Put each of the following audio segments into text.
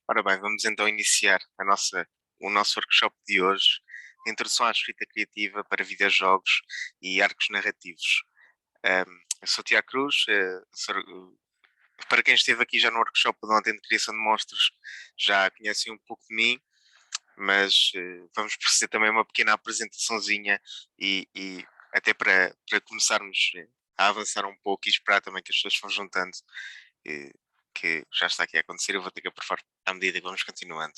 Ora bem, vamos então iniciar o nosso workshop de hoje, Introdução à Escrita Criativa para Videojogos e Arcos Narrativos. Eu sou o Tiago Cruz, para quem esteve aqui já no workshop de ontem de criação de monstros, já conhecem um pouco de mim, mas vamos proceder também uma pequena apresentaçãozinha e até para começarmos a avançar um pouco e esperar também que as pessoas vão juntando, eh, que já está aqui a acontecer, eu vou ter que aprovar à medida que vamos continuando.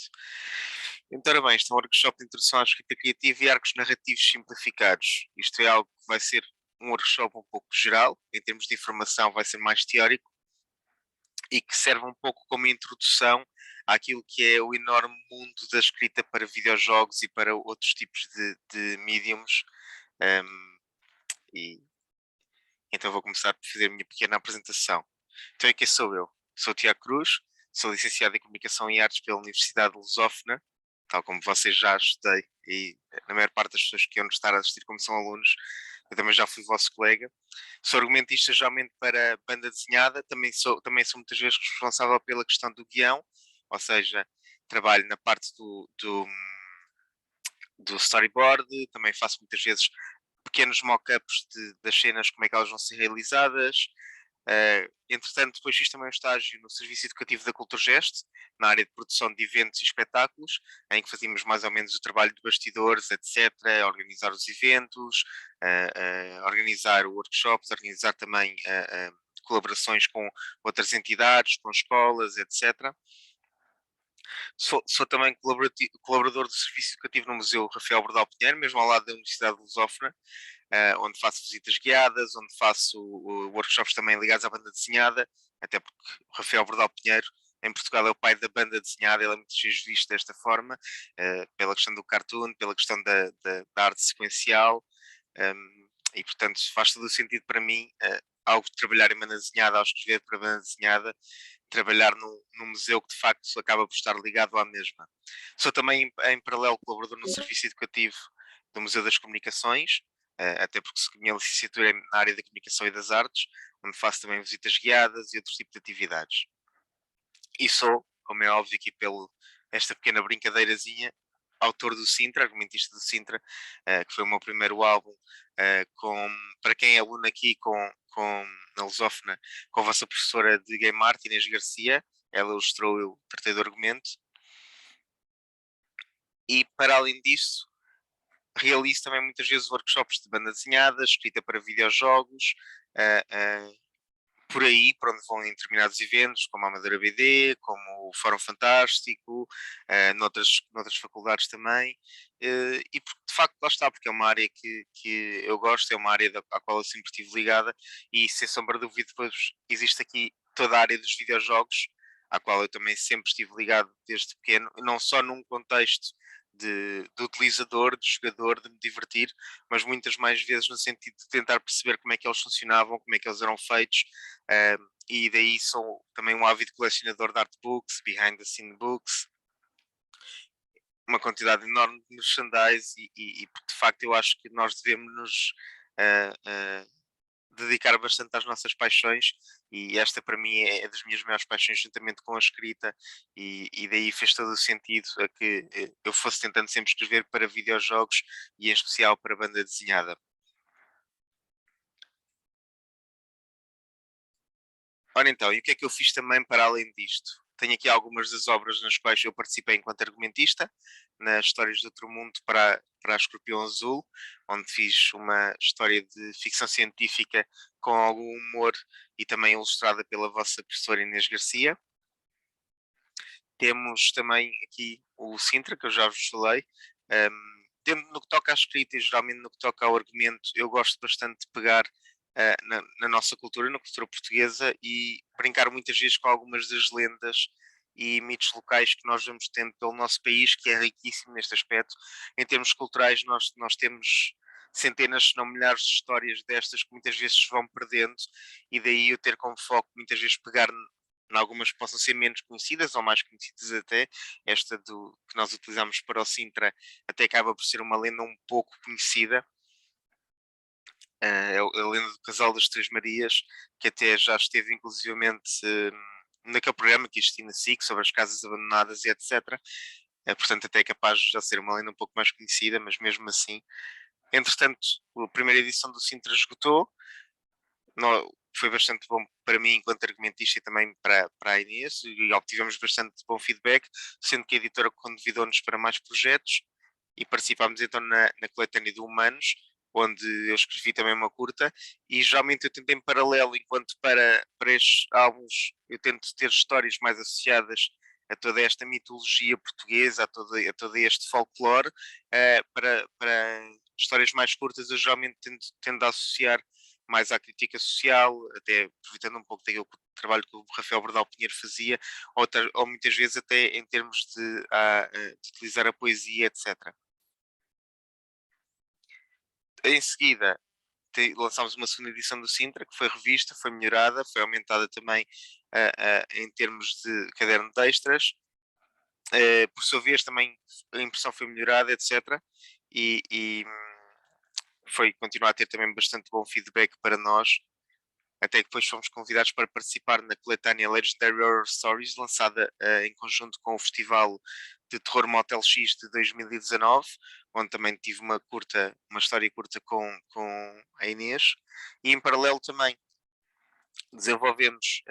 Então, ora bem, este é um workshop de introdução à escrita criativa e arcos narrativos simplificados. Isto é algo que vai ser um workshop um pouco geral, em termos de informação vai ser mais teórico e que serve um pouco como introdução àquilo que é o enorme mundo da escrita para videojogos e para outros tipos de mediums. Um, e então vou começar por fazer a minha pequena apresentação. Então, quem sou eu? Sou o Tiago Cruz, sou licenciado em Comunicação e Artes pela Universidade de Lusófona, tal como vocês já estudei, e na maior parte das pessoas que iam estar a assistir como são alunos, eu também já fui vosso colega. Sou argumentista geralmente para banda desenhada, também sou muitas vezes responsável pela questão do guião, ou seja, trabalho na parte do storyboard, também faço muitas vezes pequenos mock-ups das cenas, como é que elas vão ser realizadas. Entretanto, depois fiz também um estágio no Serviço Educativo da Culturgest, na área de produção de eventos e espetáculos, em que fazíamos mais ou menos o trabalho de bastidores, etc., organizar os eventos, organizar workshops, organizar também colaborações com outras entidades, com escolas, etc. Sou também colaborador do Serviço Educativo no Museu Rafael Bordal Pinheiro, mesmo ao lado da Universidade de Lusófona, onde faço visitas guiadas, onde faço workshops também ligados à banda desenhada, até porque o Rafael Bordal Pinheiro em Portugal é o pai da banda desenhada, ele é muito visto desta forma, pela questão do cartoon, pela questão da arte sequencial, e portanto faz todo o sentido para mim, ao trabalhar em banda desenhada, ao escrever para banda desenhada, trabalhar num museu que de facto acaba por estar ligado à mesma. Sou também em paralelo colaborador no Serviço Educativo do Museu das Comunicações, até porque a minha licenciatura é na área da comunicação e das artes, onde faço também visitas guiadas e outros tipos de atividades. E sou, como é óbvio aqui pelo esta pequena brincadeirazinha, autor do Sintra, argumentista do Sintra, que foi o meu primeiro álbum, para quem é aluno aqui na Lusófona, com a vossa professora de Game Art, Inês Garcia, ela ilustrou, eu tratei do argumento, e para além disso, realizo também muitas vezes workshops de banda desenhada, escrita para videojogos, uh, por aí, para onde vão em determinados eventos, como a Madeira BD, como o Fórum Fantástico, noutras faculdades também, e porque de facto lá está, porque é uma área que eu gosto, é uma área à qual eu sempre estive ligada, e sem sombra de dúvida depois existe aqui toda a área dos videojogos, à qual eu também sempre estive ligado desde pequeno, não só num contexto de utilizador, de jogador, de me divertir, mas muitas mais vezes no sentido de tentar perceber como é que eles funcionavam, como é que eles eram feitos, e daí sou também um ávido colecionador de artbooks, behind the scene books, uma quantidade enorme de merchandise e de facto eu acho que nós devemos nos dedicar bastante às nossas paixões e esta para mim é das minhas maiores paixões juntamente com a escrita e daí fez todo o sentido a que eu fosse tentando sempre escrever para videojogos e em especial para banda desenhada. Ora então, e o que é que eu fiz também para além disto? Tenho aqui algumas das obras nas quais eu participei enquanto argumentista, nas Histórias do Outro Mundo para a Escorpião Azul, onde fiz uma história de ficção científica com algum humor e também ilustrada pela vossa professora Inês Garcia. Temos também aqui o Sintra, que eu já vos falei. No que toca à escrita e geralmente no que toca ao argumento, eu gosto bastante de pegar na nossa cultura, na cultura portuguesa, e brincar muitas vezes com algumas das lendas e mitos locais que nós vamos tendo pelo nosso país, que é riquíssimo neste aspecto. Em termos culturais, nós temos centenas, se não milhares de histórias destas que muitas vezes se vão perdendo, e daí eu ter como foco muitas vezes pegar em algumas que possam ser menos conhecidas ou mais conhecidas até. Esta que nós utilizamos para o Sintra até acaba por ser uma lenda um pouco conhecida, é a lenda do casal das Três Marias, que até já esteve inclusivamente naquele programa que existia na SIC sobre as casas abandonadas e etc. Portanto, até é capaz de já ser uma lenda um pouco mais conhecida, mas mesmo assim. Entretanto, a primeira edição do Sintra esgotou, foi bastante bom para mim enquanto argumentista e também para a Inês, e obtivemos bastante bom feedback, sendo que a editora convidou-nos para mais projetos e participámos então na coletânea de Humanos, onde eu escrevi também uma curta, e geralmente eu tento em paralelo, enquanto para estes álbuns eu tento ter histórias mais associadas a toda esta mitologia portuguesa, a todo este folclore, para histórias mais curtas eu geralmente tendo a associar mais à crítica social, até aproveitando um pouco daquele trabalho que o Rafael Bordal Pinheiro fazia, ou muitas vezes até em termos de utilizar a poesia, etc. Em seguida, lançámos uma segunda edição do Sintra, que foi revista, foi melhorada, foi aumentada também em termos de caderno de extras. Por sua vez, também a impressão foi melhorada, etc. E foi continuar a ter também bastante bom feedback para nós, até que depois fomos convidados para participar na coletânea Legendary Horror Stories, lançada em conjunto com o Festival de Terror Motel X de 2019, onde também tive uma história curta com a Inês, e em paralelo também desenvolvemos,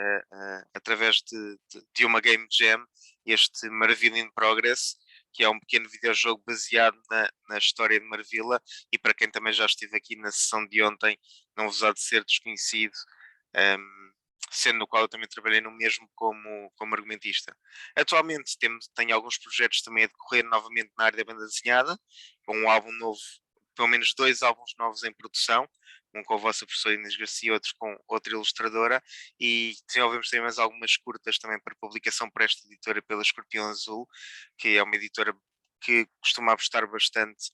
através de uma Game Jam, este Maravilha in Progress, que é um pequeno videojogo baseado na história de Marvila, e para quem também já esteve aqui na sessão de ontem, não vos há de ser desconhecido, sendo no qual eu também trabalhei no mesmo como argumentista. Atualmente tenho alguns projetos também a decorrer novamente na área da banda desenhada, com um álbum novo, pelo menos 2 álbuns novos em produção, um com a vossa professora Inês Garcia, outro com outra ilustradora, e desenvolvemos também mais algumas curtas também para publicação por esta editora, pela Escorpião Azul, que é uma editora que costuma apostar bastante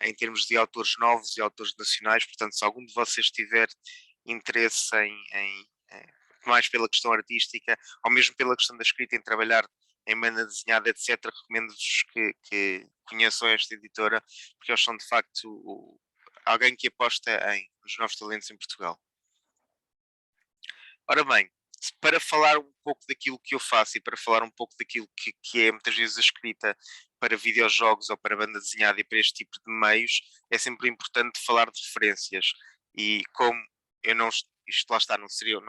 em termos de autores novos e autores nacionais. Portanto, se algum de vocês tiver interesse mais pela questão artística, ou mesmo pela questão da escrita, em trabalhar em banda desenhada, etc., recomendo-vos que conheçam esta editora, porque eles são de facto alguém que aposta nos novos talentos em Portugal. Ora bem, para falar um pouco daquilo que eu faço e para falar um pouco daquilo que é muitas vezes a escrita para videojogos ou para banda desenhada e para este tipo de meios, é sempre importante falar de referências. E como eu não, isto lá está, não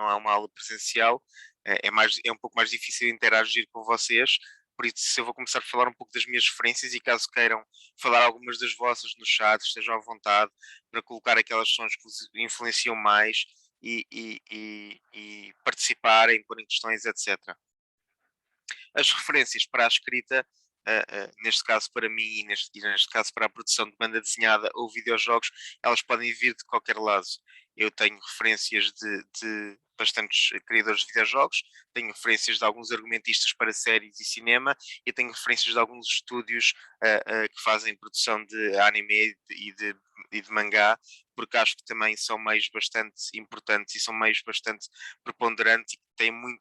é uma aula presencial, é um pouco mais difícil interagir com vocês, por isso eu vou começar a falar um pouco das minhas referências, e caso queiram falar algumas das vossas no chat, estejam à vontade para colocar aquelas sons que vos influenciam mais e participarem, porem questões, etc. As referências para a escrita, neste caso para mim e neste caso para a produção de banda desenhada ou videojogos, elas podem vir de qualquer lado. Eu tenho referências de bastantes criadores de videojogos, tenho referências de alguns argumentistas para séries e cinema, e tenho referências de alguns estúdios que fazem produção de anime e de mangá, porque acho que também são meios bastante importantes e são meios bastante preponderantes e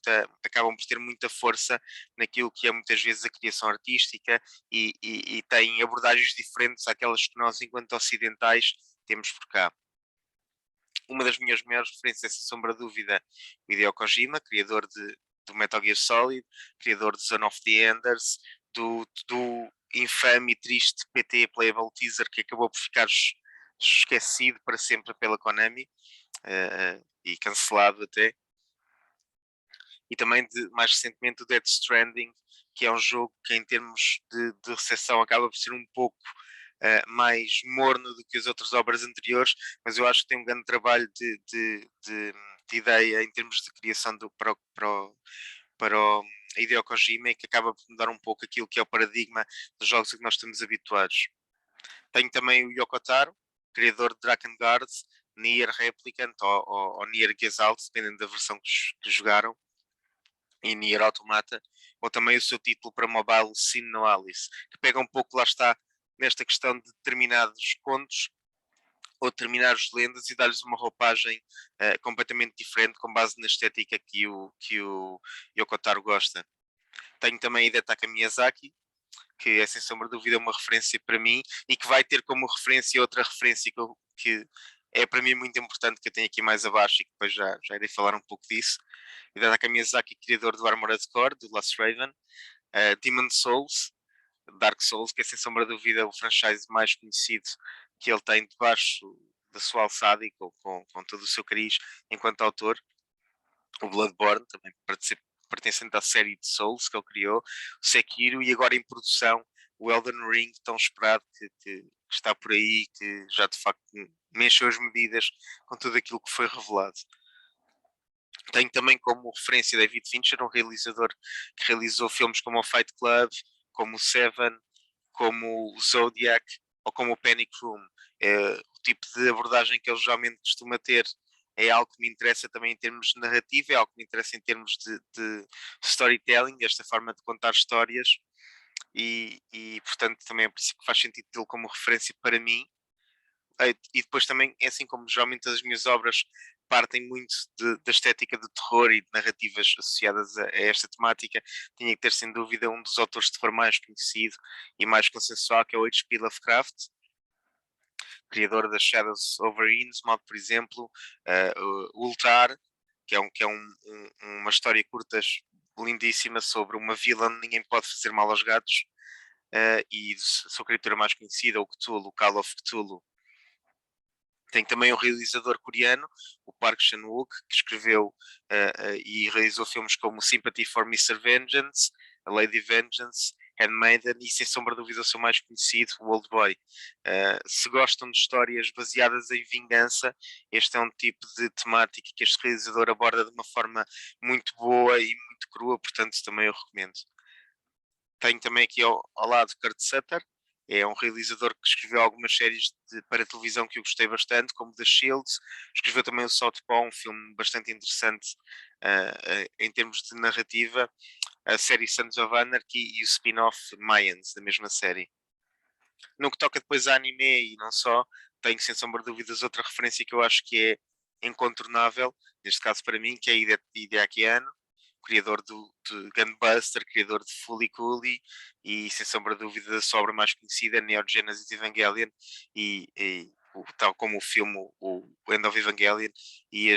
que acabam por ter muita força naquilo que é muitas vezes a criação artística, e têm abordagens diferentes àquelas que nós, enquanto ocidentais, temos por cá. Uma das minhas maiores referências, sem sombra de dúvida, o Hideo Kojima, criador do Metal Gear Solid, criador de Zone of the Enders, do infame e triste PT Playable Teaser, que acabou por ficar esquecido para sempre pela Konami, e cancelado até. E também, mais recentemente, o Death Stranding, que é um jogo que, em termos de recepção, acaba por ser um pouco mais morno do que as outras obras anteriores, mas eu acho que tem um grande trabalho de ideia em termos de criação para o Hideo Kojima, e que acaba por mudar um pouco aquilo que é o paradigma dos jogos a que nós estamos habituados. Tenho também o Yoko Taro, criador de Drakengard, Nier Replicant ou Nier Gestalt, dependendo da versão que jogaram, e Nier Automata, ou também o seu título para mobile, Sin No Alice, que pega um pouco, lá está, nesta questão de determinados contos ou determinadas lendas, e dar-lhes uma roupagem completamente diferente, com base na estética que o Yoko Taro gosta. Tenho também Hidetaka Miyazaki, que é sem sombra de dúvida uma referência para mim, e que vai ter como referência outra referência que é para mim muito importante, que eu tenho aqui mais abaixo e que depois já irei falar um pouco disso. Hidetaka Miyazaki, criador do Armored Core, do Last Raven, Demon Souls, Dark Souls, que é sem sombra de dúvida o franchise mais conhecido que ele tem debaixo da sua alçada e com todo o seu cariz enquanto autor. O Bloodborne, também pertencente à série de Souls que ele criou, o Sekiro, e agora em produção o Elden Ring, tão esperado, que está por aí, que já de facto mexeu as medidas com tudo aquilo que foi revelado. Tenho também como referência David Fincher, um realizador que realizou filmes como o Fight Club, como o Seven, como o Zodiac ou como o Panic Room. O tipo de abordagem que ele geralmente costuma ter é algo que me interessa também em termos de narrativa, é algo que me interessa em termos de storytelling, esta forma de contar histórias, e portanto também é por isso que faz sentido tê-lo como referência para mim. E depois também, é assim como geralmente as minhas obras partem muito da estética do terror e de narrativas associadas a esta temática, tinha que ter sem dúvida um dos autores de terror mais conhecido e mais consensual, que é o H.P. Lovecraft, criador das Shadows over Innsmouth, por exemplo, o Ultar, uma história curta lindíssima sobre uma vila onde ninguém pode fazer mal aos gatos, e a sua criatura mais conhecida, o Cthulhu, o Call of Cthulhu. Tem também o realizador coreano, o Park Chan-wook, que escreveu e realizou filmes como Sympathy for Mr. Vengeance, A Lady Vengeance, Handmaiden e, sem sombra de dúvida, o seu mais conhecido, o Old Boy. Se gostam de histórias baseadas em vingança, este é um tipo de temática que este realizador aborda de uma forma muito boa e muito crua, portanto também eu recomendo. Tenho também aqui ao lado Kurt Sutter, é um realizador que escreveu algumas séries para televisão que eu gostei bastante, como The Shield. Escreveu também o Southpaw, um filme bastante interessante em termos de narrativa, a série Sons of Anarchy e o spin-off Mayans, da mesma série. No que toca depois a anime e não só, tenho sem sombra de dúvidas outra referência que eu acho que é incontornável, neste caso para mim, que é Hideaki Anno, criador de Gunbuster, criador de Fooly Cooly e, sem sombra de dúvida, da sua obra mais conhecida, Neo Genesis Evangelion, tal como o filme, o End of Evangelion, e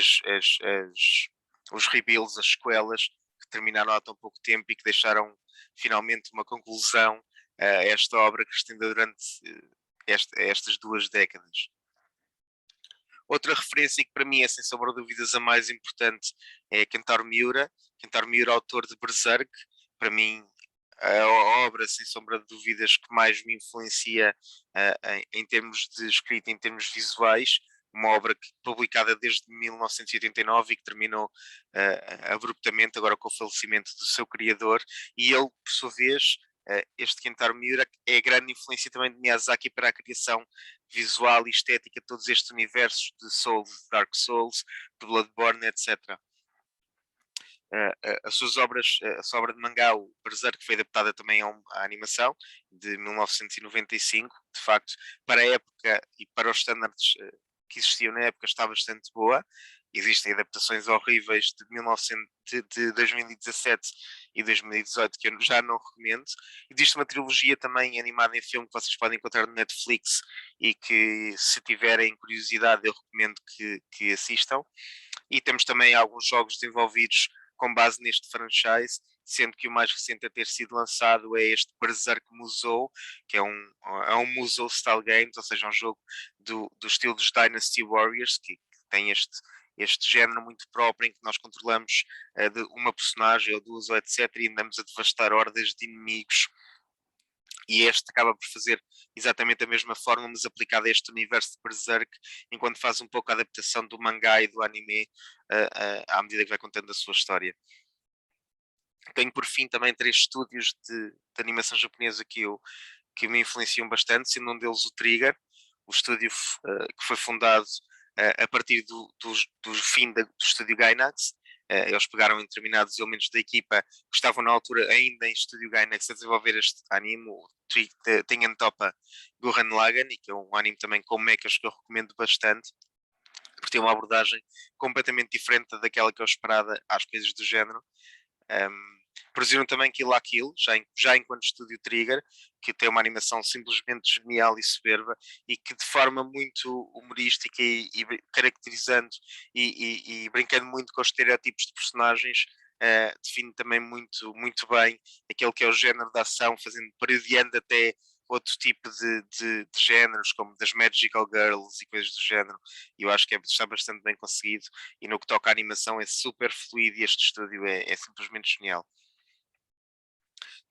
os rebuilds, as sequelas, que terminaram há tão pouco tempo e que deixaram finalmente uma conclusão a esta obra que estendeu durante estas 2 décadas. Outra referência que para mim é sem sombra de dúvidas a mais importante é Kentaro Miura. Kentaro Miura, autor de Berserk, para mim a obra sem sombra de dúvidas que mais me influencia em termos de escrita, em termos visuais, uma obra publicada desde 1989 e que terminou abruptamente agora com o falecimento do seu criador, e ele, por sua vez, este Kentaro Miura é a grande influência também de Miyazaki para a criação visual e estética de todos estes universos de Souls, de Dark Souls, de Bloodborne, etc. As suas obras, a sua obra de mangá, o Berserk, que foi adaptada também à animação de 1995, de facto, para a época e para os estándares que existiam na época, está bastante boa. Existem adaptações horríveis de 2017 e 2018 que eu já não recomendo. Existe uma trilogia também animada em filme que vocês podem encontrar no Netflix e que, se tiverem curiosidade, eu recomendo que assistam. E temos também alguns jogos desenvolvidos com base neste franchise, sendo que o mais recente a ter sido lançado é este Berserk Musou, que é um Musou style games, ou seja, um jogo do estilo dos Dynasty Warriors, que tem este género muito próprio em que nós controlamos de uma personagem ou duas ou etc, e andamos a devastar hordas de inimigos, e este acaba por fazer exatamente a mesma forma, mas aplicada a este universo de Berserk, enquanto faz um pouco a adaptação do mangá e do anime à medida que vai contando a sua história. Tenho por fim também 3 estúdios de animação japonesa que me influenciam bastante, sendo um deles o Trigger, o estúdio que foi fundado a partir do fim do estúdio Gainax. Eles pegaram em determinados elementos da equipa que estavam na altura ainda em estúdio Gainax a desenvolver este anime, o Tengen Toppa Gurren Lagann, e que é um anime também com mechas que eu recomendo bastante, porque tem uma abordagem completamente diferente daquela que eu esperava às coisas do género. Produziram também Kill la Kill, já enquanto estúdio Trigger, que tem uma animação simplesmente genial e soberba e que de forma muito humorística e caracterizando e brincando muito com os estereótipos de personagens, define também muito bem aquele que é o género da ação, parodiando até outro tipo de géneros, como das Magical Girls e coisas do género, e eu acho que está bastante bem conseguido, e no que toca à animação é super fluido e este estúdio é simplesmente genial.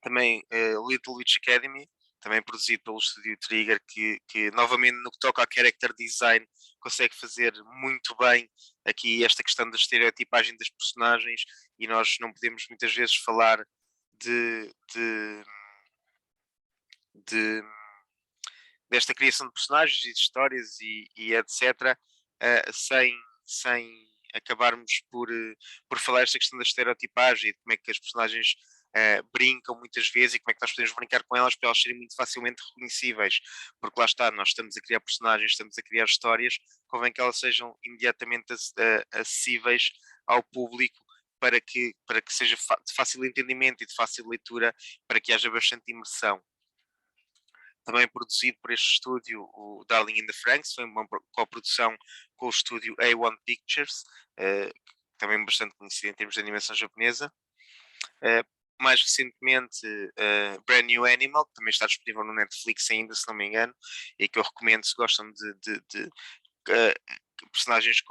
Também Little Witch Academy, também produzido pelo estúdio Trigger, que novamente no que toca ao character design consegue fazer muito bem aqui esta questão da estereotipagem das personagens, e nós não podemos muitas vezes falar de, de, de desta criação de personagens e de histórias e etc., sem acabarmos por falar esta questão da estereotipagem e de como é que as personagens brincam muitas vezes e como é que nós podemos brincar com elas para elas serem muito facilmente reconhecíveis, porque lá está, nós estamos a criar personagens, estamos a criar histórias, convém que elas sejam imediatamente acessíveis ao público para que seja de fácil entendimento e de fácil leitura, para que haja bastante imersão. Também produzido por este estúdio, o Darling in the Franxx, foi uma coprodução com o estúdio A1 Pictures, também bastante conhecido em termos de animação japonesa. Mais recentemente, Brand New Animal, que também está disponível no Netflix ainda, se não me engano, e que eu recomendo se gostam de personagens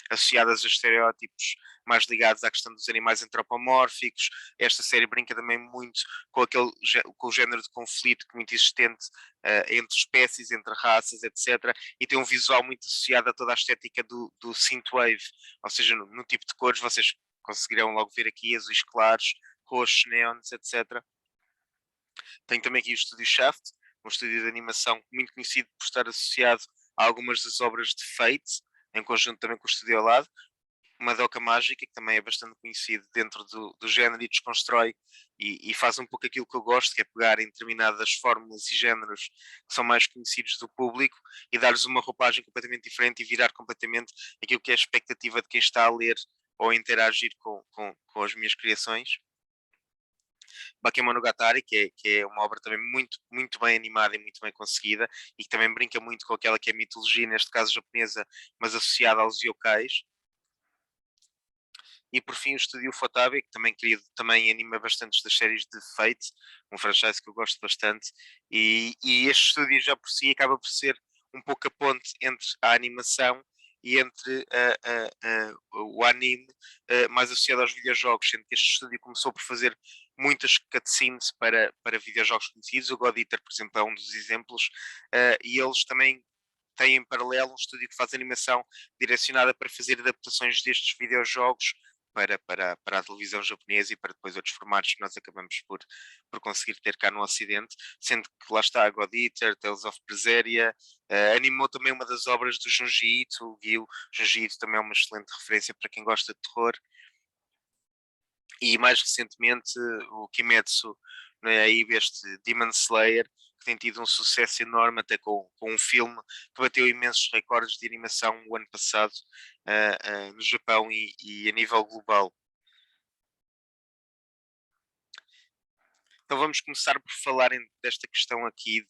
associadas a estereótipos mais ligados à questão dos animais antropomórficos. Esta série brinca também muito com o género de conflito muito existente entre espécies, entre raças, etc. E tem um visual muito associado a toda a estética do synthwave, ou seja, no tipo de cores vocês conseguirão logo ver aqui azuis claros, roxos, neons, etc. Tem também aqui o estúdio Shaft, um estúdio de animação muito conhecido por estar associado a algumas das obras de Fate, em conjunto também com o estúdio ao lado. Madoka Mágica, que também é bastante conhecido dentro do género e desconstrói e faz um pouco aquilo que eu gosto, que é pegar em determinadas fórmulas e géneros que são mais conhecidos do público e dar-lhes uma roupagem completamente diferente e virar completamente aquilo que é a expectativa de quem está a ler ou a interagir com as minhas criações. Bakemonogatari, que é uma obra também muito bem animada e muito bem conseguida e que também brinca muito com aquela que é a mitologia, neste caso japonesa, mas associada aos yokais. E por fim o estúdio Fotabe, que também anima bastantes das séries de Fate, um franchise que eu gosto bastante, e este estúdio já por si acaba por ser um pouco a ponte entre a animação e entre o anime mais associado aos videojogos, sendo que este estúdio começou por fazer muitas cutscenes para videojogos conhecidos, o God Eater, por exemplo, é um dos exemplos, e eles também têm em paralelo um estúdio que faz animação direcionada para fazer adaptações destes videojogos para a televisão japonesa e para depois outros formatos que nós acabamos por conseguir ter cá no Ocidente, sendo que lá está a God Eater, Tales of Berseria, animou também uma das obras do Junji Ito, o Gyu. Junji Ito também é uma excelente referência para quem gosta de terror. E mais recentemente o Kimetsu, né, aí este Demon Slayer, que tem tido um sucesso enorme até com um filme que bateu imensos recordes de animação o ano passado no Japão e a nível global. Então vamos começar por falar desta questão aqui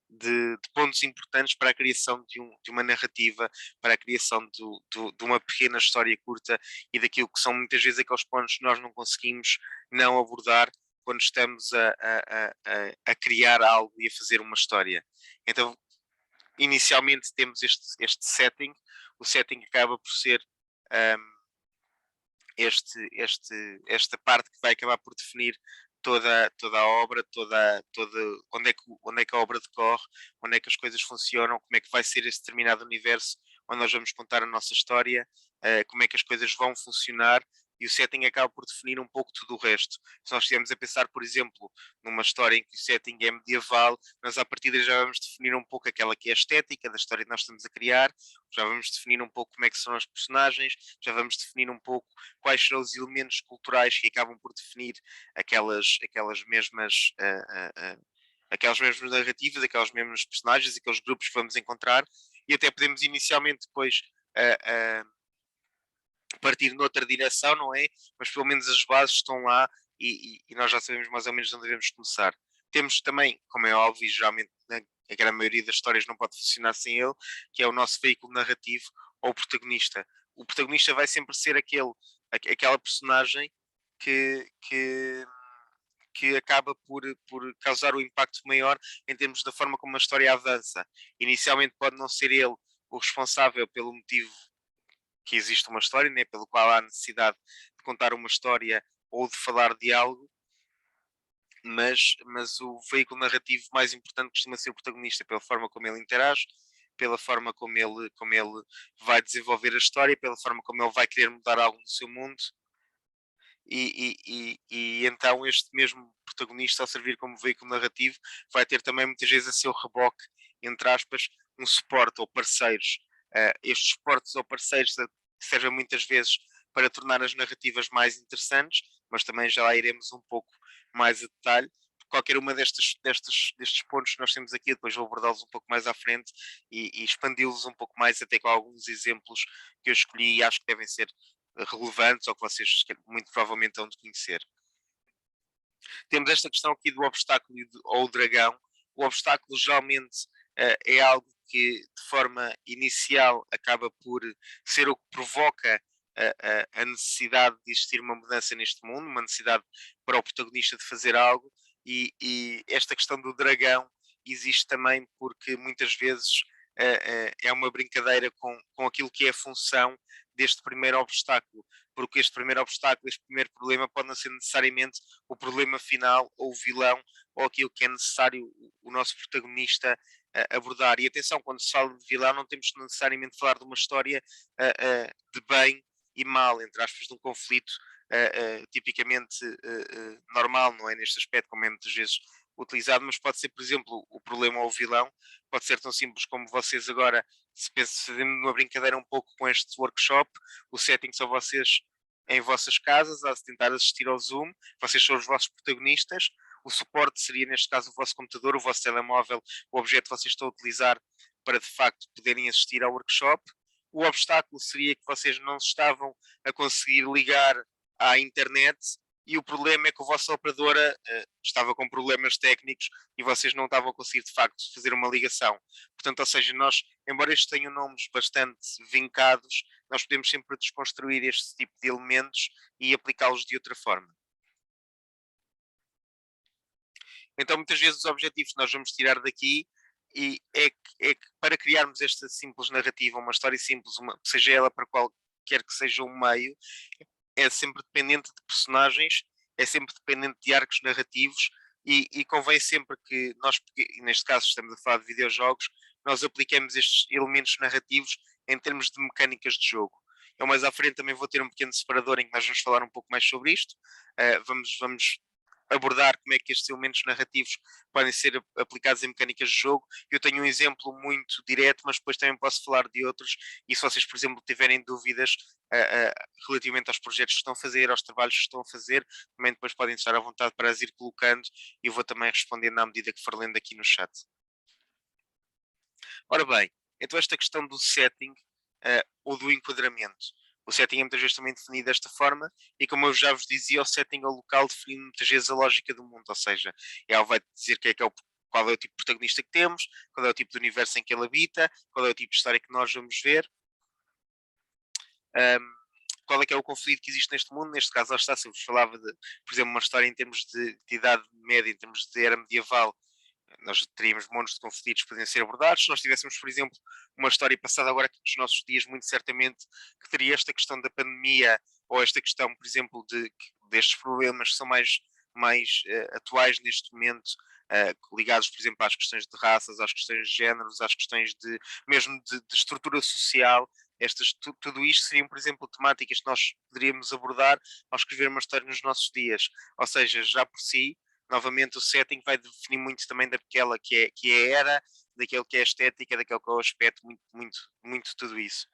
de pontos importantes para a criação de uma narrativa, para a criação de uma pequena história curta e daquilo que são muitas vezes aqueles pontos que nós não conseguimos não abordar quando estamos a criar algo e a fazer uma história. Então, inicialmente temos este setting, o setting acaba por ser um, esta parte que vai acabar por definir toda a obra, onde é que a obra decorre, onde é que as coisas funcionam, como é que vai ser esse determinado universo onde nós vamos contar a nossa história, como é que as coisas vão funcionar, e o setting acaba por definir um pouco tudo o resto. Se nós estivermos a pensar, por exemplo, numa história em que o setting é medieval, nós à partida já vamos definir um pouco aquela que é a estética da história que nós estamos a criar, já vamos definir um pouco como é que são os personagens, já vamos definir um pouco quais são os elementos culturais que acabam por definir aquelas mesmas aquelas mesmas narrativas, aquelas mesmas personagens, aqueles grupos que vamos encontrar, e até podemos inicialmente depois partir noutra direção, não é? Mas pelo menos as bases estão lá e nós já sabemos mais ou menos onde devemos começar. Temos também, como é óbvio, e geralmente a grande maioria das histórias não pode funcionar sem ele, que é o nosso veículo narrativo ou o protagonista. O protagonista vai sempre ser aquela personagem que, que, que acaba por causar o impacto maior em termos da forma como a história avança. Inicialmente pode não ser ele o responsável pelo motivo que existe uma história, né, pelo qual há necessidade de contar uma história ou de falar de algo, mas o veículo narrativo mais importante costuma ser o protagonista, pela forma como ele interage, pela forma como ele vai desenvolver a história, pela forma como ele vai querer mudar algo no seu mundo. E então este mesmo protagonista, ao servir como veículo narrativo, vai ter também muitas vezes a seu reboque, entre aspas, um suporte ou parceiros. Estes suportes ou parceiros servem muitas vezes para tornar as narrativas mais interessantes, mas também já lá iremos um pouco mais a detalhe. Qualquer uma destes pontos que nós temos aqui, depois vou abordá-los um pouco mais à frente e expandi-los um pouco mais, até com alguns exemplos que eu escolhi e acho que devem ser relevantes ou que vocês muito provavelmente hão de conhecer. Temos esta questão aqui do obstáculo ou o dragão. O obstáculo geralmente é algo que de forma inicial acaba por ser o que provoca a necessidade de existir uma mudança neste mundo, uma necessidade para o protagonista de fazer algo, e esta questão do dragão existe também porque muitas vezes é uma brincadeira com aquilo que é a função deste primeiro obstáculo, porque este primeiro obstáculo, este primeiro problema pode não ser necessariamente o problema final ou o vilão ou aquilo que é necessário o nosso protagonista abordar. E atenção, quando se fala de vilão, não temos necessariamente de falar de uma história de bem e mal, entre aspas, de um conflito tipicamente normal, não é? Neste aspecto, como é muitas vezes utilizado, mas pode ser, por exemplo, o problema ou o vilão, pode ser tão simples como vocês agora, se fazendo uma brincadeira um pouco com este workshop, o setting são vocês em vossas casas a tentar assistir ao Zoom, vocês são os vossos protagonistas, o suporte seria neste caso o vosso computador, o vosso telemóvel, o objeto que vocês estão a utilizar para de facto poderem assistir ao workshop. O obstáculo seria que vocês não estavam a conseguir ligar à internet e o problema é que a vossa operadora estava com problemas técnicos e vocês não estavam a conseguir de facto fazer uma ligação. Portanto, ou seja, nós, embora estes tenham nomes bastante vincados, nós podemos sempre desconstruir este tipo de elementos e aplicá-los de outra forma. Então, muitas vezes, os objetivos que nós vamos tirar daqui é que para criarmos esta simples narrativa, uma história simples, seja ela para qualquer que seja o meio, é sempre dependente de personagens, é sempre dependente de arcos narrativos e convém sempre que nós, neste caso estamos a falar de videojogos, nós apliquemos estes elementos narrativos em termos de mecânicas de jogo. Eu mais à frente também vou ter um pequeno separador em que nós vamos falar um pouco mais sobre isto. Vamos abordar como é que estes elementos narrativos podem ser aplicados em mecânicas de jogo. Eu tenho um exemplo muito direto, mas depois também posso falar de outros. E se vocês, por exemplo, tiverem dúvidas relativamente aos projetos que estão a fazer, aos trabalhos que estão a fazer, também depois podem estar à vontade para as ir colocando e eu vou também respondendo à medida que for lendo aqui no chat. Ora bem, então esta questão do setting ou do enquadramento. O setting é muitas vezes também definido desta forma e como eu já vos dizia, o setting é o local define muitas vezes a lógica do mundo, ou seja, ele vai dizer qual é o tipo de protagonista que temos, qual é o tipo de universo em que ele habita, qual é o tipo de história que nós vamos ver, qual é que é o conflito que existe neste mundo. Neste caso, lá está, se eu vos falava de, por exemplo, uma história em termos de idade média, em termos de era medieval, nós teríamos montes de conflitos que podem ser abordados. Se nós tivéssemos, por exemplo, uma história passada agora aqui nos nossos dias, muito certamente que teria esta questão da pandemia ou esta questão, por exemplo, destes problemas que são mais atuais neste momento, ligados, por exemplo, às questões de raças, às questões de géneros, às questões mesmo de estrutura social. Tudo isto seriam, por exemplo, temáticas que nós poderíamos abordar ao escrever uma história nos nossos dias. Ou seja, já por si, novamente o setting vai definir muito também daquela que é a era, daquele que é a estética, daquele que é o aspecto, muito tudo isso.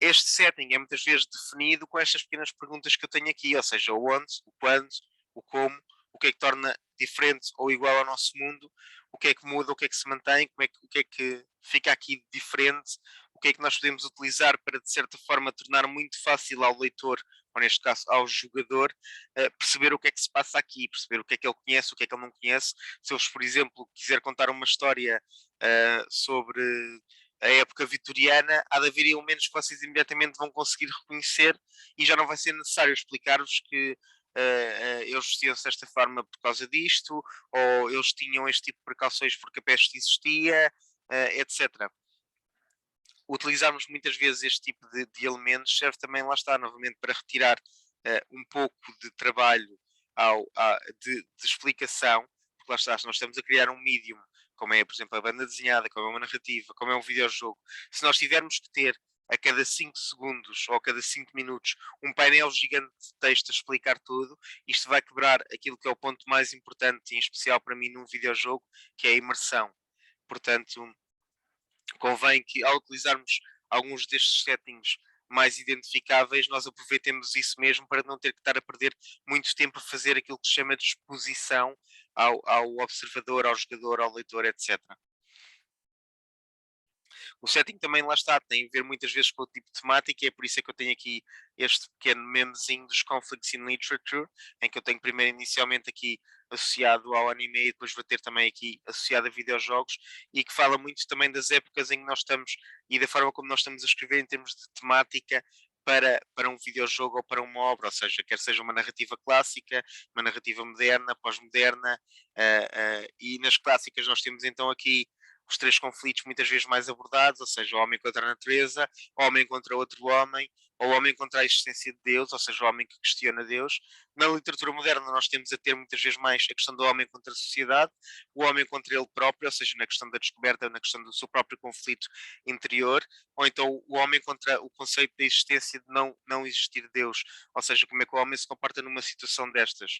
Este setting é muitas vezes definido com estas pequenas perguntas que eu tenho aqui, ou seja, o onde, o quando, o como, o que é que torna diferente ou igual ao nosso mundo, o que é que muda, o que é que se mantém, o que é que fica aqui diferente, o que é que nós podemos utilizar para, de certa forma, tornar muito fácil ao leitor, ou neste caso ao jogador, perceber o que é que se passa aqui, perceber o que é que ele conhece, o que é que ele não conhece. Se eu, por exemplo, quiser contar uma história sobre a época vitoriana, há de haver elementos que vocês imediatamente vão conseguir reconhecer e já não vai ser necessário explicar-vos que eles vestiam-se desta forma por causa disto, ou eles tinham este tipo de precauções porque a peste existia, etc. Utilizarmos muitas vezes este tipo de elementos serve também, lá está, novamente, para retirar um pouco de trabalho de explicação, porque lá está, se nós estamos a criar um medium, como é, por exemplo, a banda desenhada, como é uma narrativa, como é um videojogo, se nós tivermos que ter a cada 5 segundos ou a cada 5 minutos um painel gigante de texto a explicar tudo, isto vai quebrar aquilo que é o ponto mais importante, em especial para mim num videojogo, que é a imersão. Portanto, convém que ao utilizarmos alguns destes settings mais identificáveis, nós aproveitemos isso mesmo para não ter que estar a perder muito tempo a fazer aquilo que se chama de exposição ao observador, ao jogador, ao leitor, etc. O setting também lá está, tem a ver muitas vezes com o tipo de temática, e é por isso é que eu tenho aqui este pequeno memezinho dos Conflicts in Literature, em que eu tenho primeiro inicialmente aqui associado ao anime e depois vou ter também aqui associado a videojogos, e que fala muito também das épocas em que nós estamos e da forma como nós estamos a escrever em termos de temática para um videojogo ou para uma obra, ou seja, quer seja uma narrativa clássica, uma narrativa moderna, pós-moderna, e nas clássicas nós temos então aqui os três conflitos muitas vezes mais abordados, ou seja, o homem contra a natureza, o homem contra outro homem, ou o homem contra a existência de Deus, ou seja, o homem que questiona Deus. Na literatura moderna nós temos a ter muitas vezes mais a questão do homem contra a sociedade, o homem contra ele próprio, ou seja, na questão da descoberta, na questão do seu próprio conflito interior, ou então o homem contra o conceito da existência de não existir Deus, ou seja, como é que o homem se comporta numa situação destas.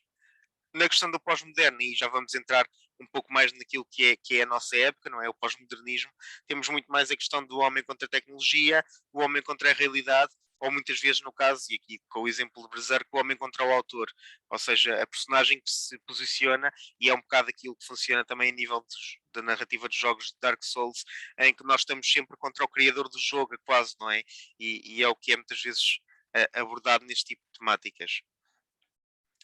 Na questão do pós-moderno, e já vamos entrar um pouco mais naquilo que é a nossa época, não é? O pós-modernismo, temos muito mais a questão do homem contra a tecnologia, o homem contra a realidade, ou muitas vezes no caso, e aqui com o exemplo de Berserk, o homem contra o autor, ou seja, a personagem que se posiciona, e é um bocado aquilo que funciona também a nível da narrativa dos jogos de Dark Souls, em que nós estamos sempre contra o criador do jogo, quase, não é? E é o que é muitas vezes abordado neste tipo de temáticas.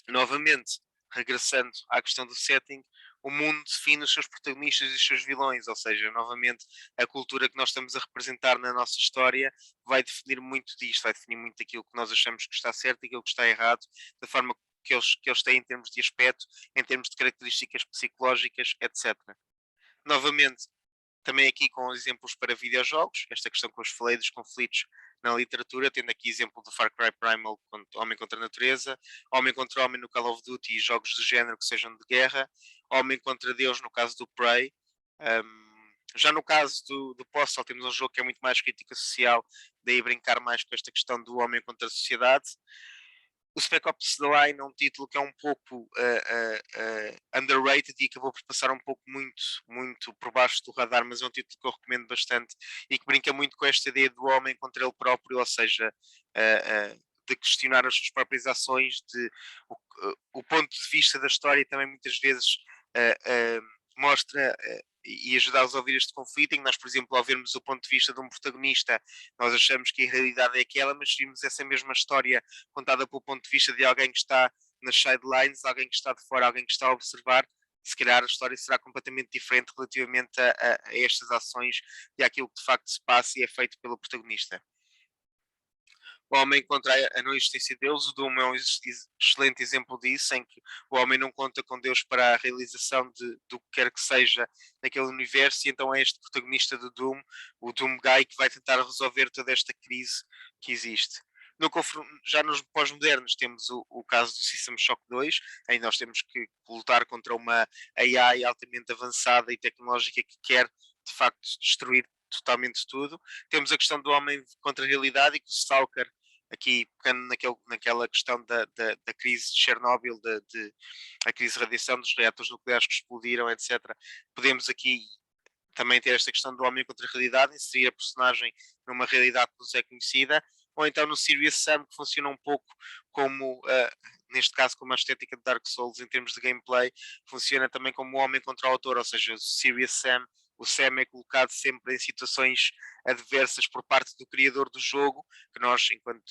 Novamente, regressando à questão do setting, o mundo define os seus protagonistas e os seus vilões, ou seja, novamente, a cultura que nós estamos a representar na nossa história vai definir muito disto, vai definir muito aquilo que nós achamos que está certo e aquilo que está errado, da forma que eles têm em termos de aspecto, em termos de características psicológicas, etc. Novamente, também aqui com exemplos para videojogos, esta questão que eu vos falei dos conflitos na literatura, tendo aqui exemplo do Far Cry Primal, Homem contra a Natureza, Homem contra Homem no Call of Duty e jogos do género que sejam de guerra, Homem contra Deus no caso do Prey. Já no caso do Postal temos um jogo que é muito mais crítica social, daí brincar mais com esta questão do homem contra a sociedade. O Spec Ops The Line é um título que é um pouco underrated e acabou por passar um pouco muito por baixo do radar, mas é um título que eu recomendo bastante e que brinca muito com esta ideia do homem contra ele próprio, ou seja, de questionar as suas próprias ações, o ponto de vista da história e também muitas vezes mostra e ajudar-os a ouvir este conflito, em que nós, por exemplo, ao vermos o ponto de vista de um protagonista, nós achamos que a realidade é aquela, mas vimos essa mesma história contada pelo ponto de vista de alguém que está nas sidelines, alguém que está de fora, alguém que está a observar, se calhar a história será completamente diferente relativamente a estas ações e àquilo que de facto se passa e é feito pelo protagonista. O homem contra a não existência de Deus, o Doom é um excelente exemplo disso, em que o homem não conta com Deus para a realização do que quer que seja naquele universo, e então é este protagonista do Doom, o Doom Guy, que vai tentar resolver toda esta crise que existe. Já nos pós-modernos temos o caso do System Shock 2, em que nós temos que lutar contra uma AI altamente avançada e tecnológica que quer de facto destruir totalmente tudo. Temos a questão do homem contra a realidade, e que o Stalker, aqui pegando naquela questão da crise de Chernobyl, a crise de radiação dos reatores nucleares que explodiram, etc. Podemos aqui também ter esta questão do homem contra a realidade, inserir a personagem numa realidade que nos é conhecida, ou então no Serious Sam, que funciona um pouco como, neste caso, como a estética de Dark Souls em termos de gameplay, funciona também como o homem contra o autor, ou seja, o Serious Sam o Sam é colocado sempre em situações adversas por parte do criador do jogo, que nós, enquanto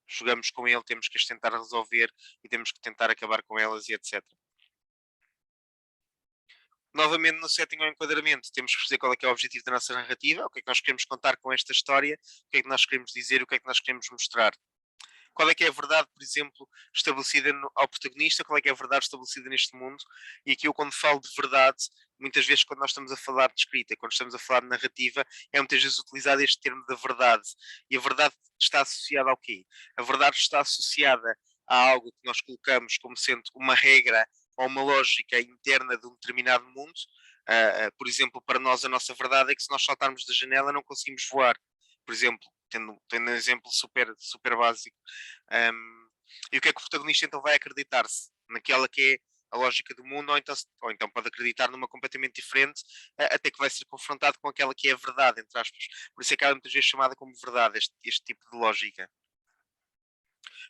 jogamos com ele, temos que as tentar resolver e temos que tentar acabar com elas e etc. Novamente, no setting ou enquadramento, temos que perceber qual é que é o objetivo da nossa narrativa, o que é que nós queremos contar com esta história, o que é que nós queremos dizer, o que é que nós queremos mostrar. Qual é que é a verdade, por exemplo, estabelecida ao protagonista, qual é que é a verdade estabelecida neste mundo. E aqui eu, quando falo de verdade, muitas vezes quando nós estamos a falar de escrita, quando estamos a falar de narrativa, é muitas vezes utilizado este termo da verdade. E a verdade está associada ao quê? A verdade está associada a algo que nós colocamos como sendo uma regra ou uma lógica interna de um determinado mundo. Por exemplo, para nós a nossa verdade é que se nós saltarmos da janela não conseguimos voar. Por exemplo, tendo um exemplo super, super básico. E o que é que o protagonista então vai acreditar-se? Naquela que é a lógica do mundo, ou então pode acreditar numa completamente diferente, até que vai ser confrontado com aquela que é a verdade, entre aspas. Por isso é que ela é muitas vezes chamada como verdade, este tipo de lógica.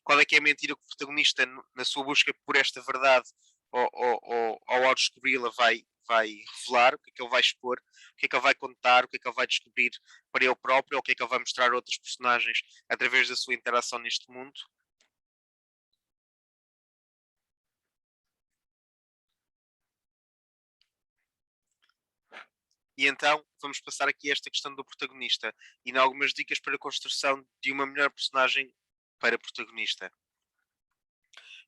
Qual é que é a mentira que o protagonista, na sua busca por esta verdade, ou ao descobri-la, vai revelar, o que é que ele vai expor, o que é que ele vai contar, o que é que ele vai descobrir para ele próprio, ou o que é que ele vai mostrar a outros personagens através da sua interação neste mundo. E então vamos passar aqui a esta questão do protagonista e em algumas dicas para a construção de uma melhor personagem para protagonista.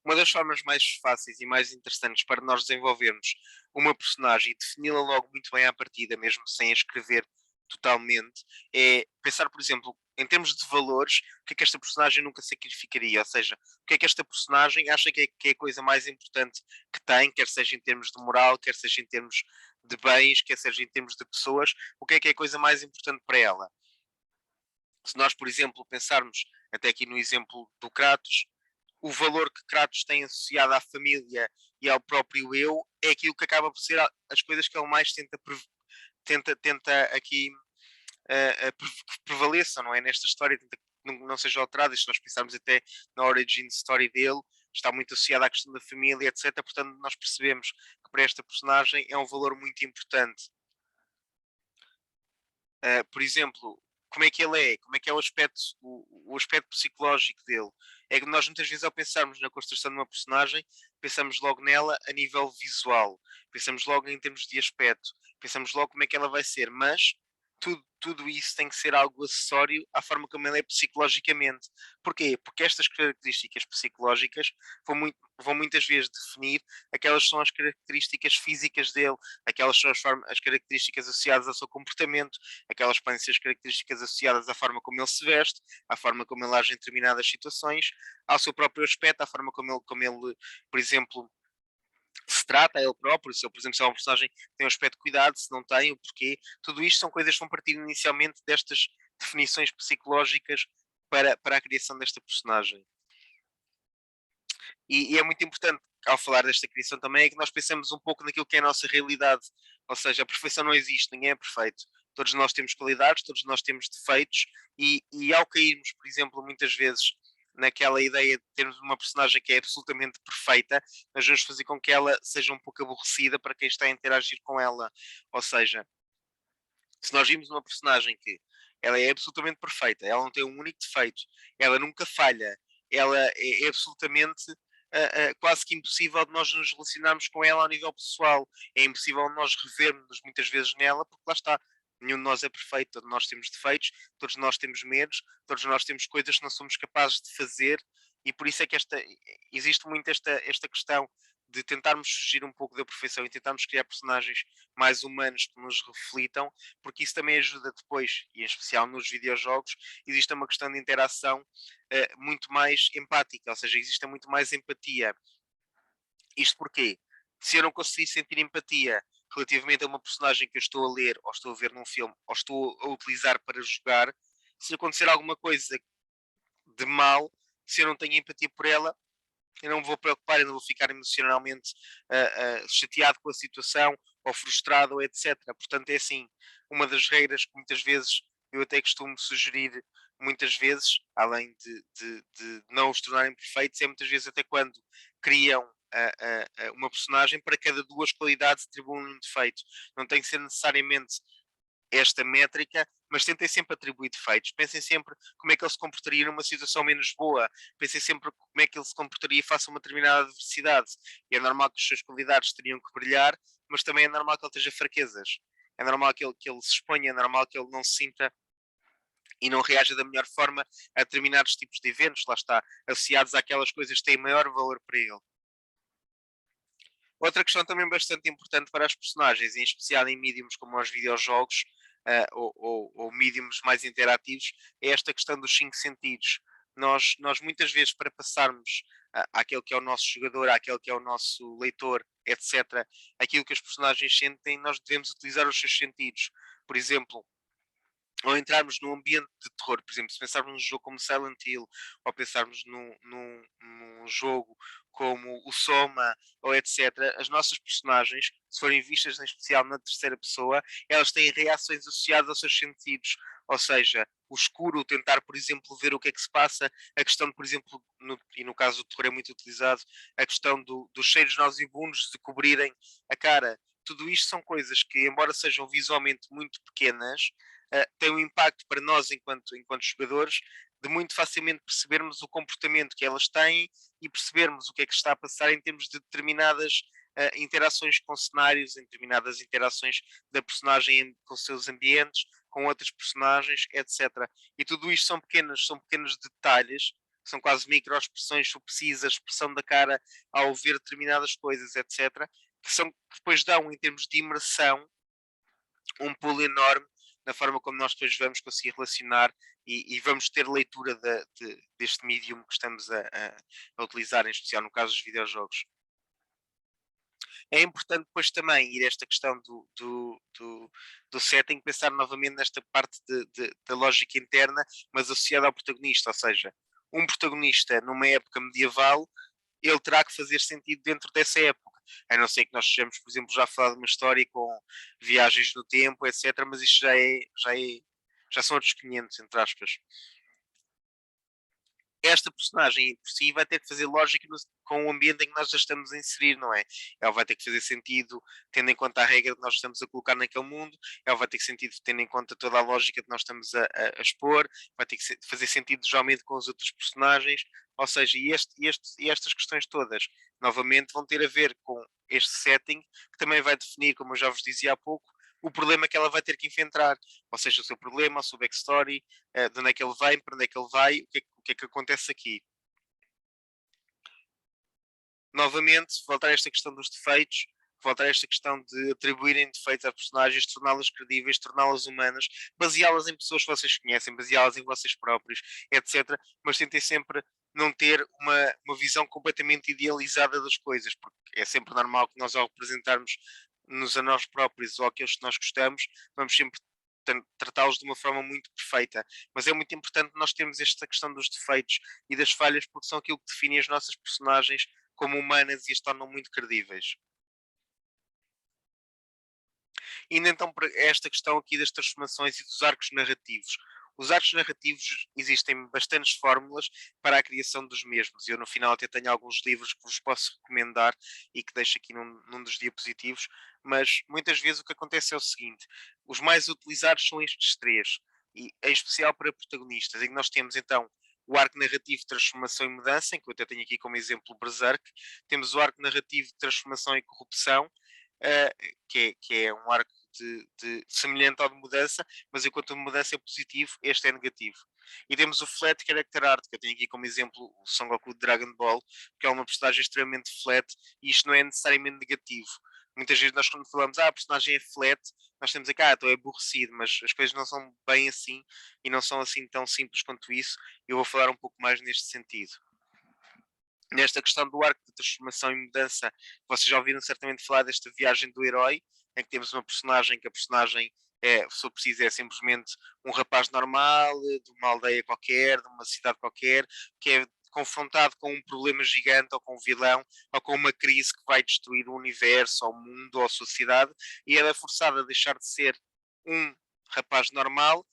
Uma das formas mais fáceis e mais interessantes para nós desenvolvermos uma personagem e defini-la logo muito bem à partida, mesmo sem a escrever totalmente, é pensar, por exemplo, em termos de valores, o que é que esta personagem nunca sacrificaria, ou seja, o que é que esta personagem acha que é a coisa mais importante que tem, quer seja em termos de moral, quer seja em termos de bens, quer seja em termos de pessoas, o que é a coisa mais importante para ela. Se nós, por exemplo, pensarmos até aqui no exemplo do Kratos, o valor que Kratos tem associado à família e ao próprio eu é aquilo que acaba por ser as coisas que ele mais tenta aqui que prevaleçam, não é? Nesta história, tenta que não sejam alteradas. Se nós pensarmos até na origin story dele, está muito associada à questão da família, etc. Portanto, nós percebemos que para esta personagem é um valor muito importante. Por exemplo, como é que ele é? Como é que é o aspecto psicológico dele? É que nós muitas vezes ao pensarmos na construção de uma personagem, pensamos logo nela a nível visual, pensamos logo em termos de aspecto, pensamos logo como é que ela vai ser, mas tudo isso tem que ser algo acessório à forma como ele é psicologicamente. Porquê? Porque estas características psicológicas vão muitas vezes definir aquelas são as características físicas dele, aquelas são as características associadas ao seu comportamento, aquelas podem ser as características associadas à forma como ele se veste, à forma como ele age em determinadas situações, ao seu próprio aspecto, à forma como ele por exemplo, se trata a ele próprio, se ele, por exemplo, se é uma personagem que tem um aspecto de cuidado, se não tem, o porquê, tudo isto são coisas que vão partir inicialmente destas definições psicológicas para a criação desta personagem. E é muito importante, ao falar desta criação também, é que nós pensemos um pouco naquilo que é a nossa realidade. Ou seja, a perfeição não existe, ninguém é perfeito. Todos nós temos qualidades, todos nós temos defeitos, e ao cairmos, por exemplo, muitas vezes naquela ideia de termos uma personagem que é absolutamente perfeita, nós vamos fazer com que ela seja um pouco aborrecida para quem está a interagir com ela. Ou seja, se nós vimos uma personagem que ela é absolutamente perfeita, ela não tem um único defeito, ela nunca falha, ela é absolutamente quase que impossível de nós nos relacionarmos com ela a nível pessoal. É impossível nós revermos muitas vezes nela, porque lá está. Nenhum de nós é perfeito, todos nós temos defeitos, todos nós temos medos, todos nós temos coisas que não somos capazes de fazer, e por isso é que existe muito esta questão de tentarmos fugir um pouco da perfeição e tentarmos criar personagens mais humanos que nos reflitam, porque isso também ajuda depois, e em especial nos videojogos, existe uma questão de interação muito mais empática, ou seja, existe muito mais empatia. Isto porquê? Se eu não conseguir sentir empatia relativamente a uma personagem que eu estou a ler, ou estou a ver num filme, ou estou a utilizar para jogar, se acontecer alguma coisa de mal, se eu não tenho empatia por ela, eu não me vou preocupar, eu não vou ficar emocionalmente chateado com a situação, ou frustrado, ou etc. Portanto, é assim, uma das regras que muitas vezes eu até costumo sugerir muitas vezes, além de não os tornarem perfeitos, é muitas vezes até quando criam uma personagem, para cada duas qualidades atribuem um defeito. Não tem que ser necessariamente esta métrica, mas tentem sempre atribuir defeitos. Pensem sempre como é que ele se comportaria numa situação menos boa. Pensem sempre como é que ele se comportaria face a uma determinada adversidade. E é normal que as suas qualidades teriam que brilhar, mas também é normal que ele tenha fraquezas. É normal que ele se exponha, é normal que ele não se sinta e não reaja da melhor forma a determinados tipos de eventos, lá está, associados àquelas coisas que têm maior valor para ele. Outra questão também bastante importante para as personagens, em especial em mediums como os videojogos ou mediums mais interativos, é esta questão dos cinco sentidos. Nós muitas vezes, para passarmos àquele que é o nosso jogador, àquele que é o nosso leitor, etc., aquilo que as personagens sentem, nós devemos utilizar os seus sentidos. Por exemplo, ou entrarmos num ambiente de terror, por exemplo, se pensarmos num jogo como Silent Hill, ou pensarmos num jogo como o Soma, ou etc., as nossas personagens, se forem vistas em especial na terceira pessoa, elas têm reações associadas aos seus sentidos. Ou seja, o escuro, tentar, por exemplo, ver o que é que se passa, a questão, por exemplo, e no caso do terror é muito utilizado, a questão dos cheiros nauseabundos de cobrirem a cara. Tudo isto são coisas que, embora sejam visualmente muito pequenas, tem um impacto para nós enquanto jogadores de muito facilmente percebermos o comportamento que elas têm e percebermos o que é que está a passar em termos de determinadas interações com cenários, em determinadas interações da personagem com seus ambientes, com outras personagens, etc. E tudo isto são pequenos detalhes, são quase microexpressões, se preciso, a expressão da cara ao ver determinadas coisas, etc., que depois dão, em termos de imersão, um pulo enorme na forma como nós depois vamos conseguir relacionar e vamos ter leitura deste medium que estamos a utilizar, em especial no caso dos videojogos. É importante depois também ir a esta questão do setting, pensar novamente nesta parte da lógica interna, mas associada ao protagonista, ou seja, um protagonista numa época medieval, ele terá que fazer sentido dentro dessa época. A não ser que nós estejamos, por exemplo, já a falar de uma história com viagens no tempo, etc. Mas isto já são outros 500, entre aspas. Esta personagem por si vai ter que fazer lógica com o ambiente em que nós a estamos a inserir, não é? Ela vai ter que fazer sentido tendo em conta a regra que nós estamos a colocar naquele mundo, ela vai ter que sentido tendo em conta toda a lógica que nós estamos a expor, vai ter que fazer sentido geralmente com os outros personagens, ou seja, e estas questões todas, novamente, vão ter a ver com este setting, que também vai definir, como eu já vos dizia há pouco, o problema que ela vai ter que enfrentar, ou seja, o seu problema, o seu backstory, de onde é que ele vem, para onde é que ele vai, o que é que acontece aqui. Novamente, voltar a esta questão dos defeitos, voltar a esta questão de atribuírem defeitos a personagens, torná-las credíveis, torná-las humanas, baseá-las em pessoas que vocês conhecem, baseá-las em vocês próprios, etc. Mas tentem sempre não ter uma visão completamente idealizada das coisas, porque é sempre normal que nós, ao representarmos-nos a nós próprios ou aqueles que nós gostamos, vamos sempre tratá-los de uma forma muito perfeita. Mas é muito importante nós termos esta questão dos defeitos e das falhas, porque são aquilo que define as nossas personagens como humanas e as tornam muito credíveis. Indo então para esta questão aqui das transformações e dos arcos narrativos. Os arcos narrativos existem bastantes fórmulas para a criação dos mesmos. Eu no final até tenho alguns livros que vos posso recomendar e que deixo aqui num dos diapositivos, mas muitas vezes o que acontece é o seguinte: os mais utilizados são estes três, e em especial para protagonistas, em que nós temos então o arco narrativo de transformação e mudança, em que eu até tenho aqui como exemplo o Berserk, temos o arco narrativo de transformação e corrupção, que é um arco semelhante ao de mudança, mas enquanto a mudança é positivo, este é negativo. E temos o flat character art, que eu tenho aqui como exemplo o Son Goku de Dragon Ball, que é uma personagem extremamente flat, e isto não é necessariamente negativo. Muitas vezes nós, quando falamos, a personagem é flat, nós temos aqui, estou aborrecido, mas as coisas não são bem assim e não são assim tão simples quanto isso. Eu vou falar um pouco mais neste sentido. Nesta questão do arco de transformação e mudança, vocês já ouviram certamente falar desta viagem do herói, em que temos uma personagem que a personagem se eu preciso, é simplesmente um rapaz normal, de uma aldeia qualquer, de uma cidade qualquer, que é confrontado com um problema gigante, ou com um vilão, ou com uma crise que vai destruir o universo, ou o mundo, ou a sociedade, e ela é forçada a deixar de ser um rapaz normal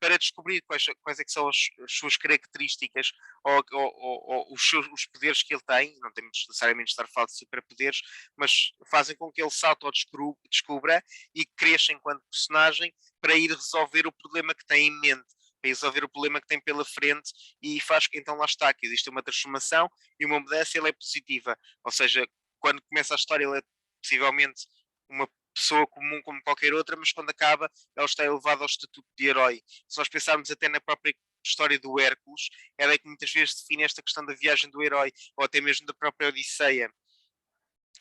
para descobrir quais é que são as suas características ou os poderes que ele tem. Não temos necessariamente de estar a falar de superpoderes, mas fazem com que ele se autodescubra e cresça enquanto personagem para ir resolver o problema que tem em mente, para ir resolver o problema que tem pela frente, e faz que então lá está, que existe uma transformação e uma mudança, ele é positiva. Ou seja, quando começa a história ele é possivelmente uma pessoa comum como qualquer outra, mas quando acaba ela está elevada ao estatuto de herói. Se nós pensarmos até na própria história do Hércules, ela é que muitas vezes define esta questão da viagem do herói, ou até mesmo da própria Odisseia,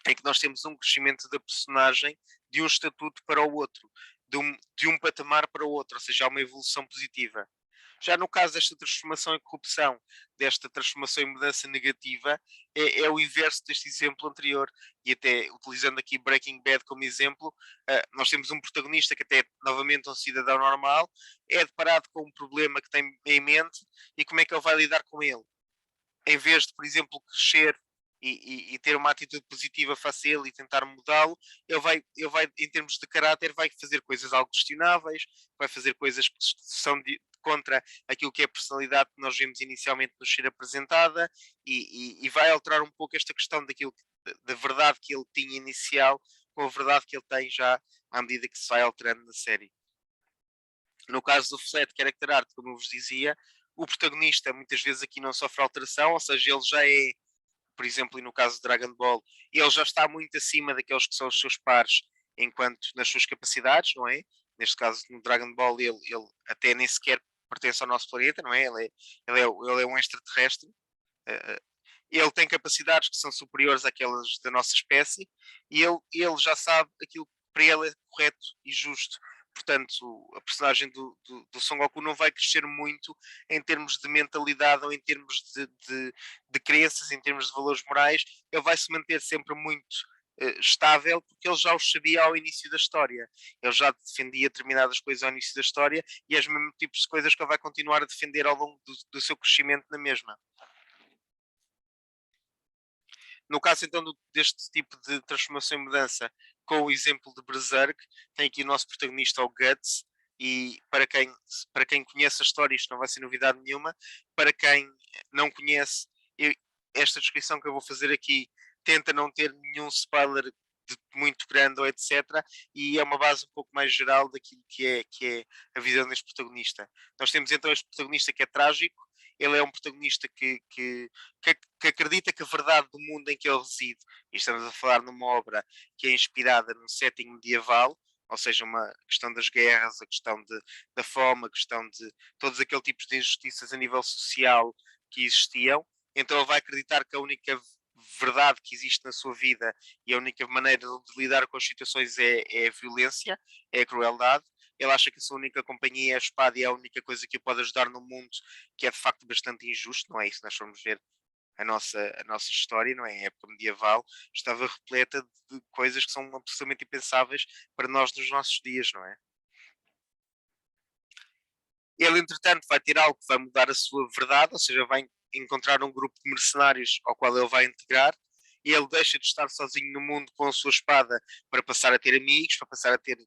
em que nós temos um crescimento da personagem de um estatuto para o outro, de um patamar para o outro, ou seja, há uma evolução positiva. Já no caso desta transformação e corrupção, desta transformação e mudança negativa, é o inverso deste exemplo anterior. E até utilizando aqui Breaking Bad como exemplo, nós temos um protagonista que até é novamente um cidadão normal, é deparado com um problema que tem em mente e como é que ele vai lidar com ele. Em vez de, por exemplo, crescer e ter uma atitude positiva face a ele e tentar mudá-lo, ele vai, em termos de caráter, vai fazer coisas algo questionáveis, vai fazer coisas que são contra aquilo que é a personalidade que nós vemos inicialmente nos ser apresentada, e vai alterar um pouco esta questão da verdade que ele tinha inicial com a verdade que ele tem já à medida que se vai alterando na série. No caso do Flat Character Art, como eu vos dizia, o protagonista muitas vezes aqui não sofre alteração, ou seja, ele já é, por exemplo, e no caso do Dragon Ball, ele já está muito acima daqueles que são os seus pares enquanto nas suas capacidades, não é? Neste caso, no Dragon Ball, ele até nem sequer pertence ao nosso planeta, não é? Ele é um extraterrestre. Ele tem capacidades que são superiores àquelas da nossa espécie, e ele já sabe aquilo que para ele é correto e justo. Portanto, a personagem do Son Goku não vai crescer muito em termos de mentalidade ou em termos de crenças, em termos de valores morais. Ele vai se manter sempre muito estável, porque ele já os sabia ao início da história. Ele já defendia determinadas coisas ao início da história, e é os mesmos tipos de coisas que ele vai continuar a defender ao longo do seu crescimento na mesma. No caso então deste tipo de transformação e mudança, com o exemplo de Berserk, tem aqui o nosso protagonista, o Guts, e para quem conhece a história, isto não vai ser novidade nenhuma. Para quem não conhece, esta descrição que eu vou fazer aqui tenta não ter nenhum spoiler muito grande ou etc. E é uma base um pouco mais geral daquilo que é a visão deste protagonista. Nós temos então este protagonista que é trágico. Ele é um protagonista que acredita que a verdade do mundo em que ele reside, e estamos a falar numa obra que é inspirada num setting medieval, ou seja, uma questão das guerras, a questão da fome, a questão de todos aqueles tipos de injustiças a nível social que existiam. Então ele vai acreditar que a única verdade que existe na sua vida e a única maneira de lidar com as situações é a violência, é a crueldade. Ele acha que a sua única companhia é a espada e é a única coisa que o pode ajudar no mundo, que é de facto bastante injusto, não é isso? Nós formos ver a nossa história, não é? A época medieval estava repleta de coisas que são absolutamente impensáveis para nós nos nossos dias, não é? Ele, entretanto, vai ter algo que vai mudar a sua verdade, ou seja, vai encontrar um grupo de mercenários ao qual ele vai integrar, e ele deixa de estar sozinho no mundo com a sua espada para passar a ter amigos, para passar a ter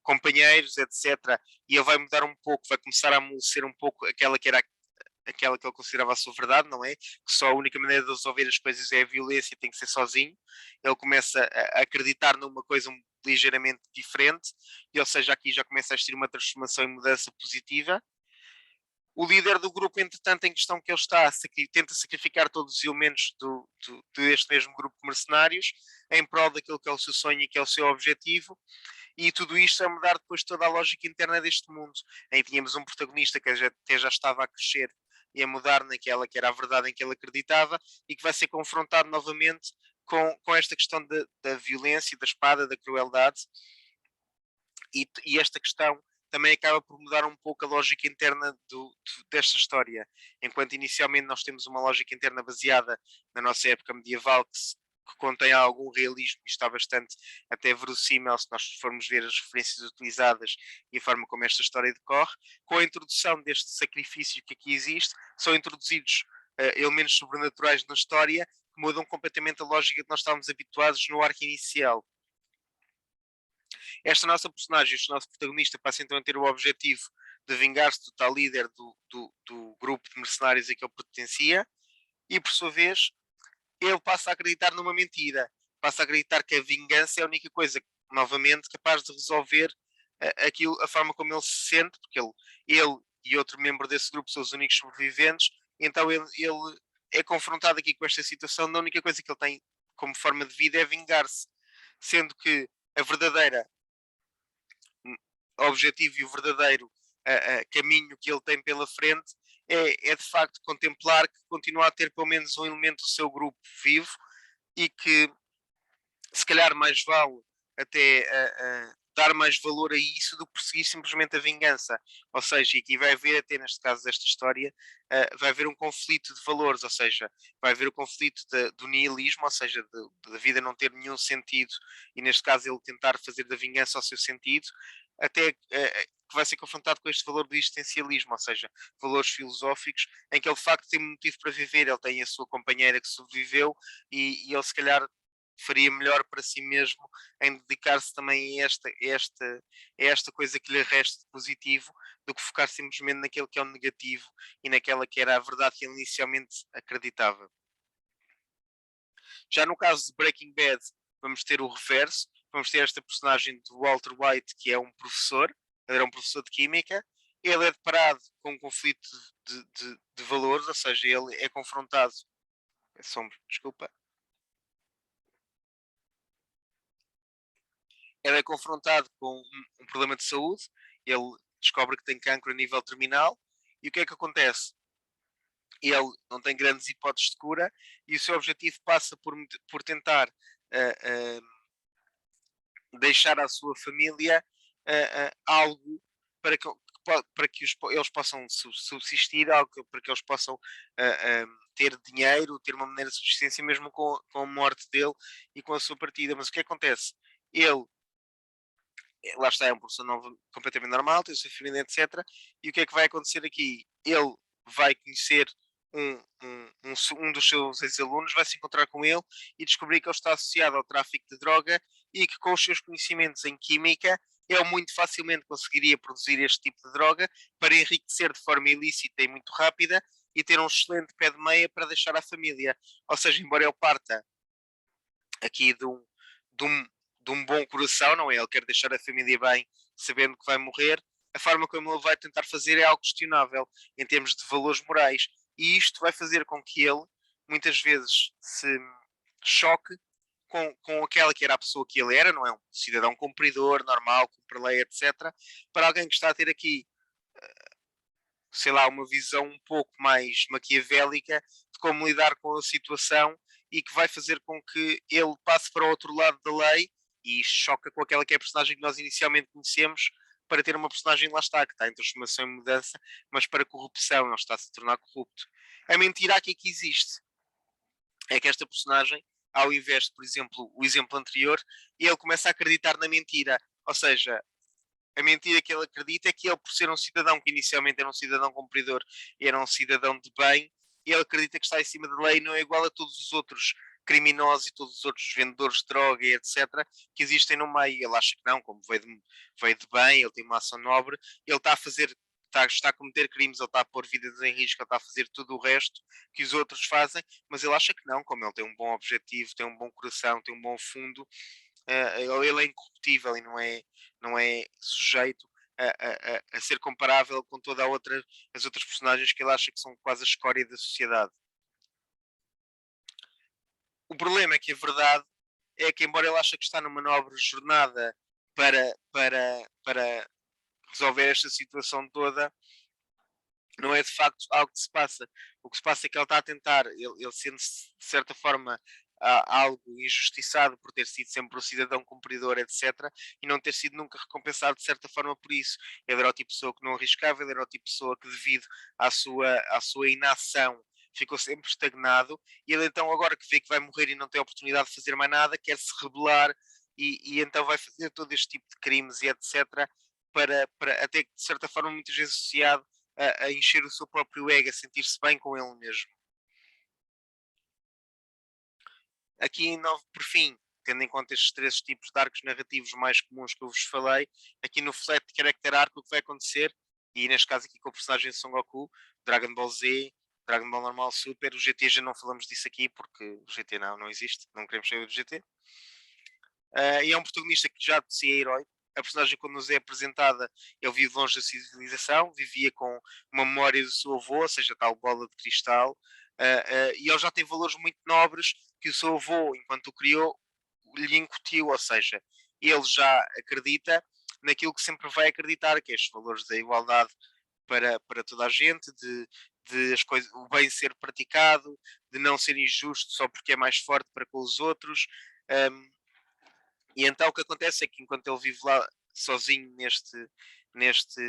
companheiros, etc. E ele vai mudar um pouco, vai começar a amolecer um pouco aquela que ele considerava a sua verdade, não é? Que só a única maneira de resolver as coisas é a violência, tem que ser sozinho. Ele começa a acreditar numa coisa ligeiramente diferente, e ou seja, aqui já começa a existir uma transformação e mudança positiva. O líder do grupo, entretanto, em questão que ele está, tenta sacrificar todos os elementos deste mesmo grupo de mercenários em prol daquilo que é o seu sonho e que é o seu objetivo, e tudo isto a mudar depois toda a lógica interna deste mundo. Aí tínhamos um protagonista que até já estava a crescer e a mudar naquela que era a verdade em que ele acreditava, e que vai ser confrontado novamente com esta questão da violência, da espada, da crueldade, e esta questão também acaba por mudar um pouco a lógica interna desta história. Enquanto inicialmente nós temos uma lógica interna baseada na nossa época medieval, que contém algum realismo e está bastante até verossímil se nós formos ver as referências utilizadas e a forma como esta história decorre. Com a introdução deste sacrifício que aqui existe, são introduzidos elementos sobrenaturais na história que mudam completamente a lógica que nós estávamos habituados no arco inicial. Esta nossa personagem, este nosso protagonista, passa então a ter o objetivo de vingar-se do tal líder do grupo de mercenários a que ele pertencia, e por sua vez ele passa a acreditar numa mentira, passa a acreditar que a vingança é a única coisa, novamente, capaz de resolver aquilo, a forma como ele se sente, porque ele e outro membro desse grupo são os únicos sobreviventes, então ele é confrontado aqui com esta situação, da única coisa que ele tem como forma de vida é vingar-se, sendo que a verdadeira objetivo e o verdadeiro caminho que ele tem pela frente é de facto contemplar que continua a ter pelo menos um elemento do seu grupo vivo e que se calhar mais vale até dar mais valor a isso do que perseguir simplesmente a vingança. Ou seja, e aqui vai haver, até neste caso desta história, vai haver um conflito de valores, ou seja, vai haver o conflito do nihilismo, ou seja, da vida não ter nenhum sentido, e neste caso ele tentar fazer da vingança o seu sentido, até que vai ser confrontado com este valor do existencialismo, ou seja, valores filosóficos, em que ele de facto tem um motivo para viver, ele tem a sua companheira que sobreviveu e ele se calhar faria melhor para si mesmo em dedicar-se também a esta coisa que lhe resta de positivo do que focar simplesmente naquilo que é o negativo e naquela que era a verdade que ele inicialmente acreditava. Já no caso de Breaking Bad, vamos ter o reverso, vamos ter esta personagem de Walter White, que é um professor, ele era um professor de química, ele é deparado com um conflito de valores, ou seja, ele é confrontado. Desculpa. Ele é confrontado com um problema de saúde, ele descobre que tem cancro a nível terminal, e o que é que acontece? Ele não tem grandes hipóteses de cura, e o seu objetivo passa por tentar deixar à sua família algo para que eles possam subsistir, algo para que eles possam ter dinheiro, ter uma maneira de subsistência, mesmo com a morte dele e com a sua partida. Mas o que acontece? Ele lá está, é um professor novo, completamente normal, tem o seu família, etc. E o que é que vai acontecer aqui? Ele vai conhecer um dos seus ex-alunos, vai se encontrar com ele e descobrir que ele está associado ao tráfico de droga e que com os seus conhecimentos em química ele muito facilmente conseguiria produzir este tipo de droga para enriquecer de forma ilícita e muito rápida e ter um excelente pé de meia para deixar à família. Ou seja, embora ele parta aqui de um, de um bom coração, não é? Ele quer deixar a família bem, sabendo que vai morrer. A forma como ele vai tentar fazer é algo questionável em termos de valores morais. E isto vai fazer com que ele, muitas vezes, se choque com aquela que era a pessoa que ele era, não é? Um cidadão cumpridor, normal, cumpre lei, etc. Para alguém que está a ter aqui, sei lá, uma visão um pouco mais maquiavélica de como lidar com a situação e que vai fazer com que ele passe para o outro lado da lei e isto choca com aquela que é a personagem que nós inicialmente conhecemos para ter uma personagem lá está, que está em transformação e mudança, mas para corrupção, não está a se tornar corrupto. A mentira aqui que existe é que esta personagem, ao invés de, por exemplo, o exemplo anterior, ele começa a acreditar na mentira. Ou seja, a mentira que ele acredita é que ele, por ser um cidadão que inicialmente era um cidadão cumpridor e era um cidadão de bem, ele acredita que está em cima da lei e não é igual a todos os outros criminosos e todos os outros vendedores de droga e etc. que existem no meio. Ele acha que não, como veio de bem, ele tem uma ação nobre, ele está a fazer. Está a cometer crimes, ele está a pôr vidas em risco, ele está a fazer tudo o resto que os outros fazem, mas ele acha que não, como ele tem um bom objetivo, tem um bom coração, tem um bom fundo, ele é incorruptível e não é sujeito a ser comparável com todas as outras personagens que ele acha que são quase a escória da sociedade. O problema é que a verdade é que, embora ele ache que está numa nobre jornada para resolver esta situação toda, não é de facto algo que se passa. O que se passa é que ele está a tentar, ele sente-se de certa forma algo injustiçado por ter sido sempre um cidadão cumpridor, etc., e não ter sido nunca recompensado de certa forma por isso. Ele era o tipo de pessoa que não arriscava, ele era o tipo de pessoa que, devido à sua inação, ficou sempre estagnado, e ele então, agora que vê que vai morrer e não tem a oportunidade de fazer mais nada, quer se rebelar e então vai fazer todo este tipo de crimes e etc., para até de certa forma muitas vezes associado a encher o seu próprio ego, a sentir-se bem com ele mesmo. Aqui, por fim, tendo em conta estes três tipos de arcos narrativos mais comuns que eu vos falei, aqui no Flat Character Arc o que vai acontecer e neste caso aqui com o personagem de Son Goku, Dragon Ball Z, Dragon Ball normal, Super, o GT já não falamos disso aqui porque o GT não existe, não queremos saber do GT. E é um protagonista que já de si é herói. A personagem, quando nos é apresentada, ele vive longe da civilização, vivia com uma memória do seu avô, ou seja, tal bola de cristal, e ele já tem valores muito nobres que o seu avô, enquanto o criou, lhe incutiu, ou seja, ele já acredita naquilo que sempre vai acreditar, que é estes valores da igualdade para toda a gente, de as coisas, o bem ser praticado, de não ser injusto só porque é mais forte para com os outros. Um, e então o que acontece é que enquanto ele vive lá sozinho neste, neste,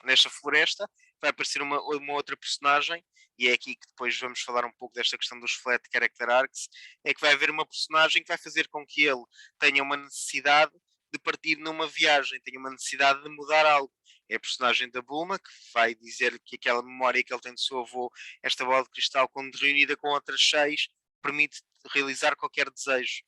nesta floresta, vai aparecer uma outra personagem, e é aqui que depois vamos falar um pouco desta questão dos flat character arcs, é que vai haver uma personagem que vai fazer com que ele tenha uma necessidade de partir numa viagem, tenha uma necessidade de mudar algo. É a personagem da Bulma, que vai dizer que aquela memória que ele tem do seu avô, esta bola de cristal, quando reunida com outras seis, permite realizar qualquer desejo.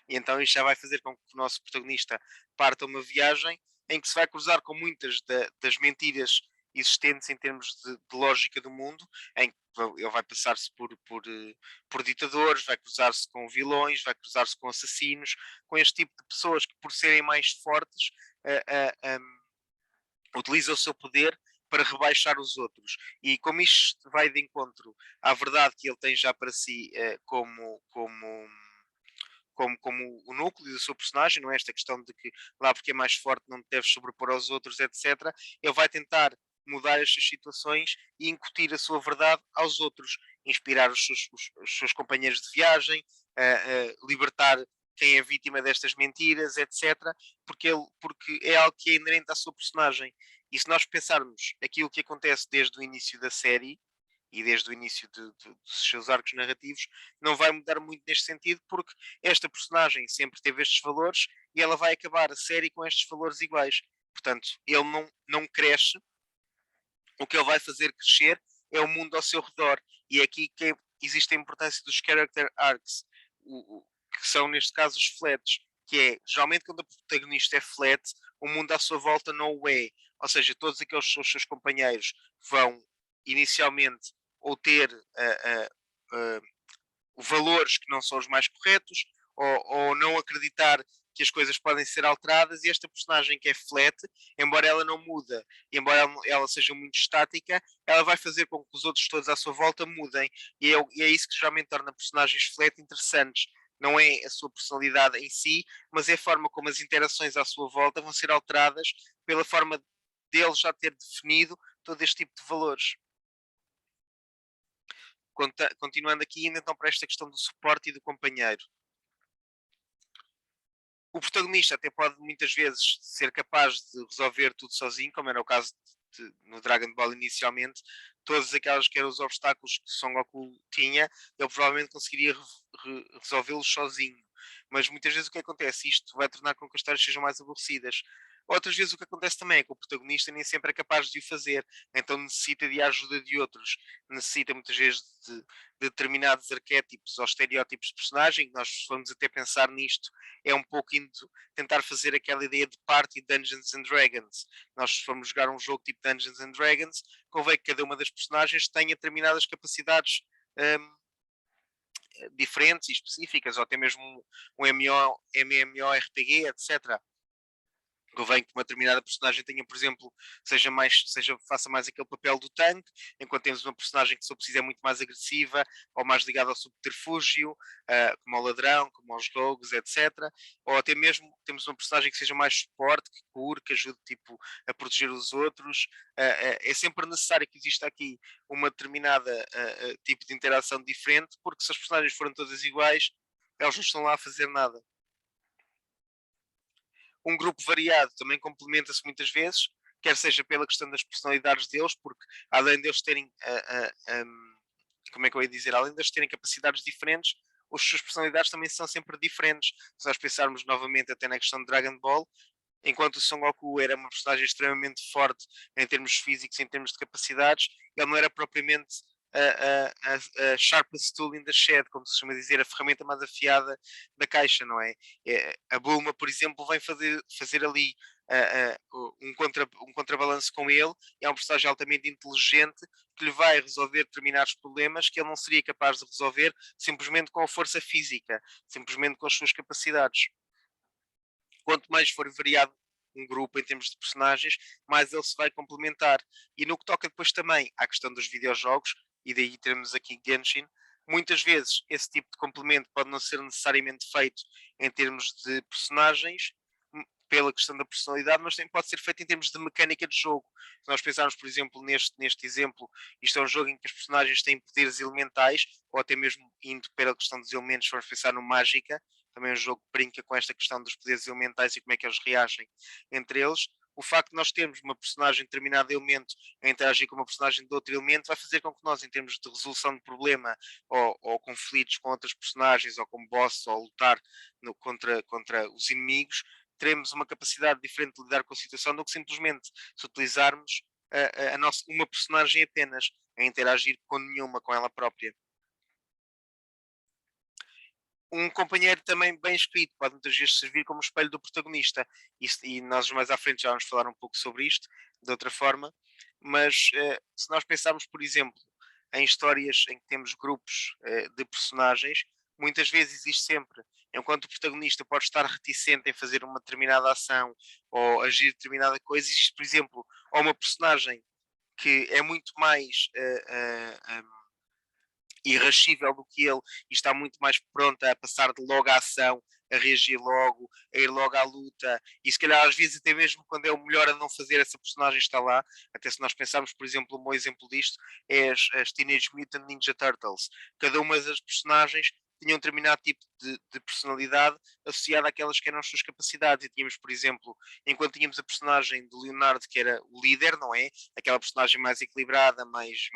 E então isto já vai fazer com que o nosso protagonista parta uma viagem em que se vai cruzar com muitas das mentiras existentes em termos de lógica do mundo, em que ele vai passar-se por ditadores, vai cruzar-se com vilões, vai cruzar-se com assassinos, com este tipo de pessoas que, por serem mais fortes, utilizam o seu poder para rebaixar os outros. E como isto vai de encontro à verdade que ele tem já para si como o núcleo do seu personagem, não é esta questão de que lá porque é mais forte não te deves sobrepor aos outros, etc. Ele vai tentar mudar estas situações e incutir a sua verdade aos outros, inspirar os seus companheiros de viagem, libertar quem é vítima destas mentiras, etc. Porque é algo que é inerente à sua personagem. E se nós pensarmos aquilo que acontece desde o início da série, e desde o início dos seus arcos narrativos, não vai mudar muito neste sentido, porque esta personagem sempre teve estes valores e ela vai acabar a série com estes valores iguais. Portanto, ele não cresce, o que ele vai fazer crescer é o mundo ao seu redor. E é aqui que existe a importância dos character arcs, que são neste caso os flats, que é geralmente quando o protagonista é flat, o mundo à sua volta não o é. Ou seja, todos aqueles seus companheiros vão inicialmente ou ter valores que não são os mais corretos, ou não acreditar que as coisas podem ser alteradas, e esta personagem que é flat, embora ela não muda, embora ela seja muito estática, ela vai fazer com que os outros todos à sua volta mudem, e é isso que geralmente torna personagens flat interessantes. Não é a sua personalidade em si, mas é a forma como as interações à sua volta vão ser alteradas pela forma dele já ter definido todo este tipo de valores. Continuando aqui, ainda então para esta questão do suporte e do companheiro. O protagonista até pode muitas vezes ser capaz de resolver tudo sozinho, como era o caso no Dragon Ball inicialmente, todos aqueles que eram os obstáculos que Son Goku tinha, ele provavelmente conseguiria resolvê-los sozinho. Mas muitas vezes o que acontece? Isto vai tornar com que as histórias sejam mais aborrecidas. Outras vezes o que acontece também é que o protagonista nem sempre é capaz de o fazer, então necessita de ajuda de outros, necessita muitas vezes de determinados arquétipos ou estereótipos de personagem, que nós vamos até pensar nisto, é um pouco indo tentar fazer aquela ideia de party Dungeons and Dragons. Nós vamos jogar um jogo tipo Dungeons and Dragons, convém que cada uma das personagens tenha determinadas capacidades um, diferentes e específicas, ou até mesmo um MMORPG, etc. Convém que uma determinada personagem tenha, por exemplo, faça mais aquele papel do tanque, enquanto temos uma personagem que, se eu preciso, é muito mais agressiva ou mais ligada ao subterfúgio, como ao ladrão, como aos rogues, etc. Ou até mesmo temos uma personagem que seja mais suporte, que cure, que ajude tipo, a proteger os outros. É sempre necessário que exista aqui uma determinada tipo de interação diferente, porque se as personagens forem todas iguais, elas não estão lá a fazer nada. Um grupo variado também complementa-se muitas vezes, quer seja pela questão das personalidades deles, porque além deles terem, como é que eu ia dizer, além deles terem capacidades diferentes, as suas personalidades também são sempre diferentes. Se nós pensarmos novamente até na questão de Dragon Ball, enquanto o Son Goku era uma personagem extremamente forte em termos físicos, em termos de capacidades, ele não era propriamente a sharpest tool in the shed, como se costuma dizer, a ferramenta mais afiada da caixa, não é? A Bulma, por exemplo, vem fazer ali um contrabalanço com ele. É um personagem altamente inteligente que lhe vai resolver determinados problemas que ele não seria capaz de resolver simplesmente com a força física, simplesmente com as suas capacidades. Quanto mais for variado um grupo em termos de personagens, mais ele se vai complementar. E no que toca depois também à questão dos videojogos, e daí termos aqui Genshin, muitas vezes esse tipo de complemento pode não ser necessariamente feito em termos de personagens, pela questão da personalidade, mas também pode ser feito em termos de mecânica de jogo. Se nós pensarmos, por exemplo, neste exemplo, isto é um jogo em que os personagens têm poderes elementais, ou até mesmo indo pela questão dos elementos, se formos pensar no Mágica, também um jogo que brinca com esta questão dos poderes elementais e como é que eles reagem entre eles. O facto de nós termos uma personagem de determinado elemento a interagir com uma personagem de outro elemento vai fazer com que nós, em termos de resolução de problema ou conflitos com outras personagens, ou com boss, ou lutar contra os inimigos, teremos uma capacidade diferente de lidar com a situação do que simplesmente se utilizarmos uma personagem apenas a interagir com nenhuma, com ela própria. Um companheiro também bem escrito pode muitas vezes servir como espelho do protagonista. E nós mais à frente já vamos falar um pouco sobre isto, de outra forma, mas se nós pensarmos, por exemplo, em histórias em que temos grupos de personagens, muitas vezes existe sempre, enquanto o protagonista pode estar reticente em fazer uma determinada ação ou agir determinada coisa, existe, por exemplo, ou uma personagem que é muito mais irascível do que ele e está muito mais pronta a passar de logo à ação, a reagir logo, a ir logo à luta, e se calhar às vezes até mesmo quando é o melhor a não fazer, essa personagem está lá. Até se nós pensarmos, por exemplo, um bom exemplo disto é as Teenage Mutant Ninja Turtles. Cada uma das personagens tinha um determinado tipo de personalidade associada àquelas que eram as suas capacidades. E tínhamos, por exemplo, enquanto tínhamos a personagem de Leonardo, que era o líder, não é? Aquela personagem mais equilibrada, mais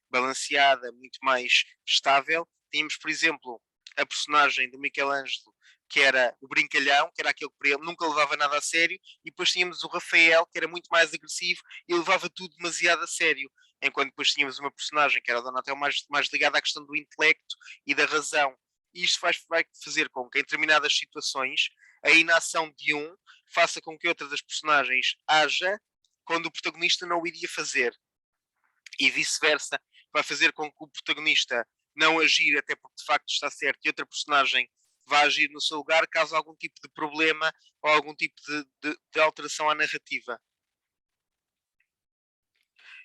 balanceada, muito mais estável. Tínhamos, por exemplo, a personagem do Michelangelo, que era o brincalhão, que era aquele que nunca levava nada a sério, e depois tínhamos o Rafael, que era muito mais agressivo e levava tudo demasiado a sério. Enquanto depois tínhamos uma personagem, que era o Donatello, mais ligada à questão do intelecto e da razão. E isto vai fazer com que, em determinadas situações, a inação de um faça com que outra das personagens haja quando o protagonista não o iria fazer. E vice-versa, vai fazer com que o protagonista não agir até porque de facto está certo e outra personagem vai agir no seu lugar caso algum tipo de problema ou algum tipo de alteração à narrativa.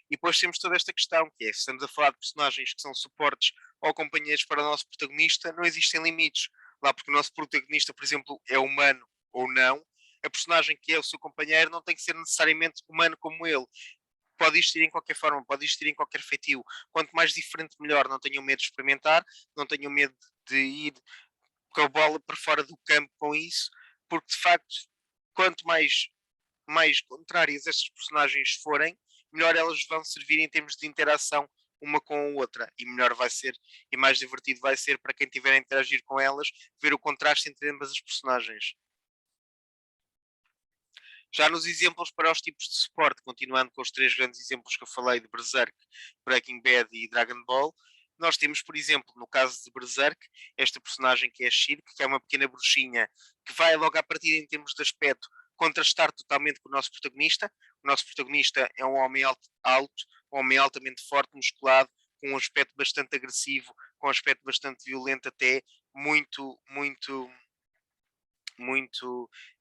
E depois temos toda esta questão, que é, se estamos a falar de personagens que são suportes ou companheiros para o nosso protagonista, não existem limites. Lá porque o nosso protagonista, por exemplo, é humano ou não, a personagem que é o seu companheiro não tem que ser necessariamente humano como ele. Pode existir em qualquer forma, pode existir em qualquer feitio. Quanto mais diferente, melhor. Não tenham medo de experimentar, não tenham medo de ir com a bola para fora do campo com isso, porque de facto, quanto mais contrárias estas personagens forem, melhor elas vão servir em termos de interação uma com a outra, e melhor vai ser e mais divertido vai ser para quem estiver a interagir com elas, ver o contraste entre ambas as personagens. Já nos exemplos para os tipos de suporte, continuando com os três grandes exemplos que eu falei de Berserk, Breaking Bad e Dragon Ball, nós temos, por exemplo, no caso de Berserk, esta personagem que é a Shirk, que é uma pequena bruxinha, que vai logo à partida em termos de aspecto contrastar totalmente com o nosso protagonista. O nosso protagonista é um homem alto, um homem altamente forte, musculado, com um aspecto bastante agressivo, com um aspecto bastante violento até, muito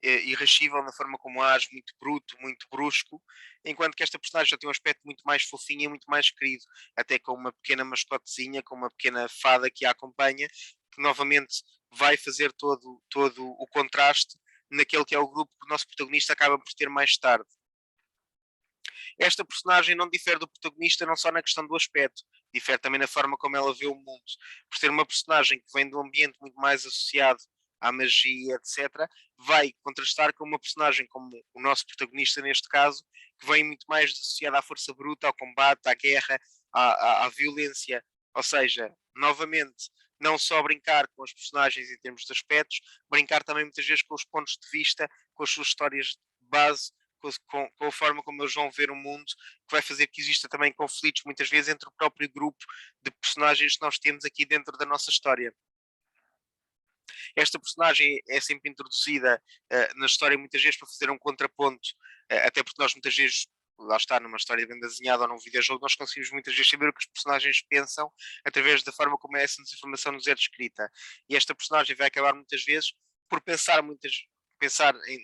irascível na forma como age, muito bruto, muito brusco, enquanto que esta personagem já tem um aspecto muito mais fofinho e muito mais querido, até com uma pequena mascotezinha, com uma pequena fada que a acompanha, que novamente vai fazer todo o contraste naquele que é o grupo que o nosso protagonista acaba por ter mais tarde. Esta personagem não difere do protagonista não só na questão do aspecto, difere também na forma como ela vê o mundo. Por ser uma personagem que vem de um ambiente muito mais associado à magia, etc., vai contrastar com uma personagem como o nosso protagonista neste caso, que vem muito mais associada à força bruta, ao combate, à guerra, à violência. Ou seja, novamente, não só brincar com os personagens em termos de aspectos, brincar também muitas vezes com os pontos de vista, com as suas histórias de base, com a forma como eles vão ver o mundo, que vai fazer que exista também conflitos muitas vezes entre o próprio grupo de personagens que nós temos aqui dentro da nossa história. Esta personagem é sempre introduzida na história muitas vezes para fazer um contraponto, até porque nós muitas vezes, lá está, numa história bem desenhada ou num videojogo, nós conseguimos muitas vezes saber o que os personagens pensam através da forma como essa desinformação nos é descrita. E esta personagem vai acabar muitas vezes por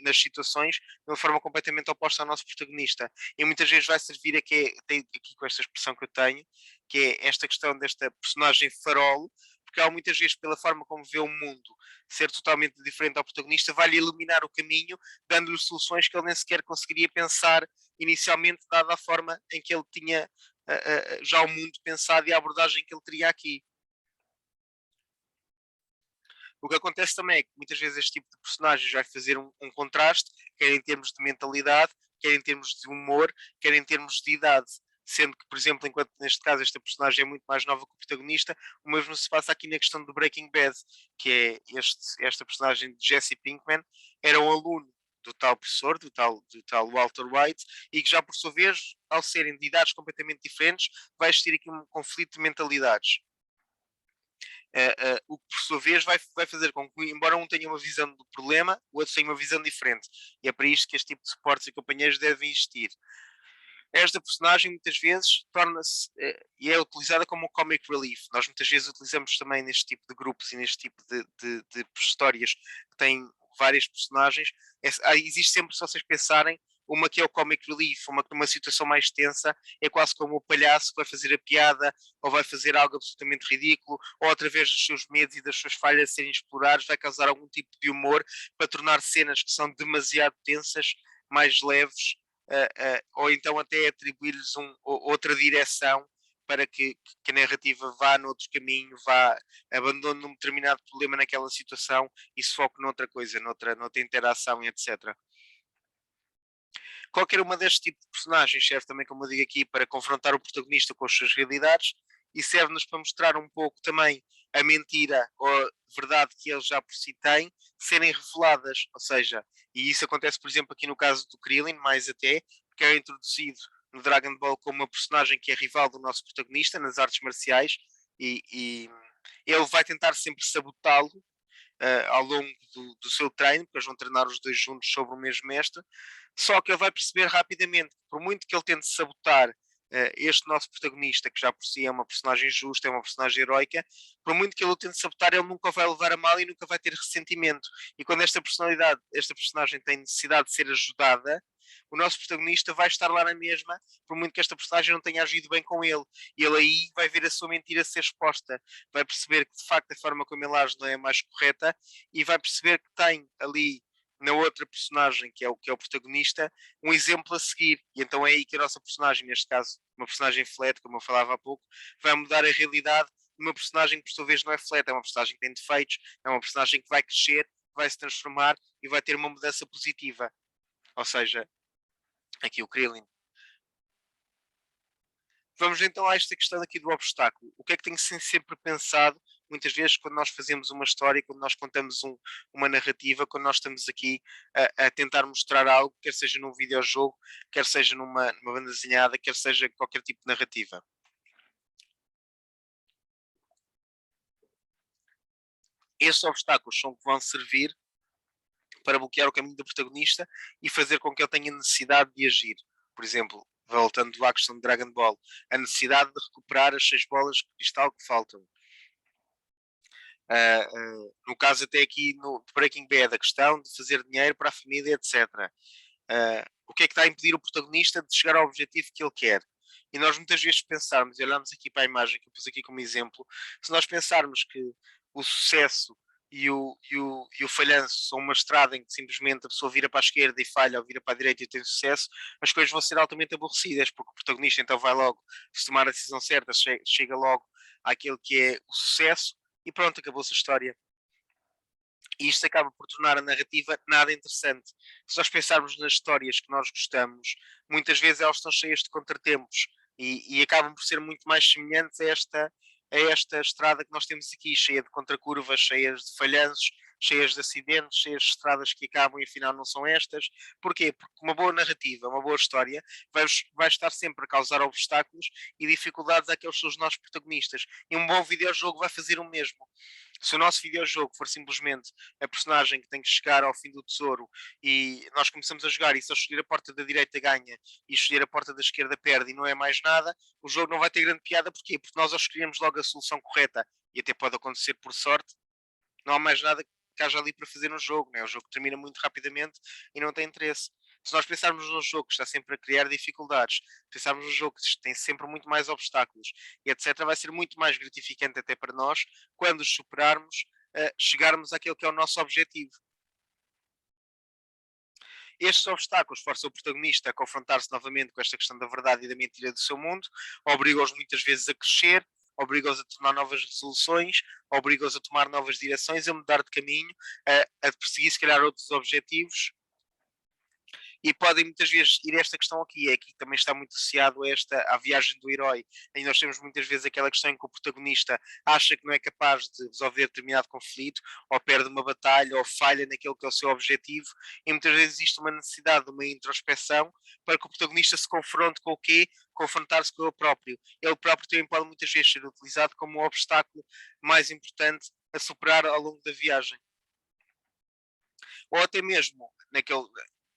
nas situações de uma forma completamente oposta ao nosso protagonista. E muitas vezes vai servir tem aqui com esta expressão que eu tenho, que é esta questão desta personagem farol, porque ela muitas vezes, pela forma como vê o mundo ser totalmente diferente ao protagonista, vai-lhe iluminar o caminho, dando-lhe soluções que ele nem sequer conseguiria pensar inicialmente, dada a forma em que ele tinha já o mundo pensado e a abordagem que ele teria aqui. O que acontece também é que muitas vezes este tipo de personagens vai fazer um contraste, quer em termos de mentalidade, quer em termos de humor, quer em termos de idade. Sendo que, por exemplo, enquanto neste caso esta personagem é muito mais nova que o protagonista, o mesmo se passa aqui na questão do Breaking Bad, que é esta personagem de Jesse Pinkman, era um aluno do tal professor, do tal Walter White, e que já por sua vez, ao serem de idades completamente diferentes, vai existir aqui um conflito de mentalidades. O que por sua vez vai fazer com que, embora um tenha uma visão do problema, o outro tenha uma visão diferente. E é para isto que este tipo de suportes e companheiros devem existir. Esta personagem muitas vezes torna-se e é utilizada como um comic relief. Nós muitas vezes utilizamos também neste tipo de grupos e neste tipo de histórias que têm várias personagens. Existe sempre, se vocês pensarem, uma que é o comic relief, uma que numa situação mais tensa é quase como o palhaço que vai fazer a piada ou vai fazer algo absolutamente ridículo, ou através dos seus medos e das suas falhas serem explorados, vai causar algum tipo de humor para tornar cenas que são demasiado tensas mais leves, ou então até atribuir-lhes outra direção para que a narrativa vá noutro caminho, abandone um determinado problema naquela situação e se foque noutra coisa, noutra interação, etc. Qualquer uma deste tipo de personagens serve também, como eu digo aqui, para confrontar o protagonista com as suas realidades e serve-nos para mostrar um pouco também a mentira ou a verdade que eles já por si têm serem reveladas. Ou seja, e isso acontece, por exemplo, aqui no caso do Krillin, mais até, porque é introduzido no Dragon Ball como uma personagem que é rival do nosso protagonista nas artes marciais e ele vai tentar sempre sabotá-lo ao longo do seu treino, porque eles vão treinar os dois juntos sobre o mesmo mestre, só que ele vai perceber rapidamente que por muito que ele tente sabotar este nosso protagonista, que já por si é uma personagem justa, é uma personagem heroica, por muito que ele o tente sabotar, ele nunca vai levar a mal e nunca vai ter ressentimento. E quando esta personagem tem necessidade de ser ajudada, o nosso protagonista vai estar lá na mesma, por muito que esta personagem não tenha agido bem com ele. E ele aí vai ver a sua mentira ser exposta, vai perceber que de facto a forma como ele age não é a mais correta e vai perceber que tem ali na outra personagem, que é o protagonista, um exemplo a seguir. E então é aí que a nossa personagem, neste caso, uma personagem flat, como eu falava há pouco, vai mudar a realidade de uma personagem que por sua vez não é flat, é uma personagem que tem defeitos, é uma personagem que vai crescer, vai se transformar e vai ter uma mudança positiva. Ou seja, aqui o Krillin. Vamos então a esta questão aqui do obstáculo. O que é que tem que ser sempre pensado, muitas vezes, quando nós fazemos uma história, quando nós contamos uma narrativa, quando nós estamos aqui a tentar mostrar algo, quer seja num videojogo, quer seja numa banda desenhada, quer seja qualquer tipo de narrativa. Estes obstáculos são que vão servir para bloquear o caminho do protagonista e fazer com que ele tenha necessidade de agir. Por exemplo, voltando à questão de Dragon Ball, a necessidade de recuperar as 6 bolas de cristal que faltam. No caso até aqui no Breaking Bad, a questão de fazer dinheiro para a família, etc. O que é que está a impedir o protagonista de chegar ao objetivo que ele quer? E nós muitas vezes pensarmos, e olhamos aqui para a imagem que eu pus aqui como exemplo, se nós pensarmos que o sucesso e o falhanço são uma estrada em que simplesmente a pessoa vira para a esquerda e falha, ou vira para a direita e tem sucesso, as coisas vão ser altamente aborrecidas, porque o protagonista então vai logo, se tomar a decisão certa, chega logo àquele que é o sucesso e pronto, acabou-se a história. E isto acaba por tornar a narrativa nada interessante. Se nós pensarmos nas histórias que nós gostamos, muitas vezes elas estão cheias de contratempos e acabam por ser muito mais semelhantes a esta estrada que nós temos aqui, cheia de contracurvas, cheias de falhanços, cheias de acidentes, cheias de estradas que acabam e afinal não são estas. Porquê? Porque uma boa narrativa, uma boa história, vai estar sempre a causar obstáculos e dificuldades àqueles que são os nossos protagonistas. E um bom videojogo vai fazer o mesmo. Se o nosso videojogo for simplesmente a personagem que tem que chegar ao fim do tesouro e nós começamos a jogar e só escolher a porta da direita ganha e escolher a porta da esquerda perde e não é mais nada, o jogo não vai ter grande piada. Porquê? Porque nós escolhemos logo a solução correta e até pode acontecer por sorte, não há mais nada que haja ali para fazer no jogo, né? O jogo termina muito rapidamente e não tem interesse. Se nós pensarmos num jogo que está sempre a criar dificuldades, pensarmos num jogo que tem sempre muito mais obstáculos e etc., vai ser muito mais gratificante até para nós quando os superarmos, chegarmos àquele que é o nosso objetivo. Estes obstáculos forçam o protagonista a confrontar-se novamente com esta questão da verdade e da mentira do seu mundo, obrigam-os muitas vezes a crescer, obrigam-os a tomar novas resoluções, obrigam-os a tomar novas direções, a mudar de caminho, a perseguir se calhar outros objetivos, e podem muitas vezes ir esta questão aqui, é que também está muito associado a à viagem do herói, e nós temos muitas vezes aquela questão em que o protagonista acha que não é capaz de resolver determinado conflito, ou perde uma batalha, ou falha naquilo que é o seu objetivo, e muitas vezes existe uma necessidade de uma introspeção para que o protagonista se confronte com o quê? Confrontar-se com ele próprio. Ele próprio também pode muitas vezes ser utilizado como um obstáculo mais importante a superar ao longo da viagem. Ou até mesmo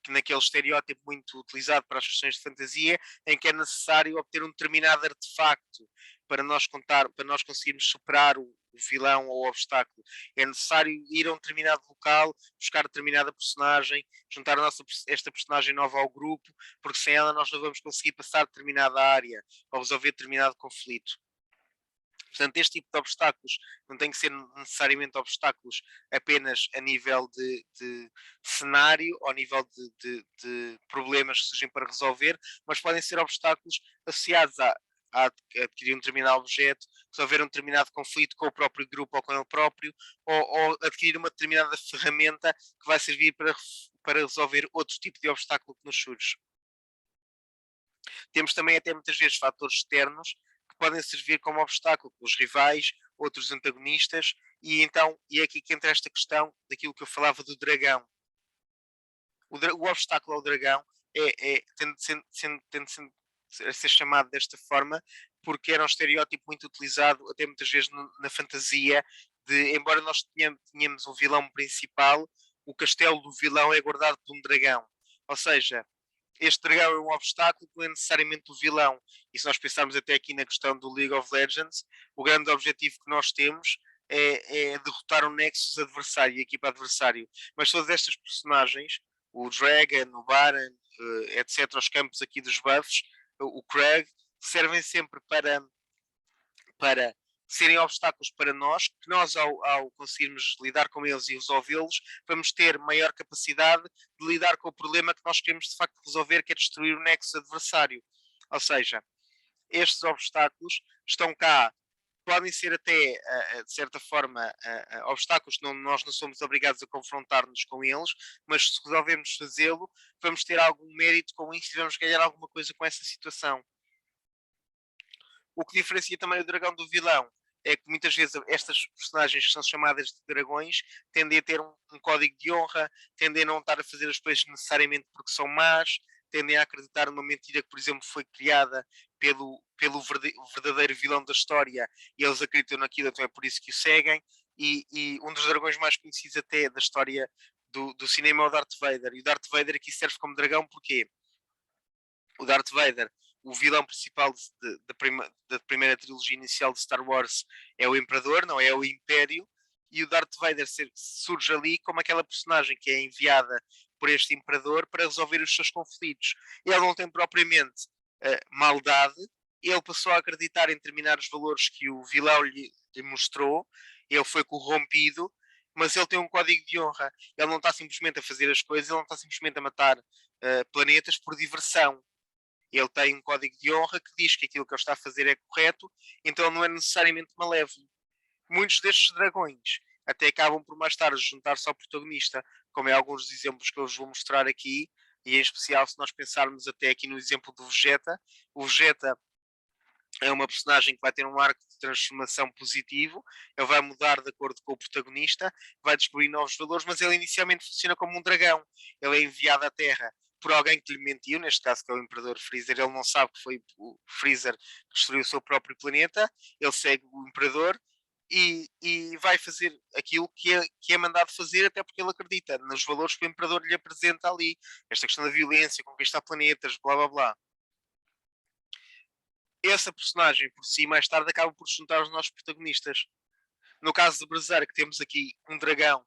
naquele estereótipo muito utilizado para as questões de fantasia, em que é necessário obter um determinado artefacto para nós conseguirmos superar o vilão ou o obstáculo. É necessário ir a um determinado local, buscar determinada personagem, juntar esta personagem nova ao grupo, porque sem ela nós não vamos conseguir passar determinada área ou resolver determinado conflito. Portanto, este tipo de obstáculos não tem que ser necessariamente obstáculos apenas a nível de cenário ou a nível de problemas que surgem para resolver, mas podem ser obstáculos associados a adquirir um determinado objeto, resolver um determinado conflito com o próprio grupo ou com ele próprio, ou adquirir uma determinada ferramenta que vai servir para resolver outro tipo de obstáculo que nos surge. Temos também até muitas vezes fatores externos que podem servir como obstáculo, como os rivais, outros antagonistas, e é aqui que entra esta questão daquilo que eu falava do dragão. O obstáculo ao dragão tende a ser chamado desta forma porque era um estereótipo muito utilizado até muitas vezes na fantasia de, embora nós tenhamos um vilão principal, o castelo do vilão é guardado por um dragão. Ou seja, este dragão é um obstáculo que não é necessariamente o vilão. E se nós pensarmos até aqui na questão do League of Legends, o grande objetivo que nós temos é derrotar o Nexus adversário, a equipa adversário. Mas todas estas personagens, o Dragon, o Baron, etc., os campos aqui dos buffs, o Craig, servem sempre para serem obstáculos para nós, que nós ao conseguirmos lidar com eles e resolvê-los, vamos ter maior capacidade de lidar com o problema que nós queremos de facto resolver, que é destruir o nexo adversário. Ou seja, estes obstáculos estão cá, podem ser até, de certa forma, obstáculos que nós não somos obrigados a confrontar-nos com eles, mas se resolvermos fazê-lo, vamos ter algum mérito com isso e vamos ganhar alguma coisa com essa situação. O que diferencia também o dragão do vilão é que muitas vezes estas personagens que são chamadas de dragões tendem a ter um código de honra, tendem a não estar a fazer as coisas necessariamente porque são más, tendem a acreditar numa mentira que, por exemplo, foi criada pelo verdadeiro vilão da história e eles acreditam naquilo, então é por isso que o seguem. E um dos dragões mais conhecidos até da história do cinema é o Darth Vader. E o Darth Vader aqui serve como dragão porque o Darth Vader, o vilão principal da primeira trilogia inicial de Star Wars, é o Imperador, não é o Império, e o Darth Vader surge ali como aquela personagem que é enviada por este Imperador para resolver os seus conflitos. Ele não tem propriamente maldade, ele passou a acreditar em determinados valores que o vilão lhe mostrou, ele foi corrompido, mas ele tem um código de honra. Ele não está simplesmente a fazer as coisas, ele não está simplesmente a matar planetas por diversão. Ele tem um código de honra que diz que aquilo que ele está a fazer é correto, então não é necessariamente malévolo. Muitos destes dragões até acabam por mais tarde juntar-se ao protagonista, como é alguns dos exemplos que eu vos vou mostrar aqui, e em especial se nós pensarmos até aqui no exemplo do Vegeta. O Vegeta é uma personagem que vai ter um arco de transformação positivo, ele vai mudar de acordo com o protagonista, vai descobrir novos valores, mas ele inicialmente funciona como um dragão. Ele é enviado à Terra por alguém que lhe mentiu, neste caso que é o Imperador Freezer, ele não sabe que foi o Freezer que destruiu o seu próprio planeta, ele segue o Imperador e vai fazer aquilo que é mandado fazer, até porque ele acredita nos valores que o Imperador lhe apresenta ali. Esta questão da violência, conquistar planetas, blá blá blá. Essa personagem por si, mais tarde, acaba por se juntar aos nossos protagonistas. No caso de Berserk, temos aqui um dragão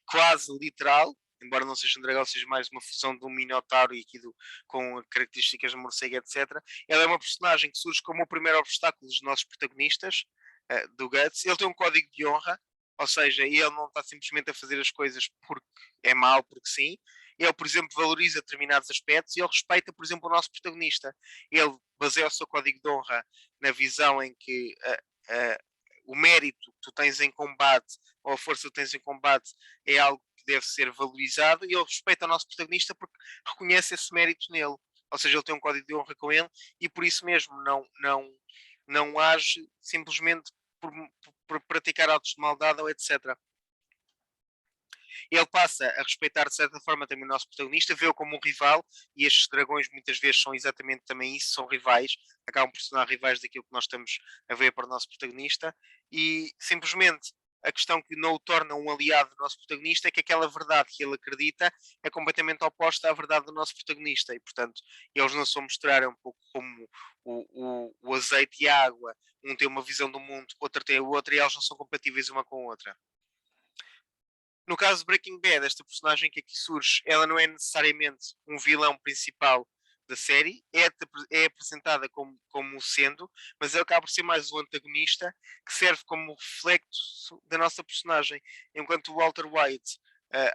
quase literal, embora não seja um dragão, seja mais uma fusão de um minotauro e aqui com características de morcego, etc. Ela é uma personagem que surge como o primeiro obstáculo dos nossos protagonistas, do Guts. Ele tem um código de honra, ou seja, ele não está simplesmente a fazer as coisas porque é mau, porque sim. Ele, por exemplo, valoriza determinados aspectos e ele respeita, por exemplo, o nosso protagonista. Ele baseia o seu código de honra na visão em que o mérito que tu tens em combate ou a força que tu tens em combate é algo que deve ser valorizado, e ele respeita o nosso protagonista porque reconhece esse mérito nele. Ou seja, ele tem um código de honra com ele e por isso mesmo não age simplesmente por praticar atos de maldade ou etc. Ele passa a respeitar de certa forma também o nosso protagonista, vê-o como um rival, e estes dragões muitas vezes são exatamente também isso, são rivais, acabam por se tornar rivais daquilo que nós estamos a ver para o nosso protagonista, e simplesmente a questão que não o torna um aliado do nosso protagonista é que aquela verdade que ele acredita é completamente oposta à verdade do nosso protagonista, e portanto eles não se mostraram um pouco como o azeite e a água, um tem uma visão do mundo, outro tem a outra, e elas não são compatíveis uma com a outra. No caso de Breaking Bad, esta personagem que aqui surge, ela não é necessariamente um vilão principal da série, é apresentada como sendo, mas ela acaba por ser mais um antagonista que serve como reflexo da nossa personagem. Enquanto o Walter White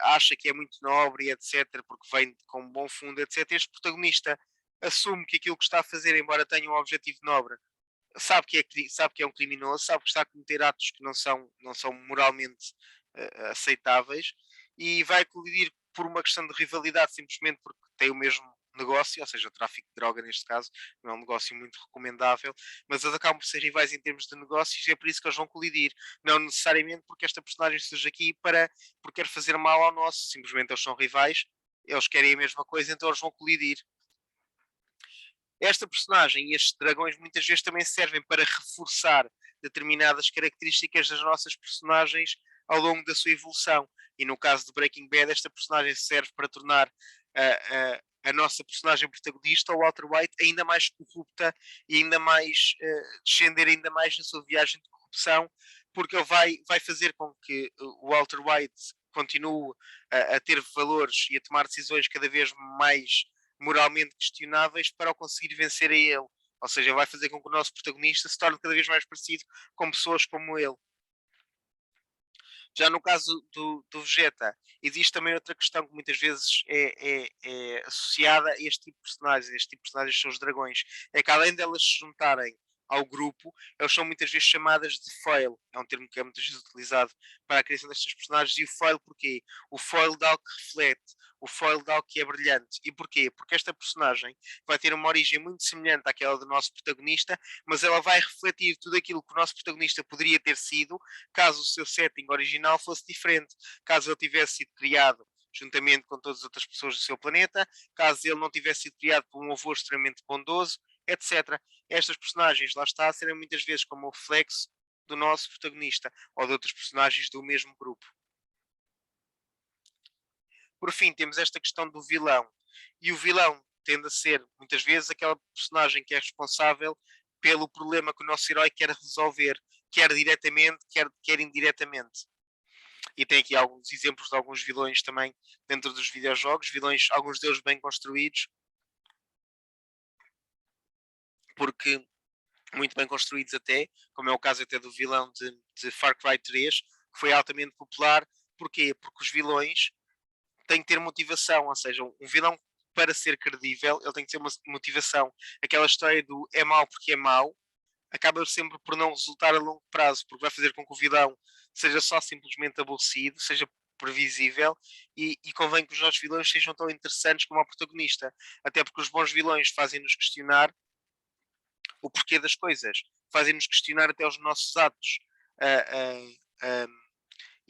acha que é muito nobre e etc., porque vem com um bom fundo, etc., este protagonista assume que aquilo que está a fazer, embora tenha um objetivo nobre, sabe que é um criminoso, sabe que está a cometer atos que não são moralmente aceitáveis, e vai colidir por uma questão de rivalidade simplesmente porque tem o mesmo negócio, ou seja, o tráfico de droga neste caso, não é um negócio muito recomendável, mas eles acabam por ser rivais em termos de negócios e é por isso que eles vão colidir, não necessariamente porque esta personagem surge aqui porque quer fazer mal ao nosso, simplesmente eles são rivais, eles querem a mesma coisa, então eles vão colidir. Esta personagem e estes dragões muitas vezes também servem para reforçar determinadas características das nossas personagens ao longo da sua evolução. E no caso de Breaking Bad, esta personagem serve para tornar a nossa personagem protagonista, o Walter White, ainda mais corrupta e ainda mais descender ainda mais na sua viagem de corrupção, porque ele vai fazer com que o Walter White continue a ter valores e a tomar decisões cada vez mais moralmente questionáveis para o conseguir vencer a ele. Ou seja, vai fazer com que o nosso protagonista se torne cada vez mais parecido com pessoas como ele. Já no caso do Vegeta, existe também outra questão que muitas vezes é associada a este tipo de personagens. Este tipo de personagens são os dragões. É que além delas se juntarem ao grupo, eles são muitas vezes chamadas de foil. É um termo que é muitas vezes utilizado para a criação destes personagens. E o foil porquê? O foil dá algo que reflete, o foil dá algo que é brilhante. E porquê? Porque esta personagem vai ter uma origem muito semelhante àquela do nosso protagonista, mas ela vai refletir tudo aquilo que o nosso protagonista poderia ter sido caso o seu setting original fosse diferente, caso ele tivesse sido criado juntamente com todas as outras pessoas do seu planeta, caso ele não tivesse sido criado por um avô extremamente bondoso, etc. Estas personagens, lá está, serem muitas vezes como o reflexo do nosso protagonista ou de outros personagens do mesmo grupo. Por fim, temos esta questão do vilão. E o vilão tende a ser, muitas vezes, aquela personagem que é responsável pelo problema que o nosso herói quer resolver, quer diretamente, quer indiretamente. E tem aqui alguns exemplos de alguns vilões também dentro dos videojogos, vilões, alguns deles bem construídos, porque muito bem construídos até, como é o caso até do vilão de Far Cry 3, que foi altamente popular. Porquê? Porque os vilões têm que ter motivação, ou seja, um vilão para ser credível, ele tem que ter uma motivação. Aquela história do é mau porque é mau, acaba sempre por não resultar a longo prazo, porque vai fazer com que o vilão seja só simplesmente aborrecido, seja previsível, e convém que os nossos vilões sejam tão interessantes como o protagonista, até porque os bons vilões fazem-nos questionar o porquê das coisas, fazem-nos questionar até os nossos atos. Uh, uh,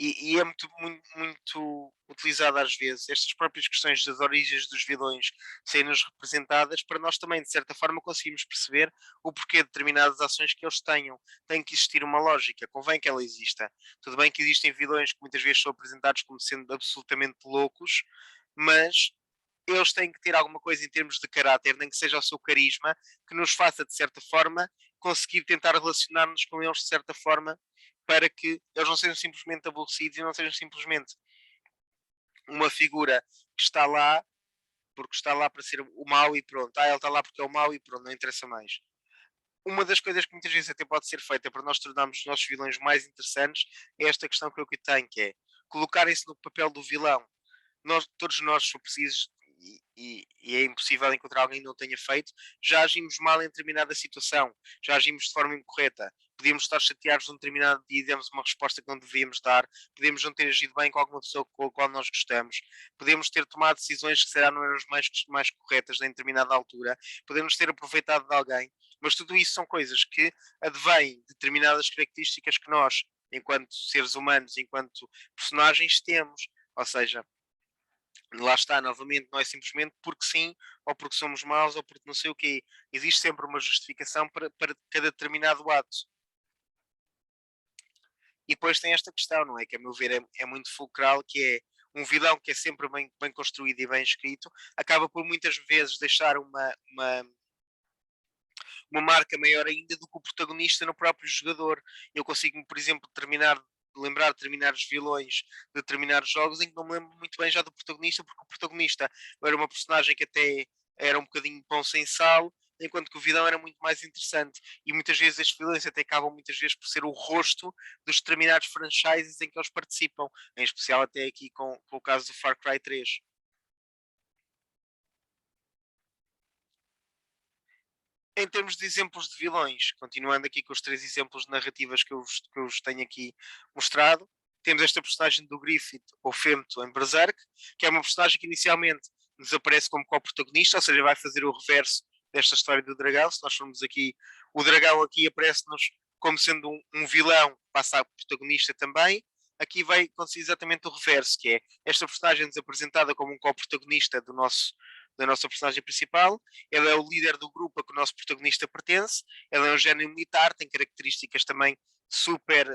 E é muito utilizado às vezes estas próprias questões das origens dos vilões serem-nos representadas para nós também, de certa forma, conseguirmos perceber o porquê de determinadas ações que eles tenham. Tem que existir uma lógica, convém que ela exista. Tudo bem que existem vilões que muitas vezes são apresentados como sendo absolutamente loucos, mas eles têm que ter alguma coisa em termos de caráter, nem que seja o seu carisma, que nos faça, de certa forma, conseguir tentar relacionar-nos com eles de certa forma, para que eles não sejam simplesmente aborrecidos e não sejam simplesmente uma figura que está lá porque está lá para ser o mau e pronto. Ele está lá porque é o mau e pronto, não interessa mais. Uma das coisas que muitas vezes até pode ser feita para nós tornarmos os nossos vilões mais interessantes é esta questão que eu tenho, que é colocarem-se no papel do vilão. Todos nós, se for preciso, e é impossível encontrar alguém que não tenha feito, já agimos mal em determinada situação, já agimos de forma incorreta. Podíamos estar chateados num determinado dia e demos uma resposta que não devíamos dar, podemos não ter agido bem com alguma pessoa com a qual nós gostamos, podemos ter tomado decisões que será não eram as mais corretas em determinada altura, podemos ter aproveitado de alguém, mas tudo isso são coisas que advêm de determinadas características que nós, enquanto seres humanos, enquanto personagens, temos. Ou seja, lá está, novamente, não é simplesmente porque sim, ou porque somos maus, ou porque não sei o quê. Existe sempre uma justificação para cada determinado ato. E depois tem esta questão, não é? Que a meu ver é muito fulcral, que é um vilão que é sempre bem construído e bem escrito, acaba por muitas vezes deixar uma marca maior ainda do que o protagonista no próprio jogador. Eu consigo, por exemplo, lembrar de determinados vilões de determinados jogos em que não me lembro muito bem já do protagonista, porque o protagonista era uma personagem que até era um bocadinho pão sem sal, enquanto que o vilão era muito mais interessante. E muitas vezes estes vilões até acabam muitas vezes por ser o rosto dos determinados franchises em que eles participam, em especial até aqui com o caso do Far Cry 3. Em termos de exemplos de vilões, continuando aqui com os três exemplos de narrativas que eu vos tenho aqui mostrado, temos esta personagem do Griffith, ou Femto, em Berserk, que é uma personagem que inicialmente nos aparece como co-protagonista, ou seja, vai fazer o reverso desta história do dragão. Se nós formos aqui, o dragão aqui aparece-nos como sendo um vilão que passa a protagonista também. Aqui vai acontecer exatamente o reverso, que é esta personagem nos apresentada como um co-protagonista da nossa personagem principal. Ele é o líder do grupo a que o nosso protagonista pertence. Ele é um gênio militar, tem características também super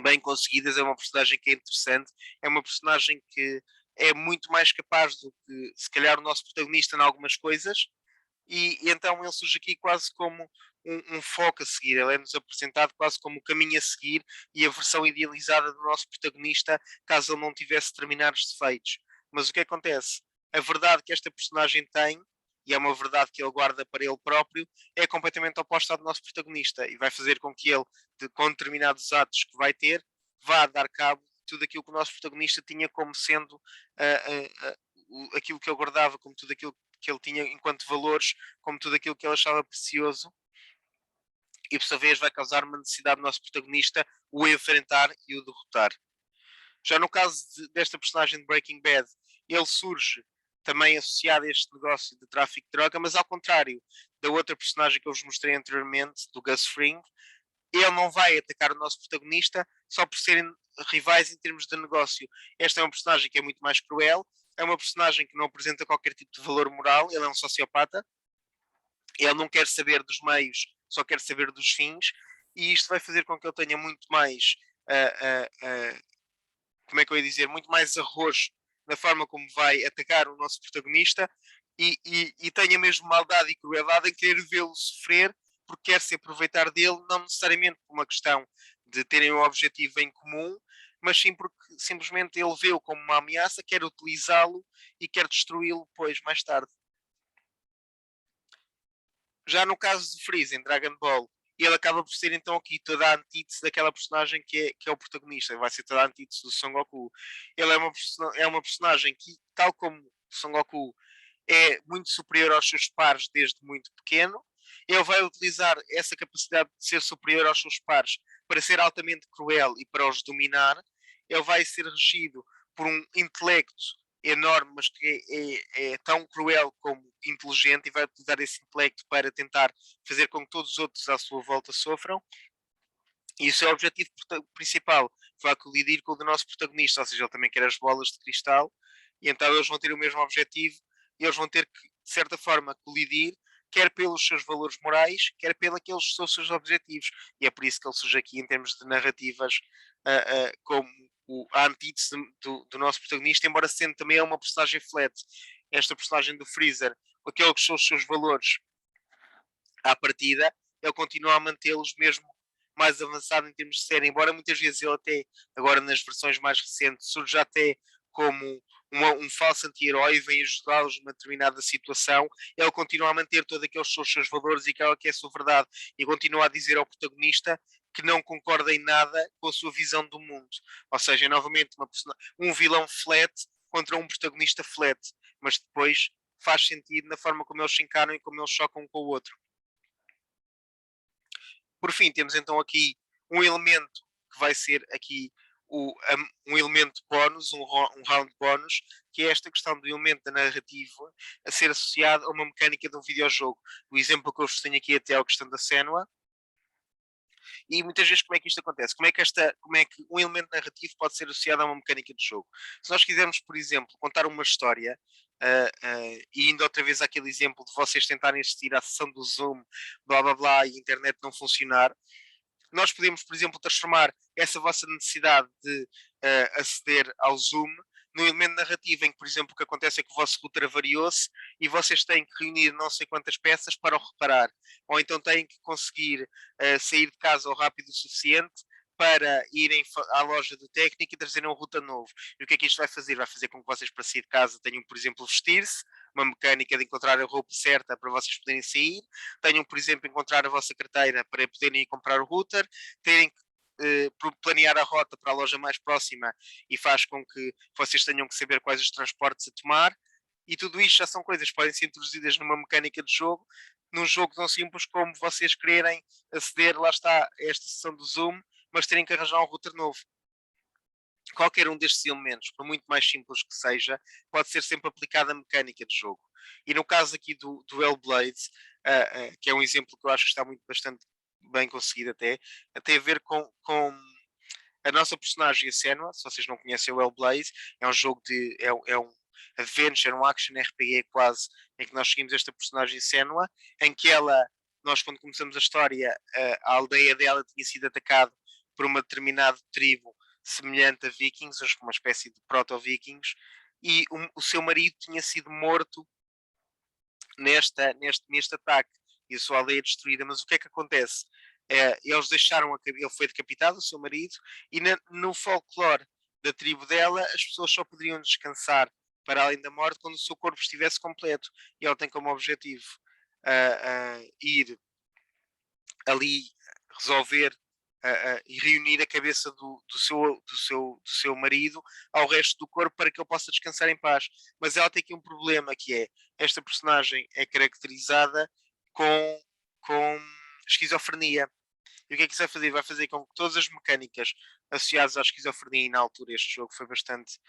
bem conseguidas. É uma personagem que é interessante, é uma personagem que é muito mais capaz do que se calhar o nosso protagonista em algumas coisas, e então ele surge aqui quase como um foco a seguir. Ele é-nos apresentado quase como o caminho a seguir e a versão idealizada do nosso protagonista, caso ele não tivesse determinados defeitos. Mas o que acontece? A verdade que esta personagem tem, e é uma verdade que ele guarda para ele próprio, é completamente oposta à do nosso protagonista e vai fazer com que ele, com determinados atos que vai ter, vá dar cabo de tudo aquilo que o nosso protagonista tinha como sendo aquilo que ele guardava, como tudo aquilo que ele tinha enquanto valores, como tudo aquilo que ele achava precioso, e por sua vez vai causar uma necessidade do nosso protagonista o enfrentar e o derrotar. Já no caso desta personagem de Breaking Bad, ele surge também associado a este negócio de tráfico de droga, mas ao contrário da outra personagem que eu vos mostrei anteriormente, do Gus Fring, ele não vai atacar o nosso protagonista só por serem rivais em termos de negócio. Esta é uma personagem que é muito mais cruel, é uma personagem que não apresenta qualquer tipo de valor moral, ele é um sociopata, ele não quer saber dos meios, só quer saber dos fins, e isto vai fazer com que ele tenha muito mais, como é que eu ia dizer, muito mais arrojo na forma como vai atacar o nosso protagonista, e tenha mesmo maldade e crueldade em querer vê-lo sofrer porque quer se aproveitar dele, não necessariamente por uma questão de terem um objetivo em comum, mas sim porque simplesmente ele vê-o como uma ameaça, quer utilizá-lo e quer destruí-lo depois, mais tarde. Já no caso de Freeza em Dragon Ball, ele acaba por ser então aqui toda a antítese daquela personagem que é o protagonista, vai ser toda a antítese do Son Goku. Ele é uma personagem que, tal como Son Goku, é muito superior aos seus pares desde muito pequeno. Ele vai utilizar essa capacidade de ser superior aos seus pares para ser altamente cruel e para os dominar. Ele vai ser regido por um intelecto enorme, mas que é tão cruel como inteligente, e vai utilizar esse intelecto para tentar fazer com que todos os outros à sua volta sofram. E o seu objetivo principal vai colidir com o do nosso protagonista, ou seja, ele também quer as bolas de cristal, e então eles vão ter o mesmo objetivo e eles vão ter que, de certa forma, colidir, quer pelos seus valores morais, quer pelos que são os seus objetivos. E é por isso que ele surge aqui em termos de narrativas como a antítese do nosso protagonista, embora sendo também é uma personagem flat. Esta personagem do Freezer, aqueles que são os seus valores à partida, ele continua a mantê-los mesmo mais avançado em termos de série, embora muitas vezes ele até, agora nas versões mais recentes, surja até como um falso anti-herói e vem ajudá-los numa determinada situação, ele continua a manter todos aqueles seus valores e aquela que é a sua verdade, e continua a dizer ao protagonista que não concorda em nada com a sua visão do mundo. Ou seja, é novamente um vilão flat contra um protagonista flat, mas depois faz sentido na forma como eles se encaram e como eles chocam um com o outro. Por fim, temos então aqui um elemento que vai ser aqui um elemento bónus, um round bónus, que é esta questão do elemento da narrativa a ser associado a uma mecânica de um videojogo. O exemplo que eu vos tenho aqui até é a questão da Senua. E muitas vezes como é que isto acontece? Como é que um elemento narrativo pode ser associado a uma mecânica de jogo? Se nós quisermos, por exemplo, contar uma história, e indo outra vez àquele exemplo de vocês tentarem assistir à sessão do Zoom, blá blá blá, e a internet não funcionar, nós podemos, por exemplo, transformar essa vossa necessidade de aceder ao Zoom num elemento narrativo em que, por exemplo, o que acontece é que o vosso router avariou-se e vocês têm que reunir não sei quantas peças para o reparar. Ou então têm que conseguir sair de casa o rápido o suficiente para irem à loja do técnico e trazerem um router novo. E o que é que isto vai fazer? Vai fazer com que vocês, para sair de casa, tenham, por exemplo, vestir-se, uma mecânica de encontrar a roupa certa para vocês poderem sair, tenham, por exemplo, encontrar a vossa carteira para poderem ir comprar o router, terem que planear a rota para a loja mais próxima e faz com que vocês tenham que saber quais os transportes a tomar, e tudo isto já são coisas que podem ser introduzidas numa mecânica de jogo, num jogo tão simples como vocês quererem aceder, lá está, a esta sessão do Zoom, mas terem que arranjar um router novo. Qualquer um destes elementos, por muito mais simples que seja, pode ser sempre aplicado à mecânica de jogo. E no caso aqui do Hellblade, que é um exemplo que eu acho que está bastante bem conseguido até, tem a ver com a nossa personagem, a Senua. Se vocês não conhecem o Hellblade, é um jogo é um adventure, um action RPG quase, em que nós seguimos esta personagem Senua, em que nós quando começamos a história, a aldeia dela tinha sido atacada por uma determinada tribo semelhante a vikings, uma espécie de proto-vikings, e o seu marido tinha sido morto neste ataque e a sua aldeia destruída. Mas o que é que acontece? Eles deixaram, ele foi decapitado, o seu marido, e no folclore da tribo dela, as pessoas só poderiam descansar para além da morte quando o seu corpo estivesse completo. E ela tem como objetivo ir ali resolver e reunir a cabeça do seu marido ao resto do corpo para que ele possa descansar em paz. Mas ela tem aqui um problema que é, esta personagem é caracterizada com esquizofrenia. E o que é que isso vai fazer? Vai fazer com que todas as mecânicas associadas à esquizofrenia, e na altura este jogo foi bastante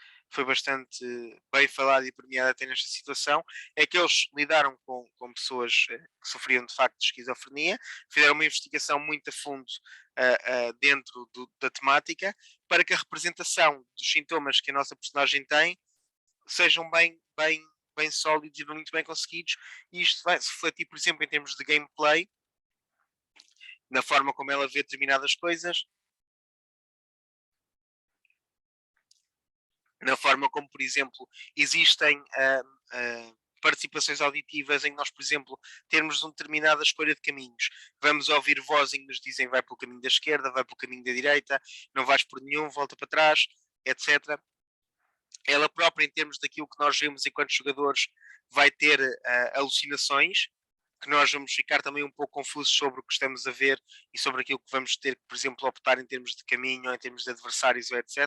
bem falado e premiado até nesta situação, é que eles lidaram com pessoas que sofriam de facto de esquizofrenia, fizeram uma investigação muito a fundo dentro da temática, para que a representação dos sintomas que a nossa personagem tem sejam bem sólidos e muito bem conseguidos, e isto vai se refletir, por exemplo, em termos de gameplay, na forma como ela vê determinadas coisas, na forma como, por exemplo, existem participações auditivas em que nós, por exemplo, termos uma determinada escolha de caminhos. Vamos ouvir vozes que nos dizem vai pelo caminho da esquerda, vai pelo caminho da direita, não vais por nenhum, volta para trás, etc. Ela própria, em termos daquilo que nós vemos enquanto jogadores, vai ter alucinações, que nós vamos ficar também um pouco confusos sobre o que estamos a ver e sobre aquilo que vamos ter que, por exemplo, optar em termos de caminho ou em termos de adversários, ou etc.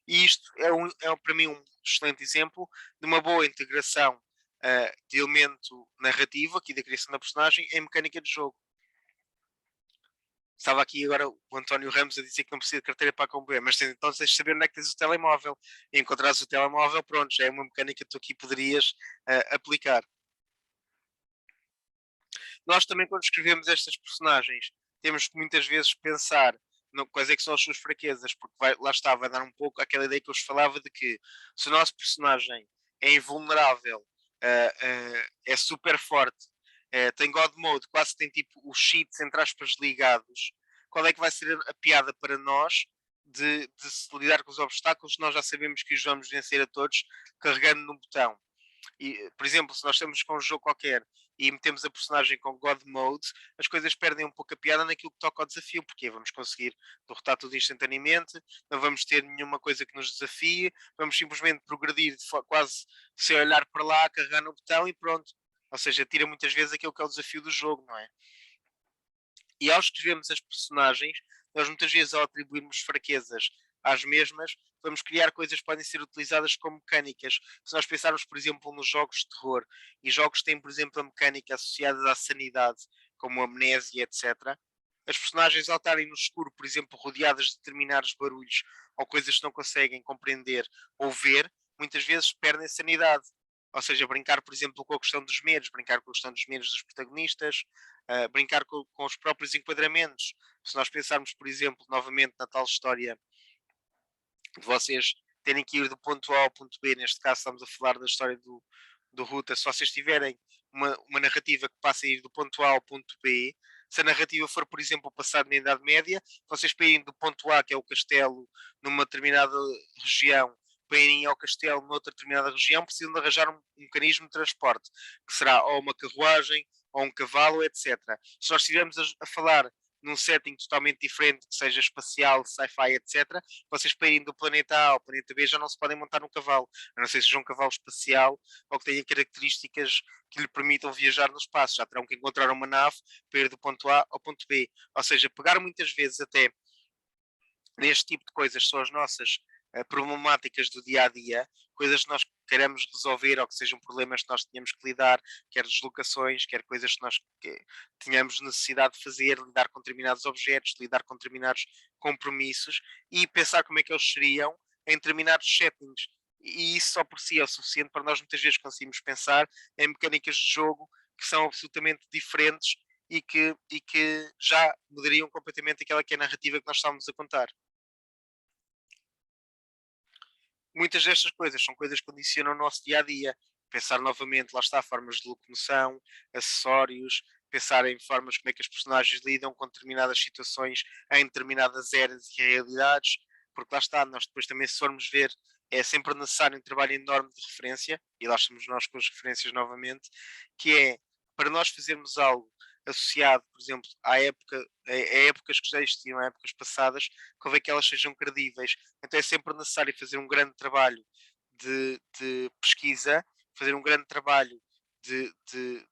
E isto é para mim um excelente exemplo de uma boa integração de elemento narrativo, aqui da criação da personagem, em mecânica de jogo. Estava aqui agora o António Ramos a dizer que não precisa de carteira para acompanhar, mas então tens de saber onde é que tens o telemóvel. E encontrares o telemóvel, pronto, já é uma mecânica que tu aqui poderias aplicar. Nós também, quando escrevemos estas personagens, temos que muitas vezes pensar quais é que são as suas fraquezas, porque lá está, vai dar um pouco aquela ideia que eu vos falava de que se o nosso personagem é invulnerável, é super forte, tem God Mode, quase tem tipo os cheats entre aspas ligados, qual é que vai ser a piada para nós de se lidar com os obstáculos? Nós já sabemos que os vamos vencer a todos carregando no botão. E, por exemplo, se nós estamos com um jogo qualquer e metemos a personagem com God Mode, as coisas perdem um pouco a piada naquilo que toca ao desafio, porque vamos conseguir derrotar tudo instantaneamente, não vamos ter nenhuma coisa que nos desafie, vamos simplesmente progredir quase sem olhar para lá, carregar no botão e pronto. Ou seja, tira muitas vezes aquilo que é o desafio do jogo, não é? E ao escrevermos as personagens, nós muitas vezes ao atribuirmos fraquezas às mesmas, vamos criar coisas que podem ser utilizadas como mecânicas. Se nós pensarmos, por exemplo, nos jogos de terror, e jogos que têm, por exemplo, a mecânica associada à sanidade, como amnésia, etc., as personagens ao estarem no escuro, por exemplo, rodeadas de determinados barulhos ou coisas que não conseguem compreender ou ver, muitas vezes perdem sanidade. Ou seja, brincar, por exemplo, com a questão dos medos, brincar com a questão dos medos dos protagonistas, brincar com os próprios enquadramentos. Se nós pensarmos, por exemplo, novamente na tal história de vocês terem que ir do ponto A ao ponto B, neste caso estamos a falar da história do Ruta, se vocês tiverem uma narrativa que passa a ir do ponto A ao ponto B, se a narrativa for, por exemplo, passada na Idade Média, vocês para irem do ponto A, que é o castelo, numa determinada região, para irem ao castelo noutra determinada região, precisam de arranjar um mecanismo de transporte, que será ou uma carruagem, ou um cavalo, etc. Se nós estivermos a falar num setting totalmente diferente, que seja espacial, sci-fi, etc., vocês para irem do planeta A ao planeta B já não se podem montar num cavalo, a não ser que seja um cavalo espacial ou que tenha características que lhe permitam viajar no espaço. Já terão que encontrar uma nave para ir do ponto A ao ponto B. Ou seja, pegar muitas vezes até neste tipo de coisas são as nossas problemáticas do dia a dia, coisas que nós queremos resolver ou que sejam problemas que nós tenhamos que lidar, quer deslocações, quer coisas que nós tenhamos necessidade de fazer, lidar com determinados objetos, lidar com determinados compromissos e pensar como é que eles seriam em determinados settings. E isso só por si é o suficiente para nós muitas vezes conseguirmos pensar em mecânicas de jogo que são absolutamente diferentes e que já mudariam completamente aquela que é a narrativa que nós estávamos a contar. Muitas destas coisas são coisas que condicionam o nosso dia a dia. Pensar novamente, lá está, formas de locomoção, acessórios, pensar em formas como é que as personagens lidam com determinadas situações em determinadas eras e realidades, porque lá está, nós depois também, se formos ver, é sempre necessário um trabalho enorme de referência, e lá estamos nós com as referências novamente, que é para nós fazermos algo associado, por exemplo, a épocas que já existiam, a épocas passadas, convém que elas sejam credíveis. Então é sempre necessário fazer um grande trabalho de pesquisa, fazer um grande trabalho de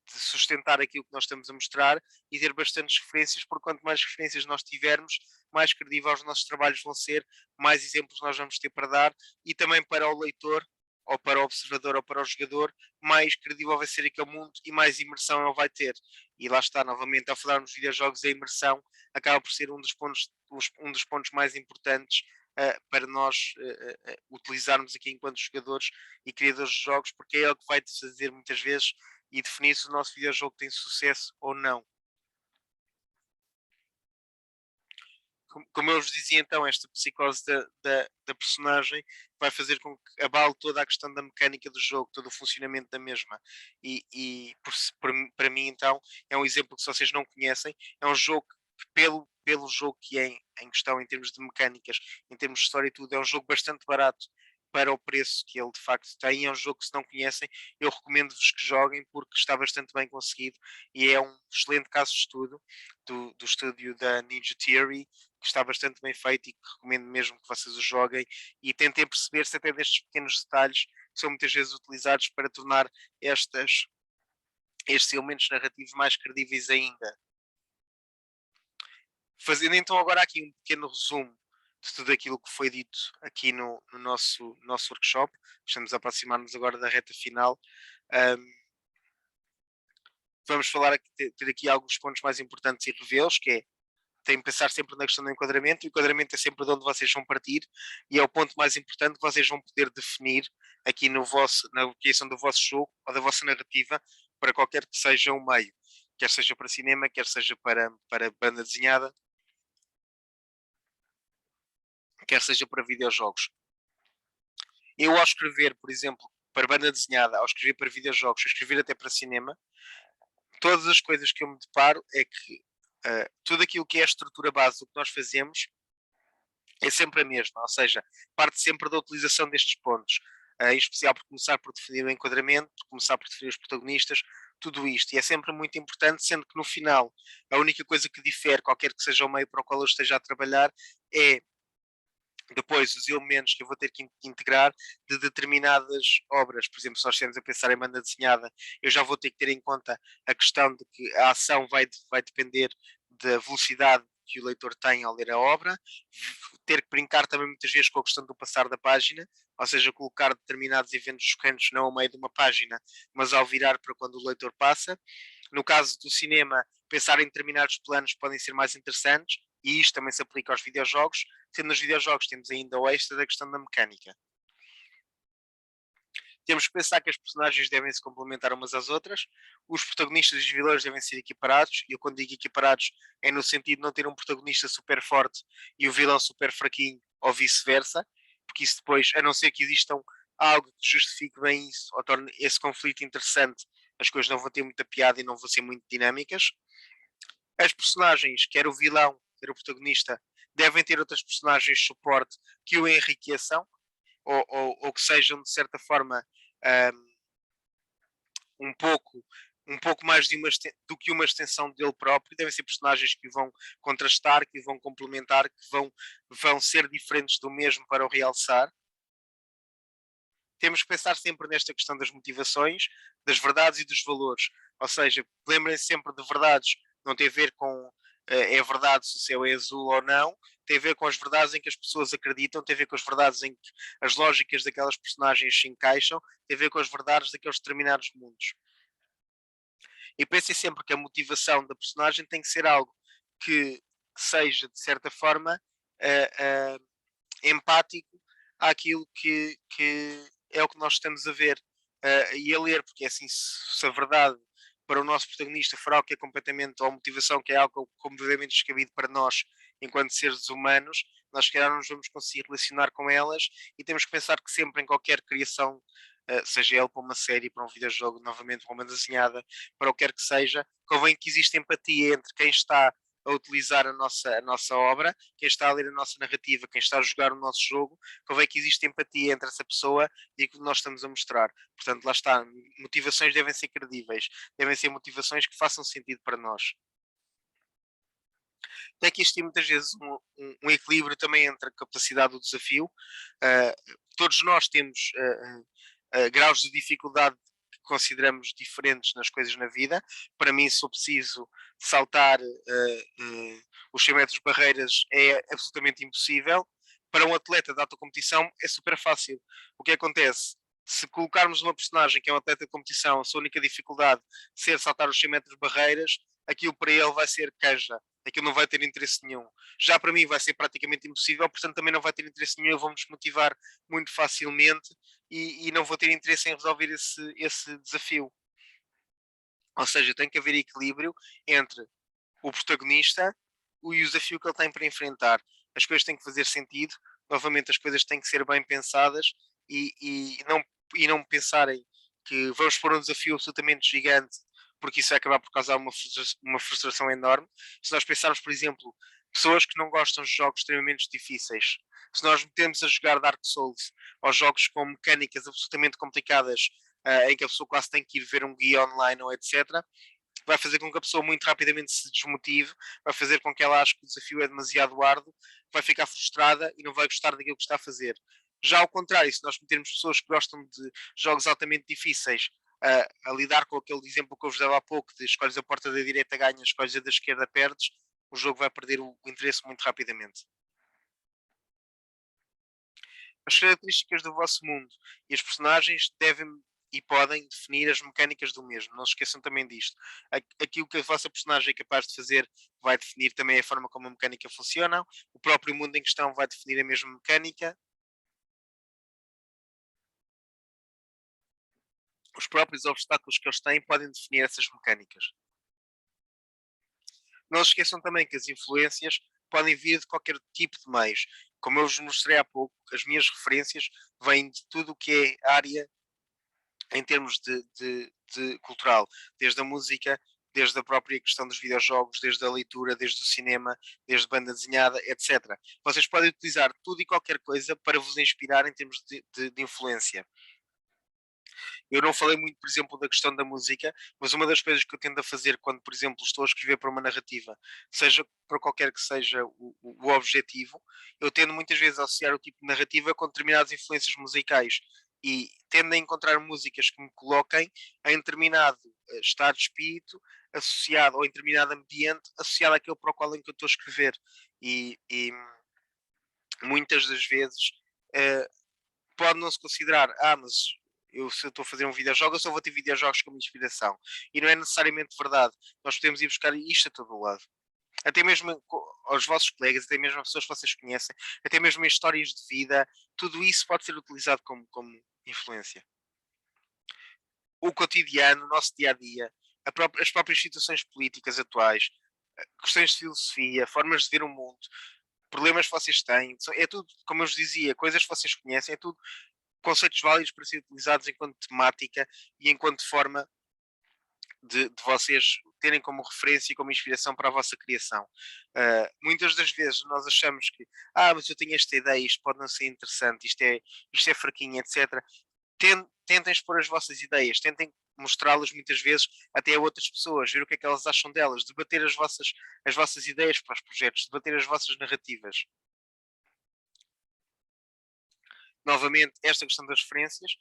sustentar aquilo que nós estamos a mostrar e ter bastantes referências, porque quanto mais referências nós tivermos, mais credíveis os nossos trabalhos vão ser, mais exemplos nós vamos ter para dar e também para o leitor, ou para o observador, ou para o jogador, mais credível vai ser aquele mundo e mais imersão ele vai ter. E lá está, novamente, ao falarmos de videojogos, a imersão acaba por ser um dos pontos mais importantes para nós utilizarmos aqui enquanto jogadores e criadores de jogos, porque é ele que vai fazer muitas vezes e definir se o nosso videojogo tem sucesso ou não. Como eu vos dizia então, esta psicose da personagem vai fazer com que abale toda a questão da mecânica do jogo, todo o funcionamento da mesma. E para mim, então, é um exemplo que se vocês não conhecem, é um jogo que, pelo jogo que é em questão, em termos de mecânicas, em termos de história e tudo, é um jogo bastante barato para o preço que ele de facto tem. É um jogo que, se não conhecem, eu recomendo-vos que joguem porque está bastante bem conseguido e é um excelente caso de estudo do estúdio da Ninja Theory, que está bastante bem feito e que recomendo mesmo que vocês o joguem e tentem perceber se até destes pequenos detalhes que são muitas vezes utilizados para tornar estes elementos narrativos mais credíveis ainda. Fazendo então agora aqui um pequeno resumo de tudo aquilo que foi dito aqui no nosso workshop, estamos a aproximar-nos agora da reta final. Vamos falar aqui, ter aqui alguns pontos mais importantes e revê-los, que é têm que pensar sempre na questão do enquadramento. O enquadramento é sempre de onde vocês vão partir e é o ponto mais importante que vocês vão poder definir aqui na criação do vosso jogo ou da vossa narrativa para qualquer que seja o meio, quer seja para cinema, quer seja para banda desenhada. quer seja para videojogos. Eu, ao escrever, por exemplo, para banda desenhada, ao escrever para videojogos, ao escrever até para cinema, todas as coisas que eu me deparo é que tudo aquilo que é a estrutura base do que nós fazemos é sempre a mesma, ou seja, parte sempre da utilização destes pontos, em especial por começar por definir o enquadramento, por começar por definir os protagonistas, tudo isto. E é sempre muito importante, sendo que no final a única coisa que difere, qualquer que seja o meio para o qual eu esteja a trabalhar, é depois os elementos que eu vou ter que integrar de determinadas obras. Por exemplo, se nós estivermos a pensar em banda desenhada, eu já vou ter que ter em conta a questão de que a ação vai depender da velocidade que o leitor tem ao ler a obra, ter que brincar também muitas vezes com a questão do passar da página, ou seja, colocar determinados eventos chocantes não ao meio de uma página, mas ao virar para quando o leitor passa. No caso do cinema, pensar em determinados planos podem ser mais interessantes, e isto também se aplica aos videojogos, sendo nos videojogos temos ainda o extra da questão da mecânica. Temos que pensar que as personagens devem se complementar umas às outras, os protagonistas e os vilões devem ser equiparados, e eu quando digo equiparados é no sentido de não ter um protagonista super forte e o vilão super fraquinho, ou vice-versa, porque isso depois, a não ser que existam algo que justifique bem isso, ou torne esse conflito interessante, as coisas não vão ter muita piada e não vão ser muito dinâmicas. As personagens, quer o vilão, quer o protagonista, devem ter outras personagens de suporte que o enriqueçam, ou que sejam, de certa forma, um, um pouco um pouco mais do que uma extensão dele próprio. Devem ser personagens que o vão contrastar, que o vão complementar, que vão ser diferentes do mesmo para o realçar. Temos que pensar sempre nesta questão das motivações, das verdades e dos valores. Ou seja, lembrem-se sempre de verdades, não tem a ver com é verdade se o céu é azul ou não, tem a ver com as verdades em que as pessoas acreditam, tem a ver com as verdades em que as lógicas daquelas personagens se encaixam, tem a ver com as verdades daqueles determinados mundos. E pensem sempre que a motivação da personagem tem que ser algo que seja, de certa forma, empático àquilo que é o que nós estamos a ver e a ler, porque é assim, se a verdade para o nosso protagonista for algo que é completamente, ou a motivação que é algo completamente descabido para nós, enquanto seres humanos, nós se calhar não nos vamos conseguir relacionar com elas e temos que pensar que sempre em qualquer criação, seja ele para uma série, para um videojogo, novamente para uma desenhada, para o que quer que seja, convém que exista empatia entre quem está a utilizar a nossa obra, quem está a ler a nossa narrativa, quem está a jogar o nosso jogo, convém que exista empatia entre essa pessoa e aquilo que nós estamos a mostrar. Portanto, lá está, motivações devem ser credíveis, devem ser motivações que façam sentido para nós. Tem que existir muitas vezes um equilíbrio também entre a capacidade do desafio. Todos nós temos graus de dificuldade que consideramos diferentes nas coisas na vida. Para mim, se eu preciso saltar os 100 metros de barreiras, é absolutamente impossível. Para um atleta de alta competição, é super fácil. O que acontece? Se colocarmos uma personagem que é um atleta de competição, a sua única dificuldade ser saltar os 100 metros de barreiras, aquilo para ele vai ser canja, aquilo não vai ter interesse nenhum. Já para mim vai ser praticamente impossível, portanto também não vai ter interesse nenhum, eu vou-me desmotivar muito facilmente e não vou ter interesse em resolver esse desafio. Ou seja, tem que haver equilíbrio entre o protagonista e o desafio que ele tem para enfrentar. As coisas têm que fazer sentido, novamente as coisas têm que ser bem pensadas e não pensarem que vamos pôr um desafio absolutamente gigante, porque isso vai acabar por causar uma frustração enorme. Se nós pensarmos, por exemplo, pessoas que não gostam de jogos extremamente difíceis, se nós metemos a jogar Dark Souls ou jogos com mecânicas absolutamente complicadas, em que a pessoa quase tem que ir ver um guia online ou etc., vai fazer com que a pessoa muito rapidamente se desmotive, vai fazer com que ela ache que o desafio é demasiado árduo, vai ficar frustrada e não vai gostar daquilo que está a fazer. Já ao contrário, se nós metermos pessoas que gostam de jogos altamente difíceis a lidar com aquele exemplo que eu vos dava há pouco, de escolhes a porta da direita ganhas, escolhes a da esquerda perdes, o jogo vai perder o interesse muito rapidamente. As características do vosso mundo e as personagens devem e podem definir as mecânicas do mesmo. Não se esqueçam também disto. Aquilo que a vossa personagem é capaz de fazer vai definir também a forma como a mecânica funciona. O próprio mundo em questão vai definir a mesma mecânica. Os próprios obstáculos que eles têm podem definir essas mecânicas. Não se esqueçam também que as influências podem vir de qualquer tipo de meios. como eu vos mostrei há pouco, as minhas referências vêm de tudo o que é área em termos de cultural, desde a música, desde a própria questão dos videojogos, desde a leitura, desde o cinema, desde banda desenhada, etc. Vocês podem utilizar tudo e qualquer coisa para vos inspirar em termos de influência. Eu não falei muito, por exemplo, da questão da música, mas uma das coisas que eu tendo a fazer quando, por exemplo, estou a escrever para uma narrativa, seja para qualquer que seja o objetivo, eu tendo muitas vezes a associar o tipo de narrativa com determinadas influências musicais e tendo a encontrar músicas que me coloquem em determinado estado de espírito associado ou em determinado ambiente associado àquele para o qual em que eu estou a escrever e muitas das vezes eh, pode não se considerar, mas se eu estou a fazer um videojogo, eu só vou ter videojogos como inspiração. E não é necessariamente verdade. Nós podemos ir buscar isto a todo o lado. Até mesmo aos vossos colegas, até mesmo as pessoas que vocês conhecem, até mesmo em histórias de vida, tudo isso pode ser utilizado como influência. O cotidiano, o nosso dia a dia, as próprias situações políticas atuais, questões de filosofia, formas de ver o mundo, problemas que vocês têm, é tudo, como eu vos dizia, coisas que vocês conhecem, é tudo conceitos válidos para serem utilizados enquanto temática e enquanto forma de vocês terem como referência e como inspiração para a vossa criação. Muitas das vezes nós achamos que, mas eu tenho esta ideia, isto pode não ser interessante, isto é fraquinho, etc. Tentem expor as vossas ideias, tentem mostrá-las muitas vezes até a outras pessoas, ver o que é que elas acham delas, debater as vossas ideias para os projetos, debater as vossas narrativas. Novamente, esta questão das referências,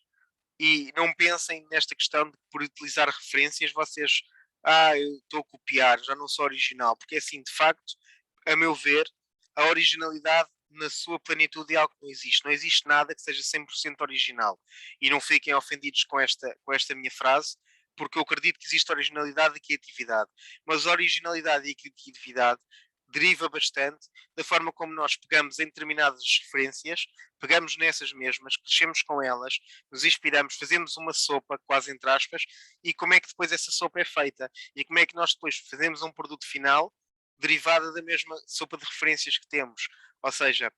e não pensem nesta questão de por utilizar referências vocês, eu estou a copiar, já não sou original, porque assim, de facto, a meu ver, a originalidade na sua plenitude é algo que não existe. Não existe nada que seja 100% original. E não fiquem ofendidos com esta minha frase, porque eu acredito que existe originalidade e criatividade. Mas a originalidade e a criatividade deriva bastante da forma como nós pegamos em determinadas referências, pegamos nessas mesmas, crescemos com elas, nos inspiramos, fazemos uma sopa, quase entre aspas, e como é que depois essa sopa é feita? E como é que nós depois fazemos um produto final derivada da mesma sopa de referências que temos? Ou seja,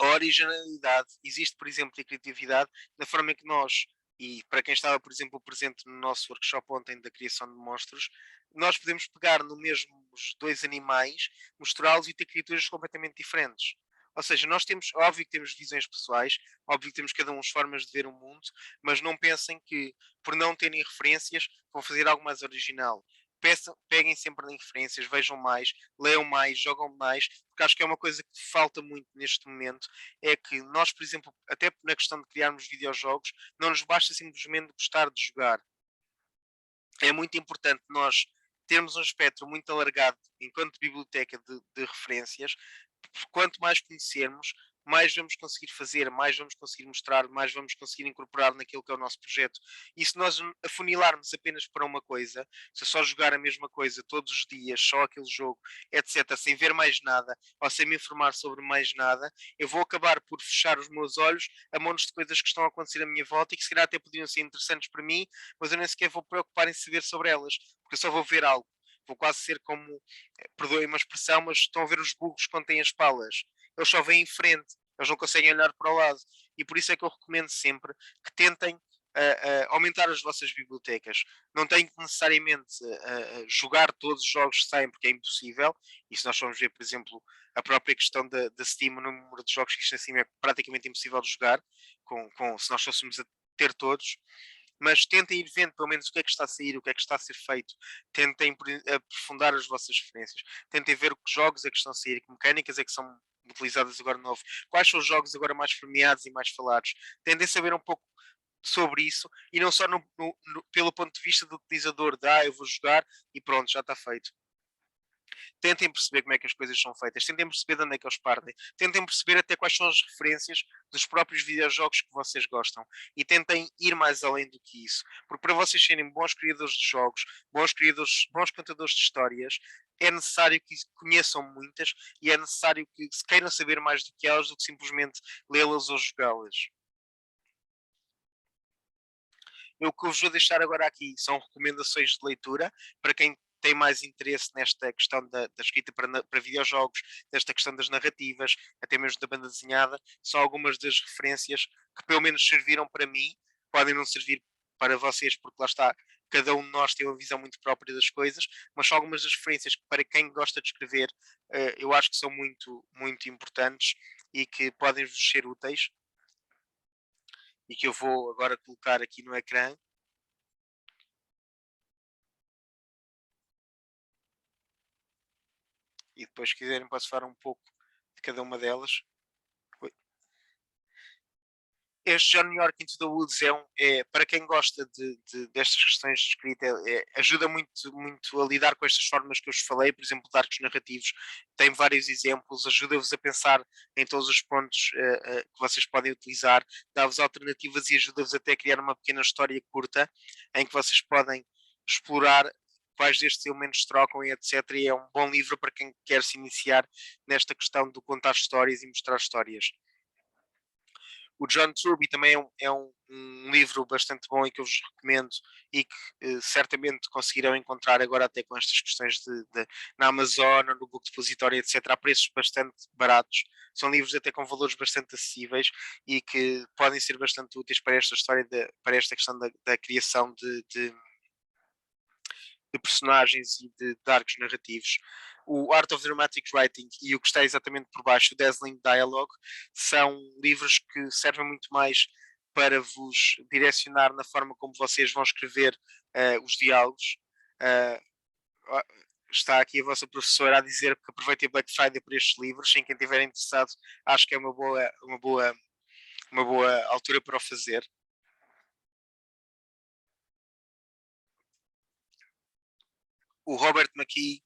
a originalidade existe, por exemplo, e a criatividade na forma em que nós, e para quem estava, por exemplo, presente no nosso workshop ontem da criação de monstros, nós podemos pegar no mesmo os dois animais, misturá-los e ter criaturas completamente diferentes. Ou seja, nós temos, óbvio que temos visões pessoais, óbvio que temos cada um as formas de ver o mundo, mas não pensem que, por não terem referências, vão fazer algo mais original. Peguem sempre em referências, vejam mais, leiam mais, jogam mais, porque acho que é uma coisa que falta muito neste momento, é que nós, por exemplo, até na questão de criarmos videojogos, não nos basta simplesmente gostar de jogar. É muito importante nós termos um espectro muito alargado enquanto biblioteca de referências. Quanto mais conhecermos, mais vamos conseguir fazer, mais vamos conseguir mostrar, mais vamos conseguir incorporar naquilo que é o nosso projeto. E se nós afunilarmos apenas para uma coisa, se só jogar a mesma coisa todos os dias, só aquele jogo, etc., sem ver mais nada, ou sem me informar sobre mais nada, eu vou acabar por fechar os meus olhos a montes de coisas que estão a acontecer à minha volta e que se calhar até podiam ser interessantes para mim, mas eu nem sequer vou preocupar em saber sobre elas, porque eu só vou ver algo. Vou quase ser como, perdoem uma expressão, mas estão a ver os burros quando têm as palas. Eles só veem em frente, eles não conseguem olhar para o lado. E por isso é que eu recomendo sempre que tentem aumentar as vossas bibliotecas. Não têm que necessariamente jogar todos os jogos que saem, porque é impossível. E se nós formos ver, por exemplo, a própria questão da Steam, o número de jogos que isto acima é praticamente impossível de jogar, se nós fôssemos a ter todos, mas tentem ir vendo pelo menos o que é que está a sair, o que é que está a ser feito, tentem aprofundar as vossas referências, tentem ver que jogos é que estão a sair, que mecânicas é que são utilizadas agora de novo, quais são os jogos agora mais premiados e mais falados, tentem saber um pouco sobre isso e não só pelo ponto de vista do utilizador de eu vou jogar e pronto, já está feito. Tentem perceber como é que as coisas são feitas, tentem perceber de onde é que eles partem, tentem perceber até quais são as referências dos próprios videojogos que vocês gostam e tentem ir mais além do que isso, porque para vocês serem bons criadores de jogos, bons criadores, bons contadores de histórias, é necessário que conheçam muitas e é necessário que se queiram saber mais do que elas do que simplesmente lê-las ou jogá-las. O que eu vos vou deixar agora aqui são recomendações de leitura para quem têm mais interesse nesta questão da escrita para videojogos, desta questão das narrativas, até mesmo da banda desenhada, são algumas das referências que pelo menos serviram para mim, podem não servir para vocês, porque lá está, cada um de nós tem uma visão muito própria das coisas, mas são algumas das referências que para quem gosta de escrever, eu acho que são muito, muito importantes e que podem vos ser úteis e que eu vou agora colocar aqui no ecrã. E depois, se quiserem, posso falar um pouco de cada uma delas. Este John York Into the Woods para quem gosta destas questões de escrita, ajuda muito, muito a lidar com estas formas que eu vos falei, por exemplo, de arcos narrativos. Tem vários exemplos, ajuda-vos a pensar em todos os pontos que vocês podem utilizar, dá-vos alternativas e ajuda-vos até a criar uma pequena história curta em que vocês podem explorar quais destes elementos trocam e etc. E é um bom livro para quem quer se iniciar nesta questão de contar histórias e mostrar histórias. O John Truby também um livro bastante bom e que eu vos recomendo e que certamente conseguirão encontrar agora até com estas questões na Amazon, no Book Depository, etc., a preços bastante baratos. São livros até com valores bastante acessíveis e que podem ser bastante úteis para esta história, para esta questão da criação de personagens e de arcos narrativos. O Art of Dramatic Writing e o que está exatamente por baixo, o Dazzling Dialogue, são livros que servem muito mais para vos direcionar na forma como vocês vão escrever os diálogos. Está aqui a vossa professora a dizer que aproveitem Black Friday por estes livros. Sem quem estiver interessado, acho que é uma boa altura para o fazer. O Robert McKee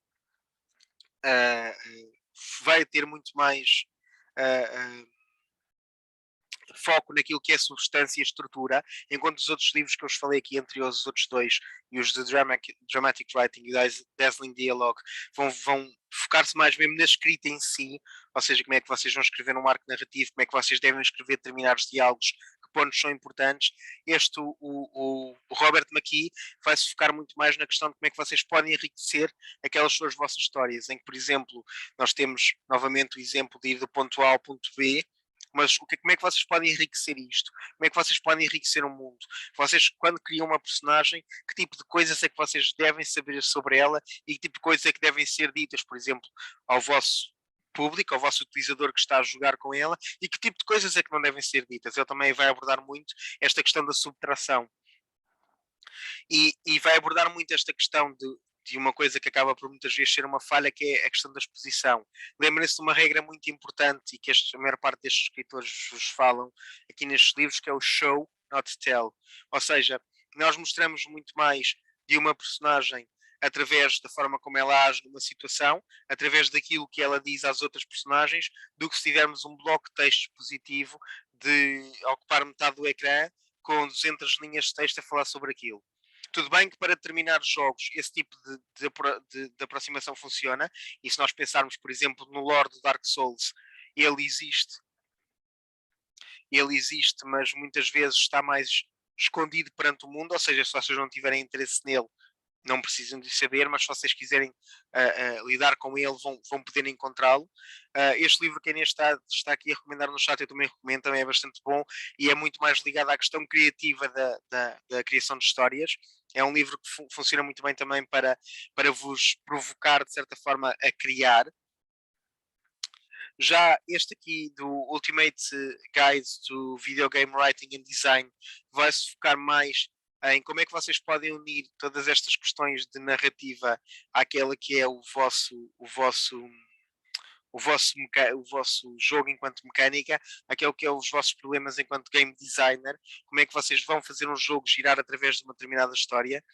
vai ter muito mais foco naquilo que é substância e estrutura, enquanto os outros livros que eu vos falei aqui, entre os outros dois, e os de Dramatic Writing e Dazzling Dialogue, vão focar-se mais mesmo na escrita em si, ou seja, como é que vocês vão escrever um arco narrativo, como é que vocês devem escrever determinados diálogos, que pontos são importantes. O Robert McKee vai se focar muito mais na questão de como é que vocês podem enriquecer aquelas suas vossas histórias, em que, por exemplo, nós temos novamente o exemplo de ir do ponto A ao ponto B, mas como é que vocês podem enriquecer isto? Como é que vocês podem enriquecer o mundo? Vocês, quando criam uma personagem, que tipo de coisas é que vocês devem saber sobre ela e que tipo de coisas é que devem ser ditas, por exemplo, ao vosso público, ao vosso utilizador que está a jogar com ela, e que tipo de coisas é que não devem ser ditas? Ele também vai abordar muito esta questão da subtração. E vai abordar muito esta questão de uma coisa que acaba por muitas vezes ser uma falha, que é a questão da exposição. Lembrem-se de uma regra muito importante e que a maior parte destes escritores vos falam aqui nestes livros, que é o show, not tell. Ou seja, nós mostramos muito mais de uma personagem através da forma como ela age numa situação, através daquilo que ela diz às outras personagens, do que se tivermos um bloco de texto expositivo de ocupar metade do ecrã com 200 linhas de texto a falar sobre aquilo. Tudo bem que para determinados jogos esse tipo de aproximação funciona, e se nós pensarmos, por exemplo, no lore do Dark Souls, ele existe, mas muitas vezes está mais escondido perante o mundo, ou seja, se vocês não tiverem interesse nele, não precisam de saber, mas se vocês quiserem lidar com ele, vão poder encontrá-lo. Este livro que a Inês está aqui a recomendar no chat, eu também recomendo, também é bastante bom e é muito mais ligado à questão criativa da criação de histórias. É um livro que funciona muito bem também para vos provocar, de certa forma, a criar. Já este aqui do Ultimate Guide to Video Game Writing and Design vai se focar mais em como é que vocês podem unir todas estas questões de narrativa àquela que é o vosso jogo enquanto mecânica, aquele que é os vossos problemas enquanto game designer, como é que vocês vão fazer um jogo girar através de uma determinada história.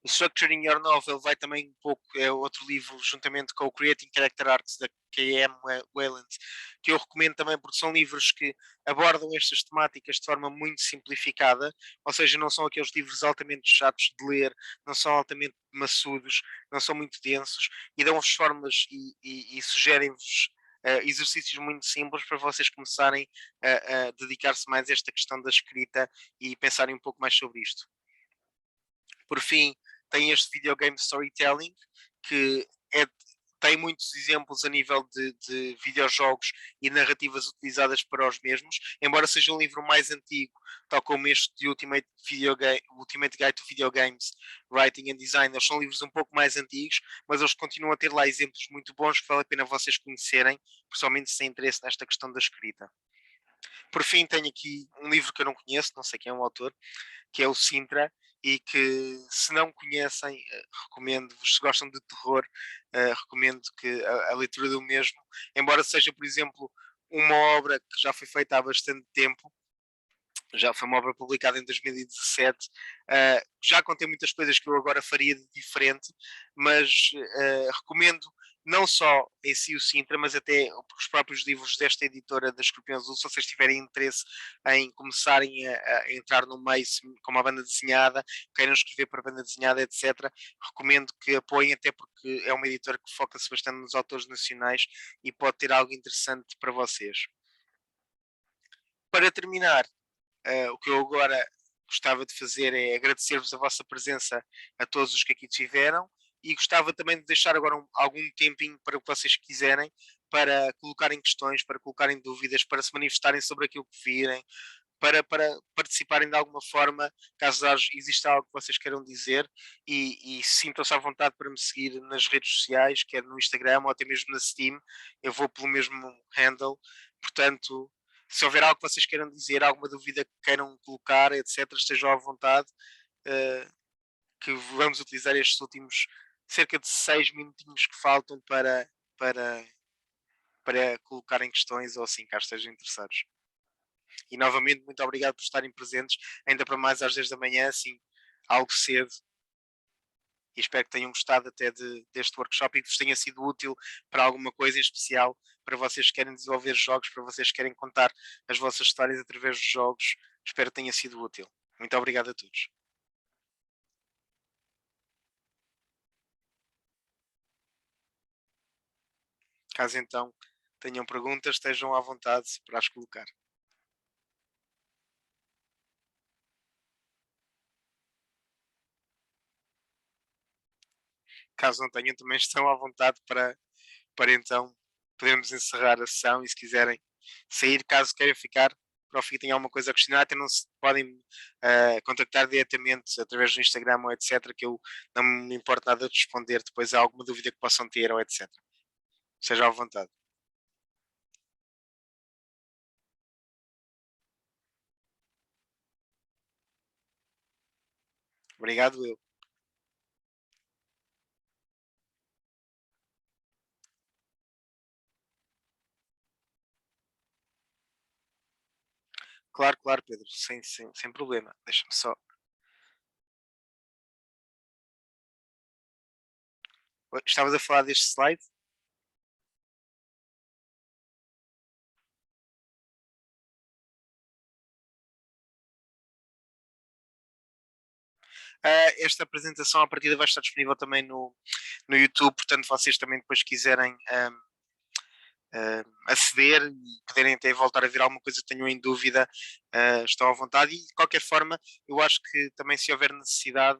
O Structuring Your Novel vai também um pouco, é outro livro, juntamente com o Creating Character Arcs da K.M. Wayland, que eu recomendo também porque são livros que abordam estas temáticas de forma muito simplificada, ou seja, não são aqueles livros altamente chatos de ler, não são altamente maçudos, não são muito densos, e dão-vos formas e sugerem-vos exercícios muito simples para vocês começarem a dedicar-se mais a esta questão da escrita e pensarem um pouco mais sobre isto. Por fim, tem este videogame storytelling que é, tem muitos exemplos a nível de videojogos e narrativas utilizadas para os mesmos, embora seja um livro mais antigo, tal como este de Ultimate Guide to Video Games, Writing and Design, eles são livros um pouco mais antigos, mas eles continuam a ter lá exemplos muito bons que vale a pena vocês conhecerem, principalmente se têm interesse nesta questão da escrita. Por fim, tenho aqui um livro que eu não conheço, não sei quem é o autor, que é o Sintra, e que, se não conhecem, recomendo-vos, se gostam de terror, recomendo que a leitura do mesmo, embora seja, por exemplo, uma obra que já foi feita há bastante tempo, já foi uma obra publicada em 2017, já contém muitas coisas que eu agora faria de diferente, mas recomendo não só em si o Sintra, mas até os próprios livros desta editora da Escorpião Azul, se vocês tiverem interesse em começarem a entrar no meio com uma banda desenhada, queiram escrever para banda desenhada, etc., recomendo que apoiem, até porque é uma editora que foca-se bastante nos autores nacionais e pode ter algo interessante para vocês. Para terminar, o que eu agora gostava de fazer é agradecer-vos a vossa presença a todos os que aqui estiveram e gostava também de deixar agora algum tempinho para o que vocês quiserem, para colocarem questões, para colocarem dúvidas, para se manifestarem sobre aquilo que virem, para participarem de alguma forma, caso exista algo que vocês queiram dizer, e sintam-se à vontade para me seguir nas redes sociais, quer no Instagram ou até mesmo na Steam, eu vou pelo mesmo handle, portanto, se houver algo que vocês queiram dizer, alguma dúvida que queiram colocar, etc., estejam à vontade, uh, que vamos utilizar estes últimos cerca de 6 minutinhos que faltam para, para colocarem questões ou assim, caso estejam interessados. E novamente, muito obrigado por estarem presentes, ainda para mais às 10 da manhã, assim, algo cedo. E espero que tenham gostado até deste workshop e que vos tenha sido útil para alguma coisa em especial, para vocês que querem desenvolver jogos, para vocês que querem contar as vossas histórias através dos jogos. Espero que tenha sido útil. Muito obrigado a todos. Caso então tenham perguntas, estejam à vontade para as colocar. Caso não tenham, também estão à vontade para então podermos encerrar a sessão, e se quiserem sair, caso queiram ficar para o fim, tenham alguma coisa a questionar, até não se podem contactar diretamente através do Instagram ou etc, que eu não me importo nada de responder depois a alguma dúvida que possam ter ou etc. Seja à vontade. Obrigado eu. Claro, claro, Pedro, sem problema. Deixa-me só. Estavas a falar deste slide? Esta apresentação à partida vai estar disponível também no YouTube, portanto vocês também depois quiserem aceder e poderem até voltar a ver alguma coisa que tenham em dúvida, estão à vontade. E de qualquer forma, eu acho que também, se houver necessidade,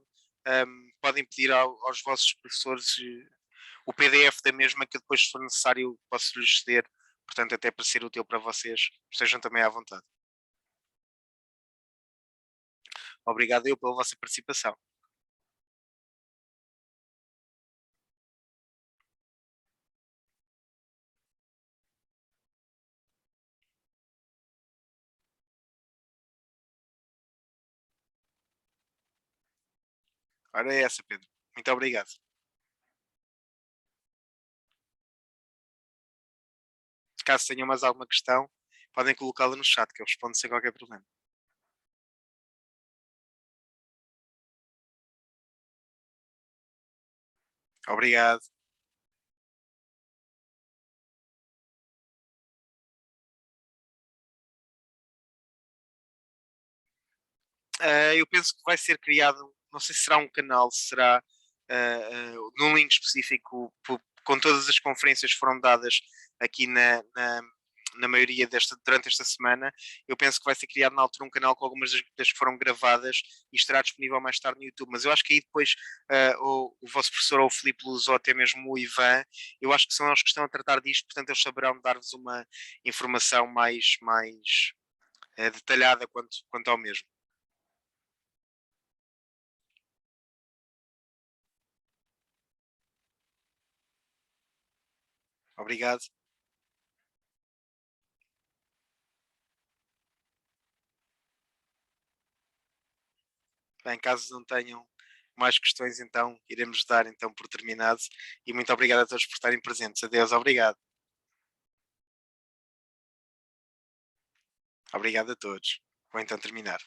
podem pedir aos vossos professores o PDF da mesma, que depois, se for necessário, posso lhes ceder. Portanto, até para ser útil para vocês, estejam também à vontade. Obrigado eu pela vossa participação. Ora é essa, Pedro. Muito obrigado. Caso tenham mais alguma questão, podem colocá-la no chat, que eu respondo sem qualquer problema. Obrigado. Eu penso que vai ser criado, não sei se será um canal, se será num link específico, com todas as conferências que foram dadas aqui na maioria durante esta semana, eu penso que vai ser criado na altura um canal com algumas das que foram gravadas e estará disponível mais tarde no YouTube. Mas eu acho que aí depois o vosso professor ou o Filipe Luz ou até mesmo o Ivan, eu acho que são eles que estão a tratar disto, portanto eles saberão dar-vos uma informação mais detalhada quanto ao mesmo. Obrigado. Bem, caso não tenham mais questões, então iremos dar então por terminado. E muito obrigado a todos por estarem presentes. Adeus, obrigado. Obrigado a todos. Vou então terminar.